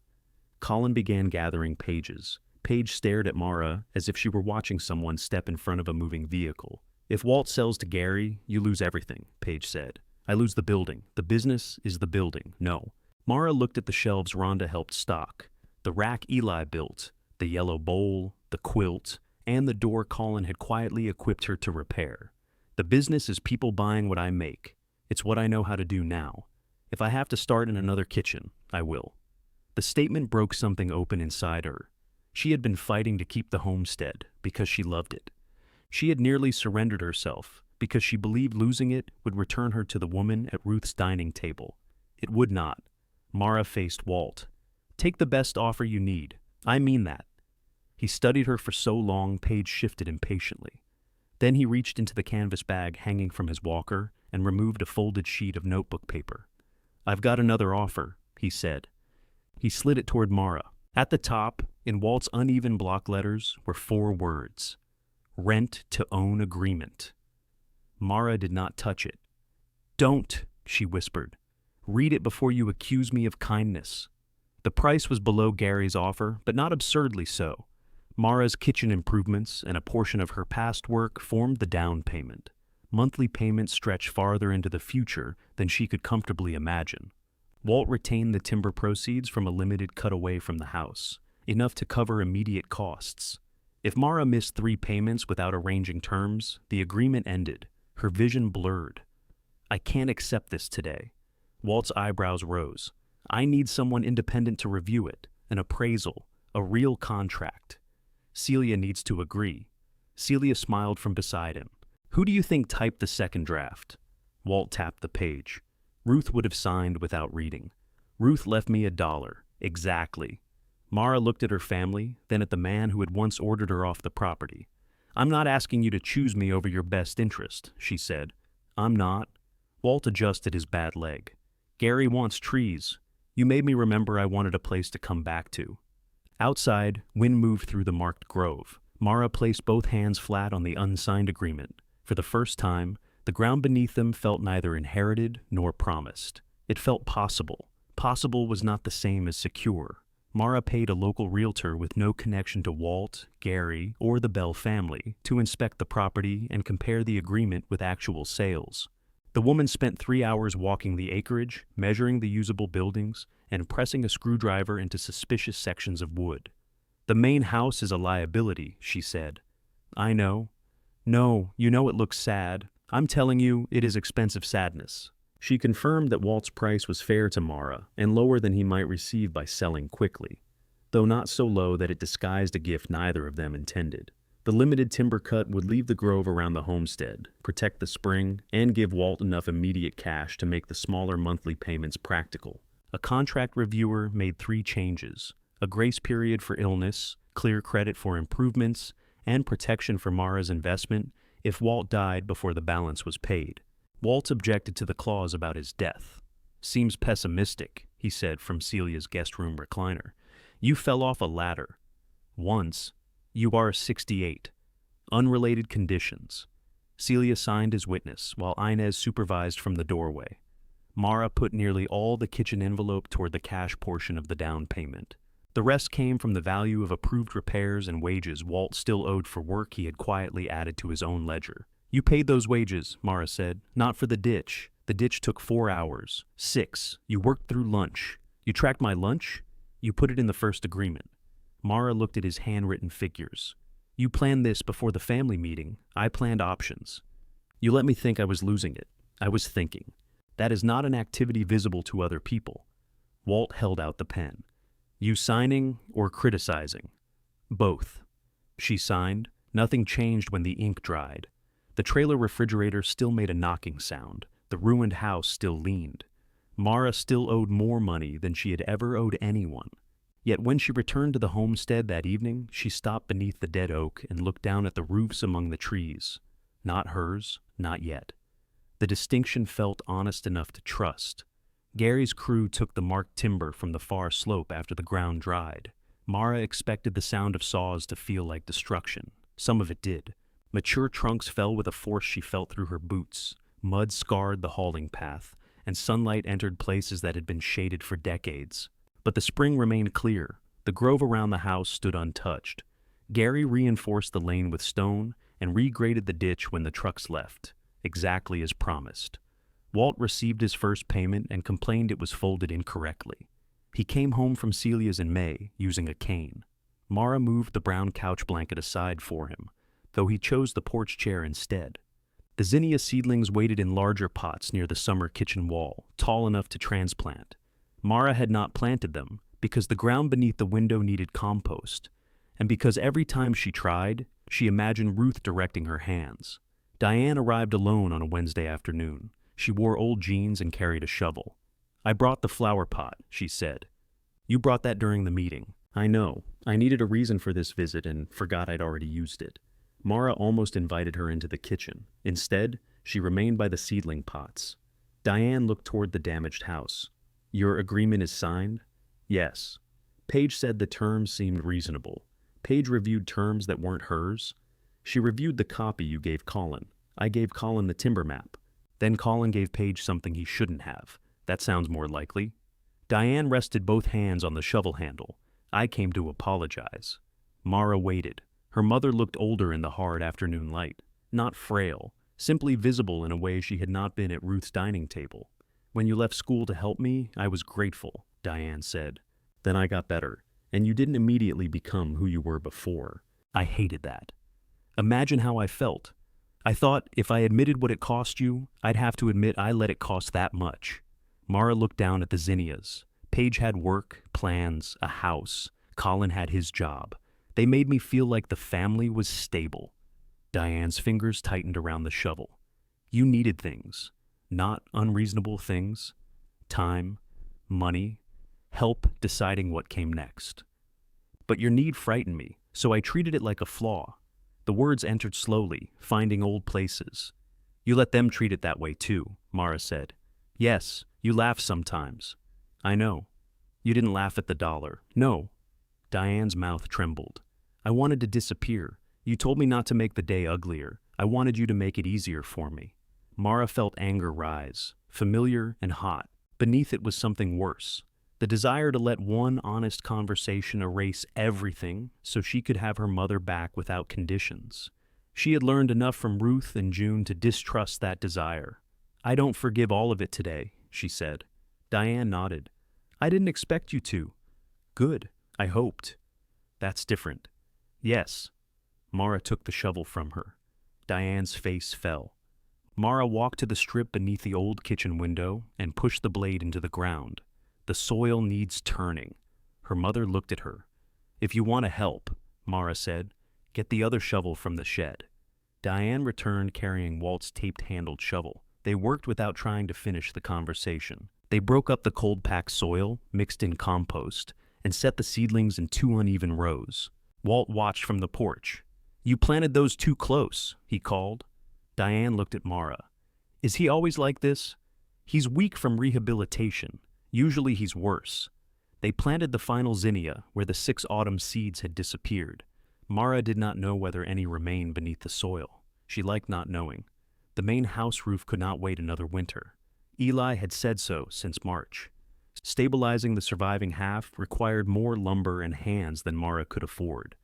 Colin began gathering pages. Paige stared at Mara as if she were watching someone step in front of a moving vehicle. If Walt sells to Gary, you lose everything, Paige said. I lose the building. The business is the building. No. Mara looked at the shelves Rhonda helped stock. The rack Eli built, the yellow bowl, the quilt, and the door Colin had quietly equipped her to repair. The business is people buying what I make. It's what I know how to do now. If I have to start in another kitchen, I will. The statement broke something open inside her. She had been fighting to keep the homestead because she loved it. She had nearly surrendered herself because she believed losing it would return her to the woman at Ruth's dining table. It would not. Mara faced Walt. Take the best offer you need. I mean that. He studied her for so long, Paige shifted impatiently. Then he reached into the canvas bag hanging from his walker and removed a folded sheet of notebook paper. I've got another offer, he said. He slid it toward Mara. At the top, in Walt's uneven block letters, were 4 words. Rent-to-own agreement. Mara did not touch it. Don't, she whispered. Read it before you accuse me of kindness. The price was below Gary's offer, but not absurdly so. Mara's kitchen improvements and a portion of her past work formed the down payment. Monthly payments stretched farther into the future than she could comfortably imagine. Walt retained the timber proceeds from a limited cutaway from the house, enough to cover immediate costs. If Mara missed 3 payments without arranging terms, the agreement ended. Her vision blurred. I can't accept this today. Walt's eyebrows rose. I need someone independent to review it, an appraisal, a real contract. Celia needs to agree. Celia smiled from beside him. Who do you think typed the second draft? Walt tapped the page. Ruth would have signed without reading. Ruth left me $1. Exactly. Mara looked at her family, then at the man who had once ordered her off the property. I'm not asking you to choose me over your best interest, she said. I'm not. Walt adjusted his bad leg. Gary wants trees. You made me remember I wanted a place to come back to. Outside, wind moved through the marked grove. Mara placed both hands flat on the unsigned agreement. For the first time, the ground beneath them felt neither inherited nor promised. It felt possible. Possible was not the same as secure. Mara paid a local realtor with no connection to Walt, Gary, or the Bell family to inspect the property and compare the agreement with actual sales. The woman spent 3 hours walking the acreage, measuring the usable buildings, and pressing a screwdriver into suspicious sections of wood. The main house is a liability, she said. I know. No, you know it looks sad. I'm telling you, it is expensive sadness. She confirmed that Walt's price was fair to Mara and lower than he might receive by selling quickly, though not so low that it disguised a gift neither of them intended. The limited timber cut would leave the grove around the homestead, protect the spring, and give Walt enough immediate cash to make the smaller monthly payments practical. A contract reviewer made 3 changes: a grace period for illness, clear credit for improvements, and protection for Mara's investment if Walt died before the balance was paid. Walt objected to the clause about his death. Seems pessimistic, he said from Celia's guest room recliner. You fell off a ladder. Once. You are 68. Unrelated conditions. Celia signed as witness, while Inez supervised from the doorway. Mara put nearly all the kitchen envelope toward the cash portion of the down payment. The rest came from the value of approved repairs and wages Walt still owed for work he had quietly added to his own ledger. You paid those wages, Mara said, not for the ditch. The ditch took 4 hours. 6. You worked through lunch. You tracked my lunch? You put it in the first agreement. Mara looked at his handwritten figures. You planned this before the family meeting. I planned options. You let me think I was losing it. I was thinking. That is not an activity visible to other people. Walt held out the pen. You signing or criticizing? Both. She signed. Nothing changed when the ink dried. The trailer refrigerator still made a knocking sound. The ruined house still leaned. Mara still owed more money than she had ever owed anyone. Yet when she returned to the homestead that evening, she stopped beneath the dead oak and looked down at the roofs among the trees. Not hers, not yet. The distinction felt honest enough to trust. Gary's crew took the marked timber from the far slope after the ground dried. Mara expected the sound of saws to feel like destruction. Some of it did. Mature trunks fell with a force she felt through her boots. Mud scarred the hauling path, and sunlight entered places that had been shaded for decades. But the spring remained clear. The grove around the house stood untouched. Gary reinforced the lane with stone and regraded the ditch when the trucks left, exactly as promised. Walt received his first payment and complained it was folded incorrectly. He came home from Celia's in May, using a cane. Mara moved the brown couch blanket aside for him, though he chose the porch chair instead. The zinnia seedlings waited in larger pots near the summer kitchen wall, tall enough to transplant. Mara had not planted them because the ground beneath the window needed compost, and because every time she tried, she imagined Ruth directing her hands. Diane arrived alone on a Wednesday afternoon. She wore old jeans and carried a shovel. I brought the flower pot, she said. You brought that during the meeting. I know. I needed a reason for this visit and forgot I'd already used it. Mara almost invited her into the kitchen. Instead, she remained by the seedling pots. Diane looked toward the damaged house. Your agreement is signed? Yes. Paige said the terms seemed reasonable. Paige reviewed terms that weren't hers. She reviewed the copy you gave Colin. I gave Colin the timber map. Then Colin gave Paige something he shouldn't have. That sounds more likely. Diane rested both hands on the shovel handle. I came to apologize. Mara waited. Her mother looked older in the hard afternoon light. Not frail, simply visible in a way she had not been at Ruth's dining table. When you left school to help me, I was grateful, Diane said. Then I got better, and you didn't immediately become who you were before. I hated that. Imagine how I felt. I thought if I admitted what it cost you, I'd have to admit I let it cost that much. Mara looked down at the zinnias. Paige had work, plans, a house. Colin had his job. They made me feel like the family was stable. Diane's fingers tightened around the shovel. You needed things, not unreasonable things. Time, money, help deciding what came next. But your need frightened me, so I treated it like a flaw. The words entered slowly, finding old places. You let them treat it that way too, Mara said. Yes, you laugh sometimes. I know. You didn't laugh at the dollar. No. Diane's mouth trembled. I wanted to disappear. You told me not to make the day uglier. I wanted you to make it easier for me. Mara felt anger rise, familiar and hot. Beneath it was something worse. The desire to let one honest conversation erase everything so she could have her mother back without conditions. She had learned enough from Ruth and June to distrust that desire. I don't forgive all of it today, she said. Diane nodded. I didn't expect you to. Good, I hoped. That's different. Yes. Mara took the shovel from her. Diane's face fell. Mara walked to the strip beneath the old kitchen window and pushed the blade into the ground. The soil needs turning. Her mother looked at her. If you want to help, Mara said, get the other shovel from the shed. Diane returned carrying Walt's taped-handled shovel. They worked without trying to finish the conversation. They broke up the cold-packed soil, mixed in compost, and set the seedlings in 2 uneven rows. Walt watched from the porch. You planted those too close, he called. Diane looked at Mara. Is he always like this? He's weak from rehabilitation. Usually he's worse. They planted the final zinnia where the 6 autumn seeds had disappeared. Mara did not know whether any remained beneath the soil. She liked not knowing. The main house roof could not wait another winter. Eli had said so since March. Stabilizing the surviving half required more lumber and hands than Mara could afford.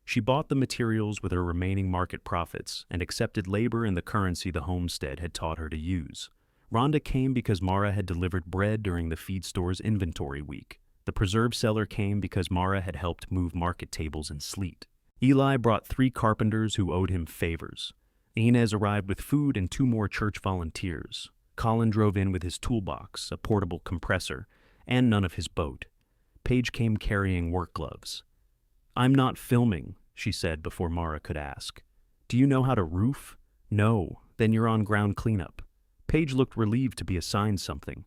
She bought the materials with her remaining market profits and accepted labor in the currency the homestead had taught her to use. Rhonda came because Mara had delivered bread during the feed store's inventory week. The preserve seller came because Mara had helped move market tables in sleet. Eli brought 3 carpenters who owed him favors. Inez arrived with food and 2 more church volunteers. Colin drove in with his toolbox, a portable compressor, and none of his boat. Paige came carrying work gloves. "I'm not filming," she said before Mara could ask. "Do you know how to roof?" "No." "Then you're on ground cleanup." Paige looked relieved to be assigned something.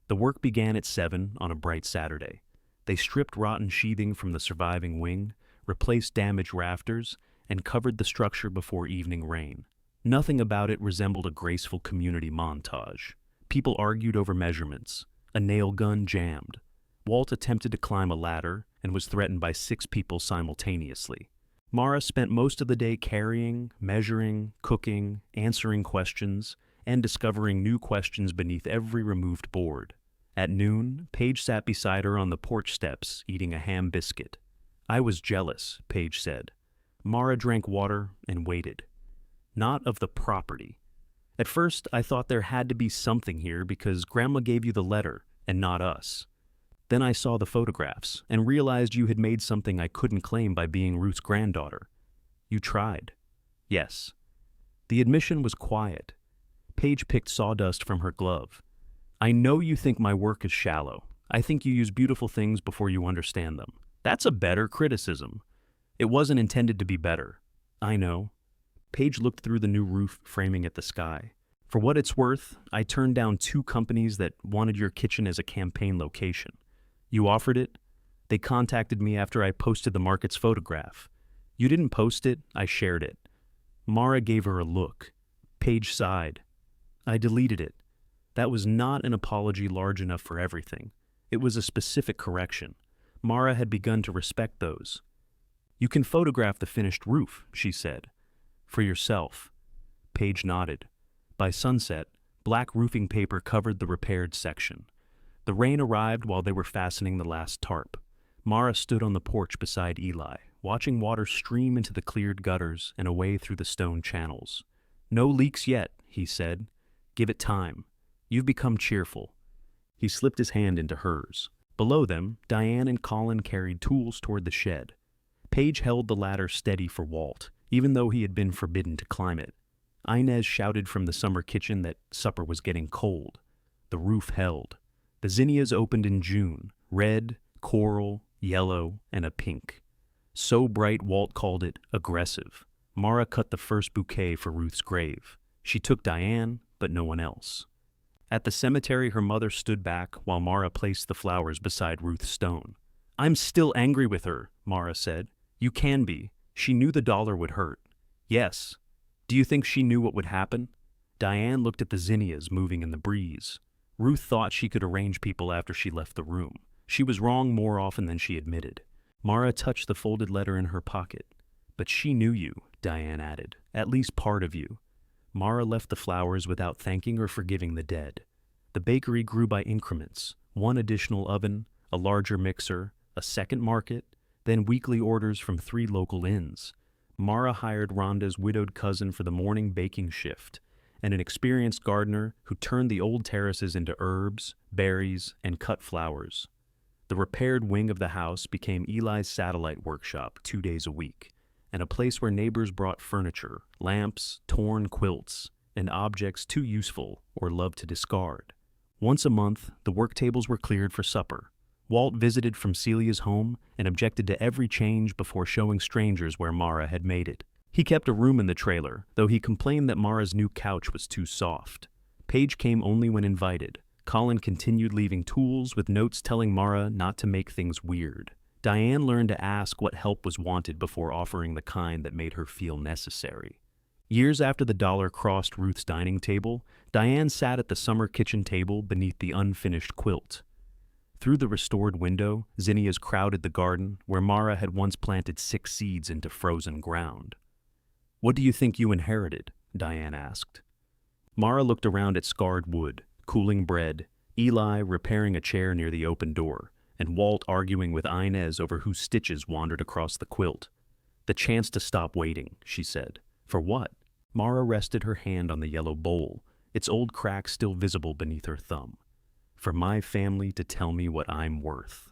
The work began at 7 on a bright Saturday. They stripped rotten sheathing from the surviving wing, replaced damaged rafters, and covered the structure before evening rain. Nothing about it resembled a graceful community montage. People argued over measurements. A nail gun jammed. Walt attempted to climb a ladder and was threatened by 6 people simultaneously. Mara spent most of the day carrying, measuring, cooking, answering questions, and discovering new questions beneath every removed board. At noon, Paige sat beside her on the porch steps, eating a ham biscuit. "I was jealous," Paige said. Mara drank water and waited. "Not of the property. At first, I thought there had to be something here because Grandma gave you the letter, and not us. Then I saw the photographs and realized you had made something I couldn't claim by being Ruth's granddaughter. You tried." "Yes." The admission was quiet. Paige picked sawdust from her glove. "I know you think my work is shallow. I think you use beautiful things before you understand them. That's a better criticism." "It wasn't intended to be better." "I know." Paige looked through the new roof framing at the sky. "For what it's worth, I turned down 2 companies that wanted your kitchen as a campaign location. You offered it? They contacted me after I posted the market's photograph. You didn't post it, I shared it." Mara gave her a look. Paige sighed. "I deleted it. That was not an apology large enough for everything. It was a specific correction. Mara had begun to respect those. "You can photograph the finished roof," she said. "For yourself." Paige nodded. By sunset, black roofing paper covered the repaired section. The rain arrived while they were fastening the last tarp. Mara stood on the porch beside Eli, watching water stream into the cleared gutters and away through the stone channels. "No leaks yet," he said. "Give it time. You've become cheerful." He slipped his hand into hers. Below them, Diane and Colin carried tools toward the shed. Paige held the ladder steady for Walt, even though he had been forbidden to climb it. Inez shouted from the summer kitchen that supper was getting cold. The roof held. The zinnias opened in June, red, coral, yellow, and a pink. So bright Walt called it aggressive. Mara cut the first bouquet for Ruth's grave. She took Diane, but no one else. At the cemetery, her mother stood back while Mara placed the flowers beside Ruth's stone. "I'm still angry with her," Mara said. "You can be. She knew the dollar would hurt." "Yes." "Do you think she knew what would happen?" Diane looked at the zinnias moving in the breeze. Ruth thought she could arrange people after she left the room. She was wrong more often than she admitted. Mara touched the folded letter in her pocket. "But she knew you," Diane added. "At least part of you." Mara left the flowers without thanking or forgiving the dead. The bakery grew by increments. 1 additional oven, a larger mixer, a second market, then weekly orders from 3 local inns. Mara hired Rhonda's widowed cousin for the morning baking shift, and an experienced gardener who turned the old terraces into herbs, berries, and cut flowers. The repaired wing of the house became Eli's satellite workshop 2 days a week, and a place where neighbors brought furniture, lamps, torn quilts, and objects too useful or loved to discard. Once a month, the work tables were cleared for supper. Walt visited from Celia's home and objected to every change before showing strangers where Mara had made it. He kept a room in the trailer, though he complained that Mara's new couch was too soft. Paige came only when invited. Colin continued leaving tools with notes telling Mara not to make things weird. Diane learned to ask what help was wanted before offering the kind that made her feel necessary. Years after the dollar crossed Ruth's dining table, Diane sat at the summer kitchen table beneath the unfinished quilt. Through the restored window, zinnias crowded the garden where Mara had once planted 6 seeds into frozen ground. "What do you think you inherited?" Diane asked. Mara looked around at scarred wood, cooling bread, Eli repairing a chair near the open door, and Walt arguing with Inez over whose stitches wandered across the quilt. "The chance to stop waiting," she said. "For what?" Mara rested her hand on the yellow bowl. its old cracks still visible beneath her thumb. For my family to tell me what I'm worth.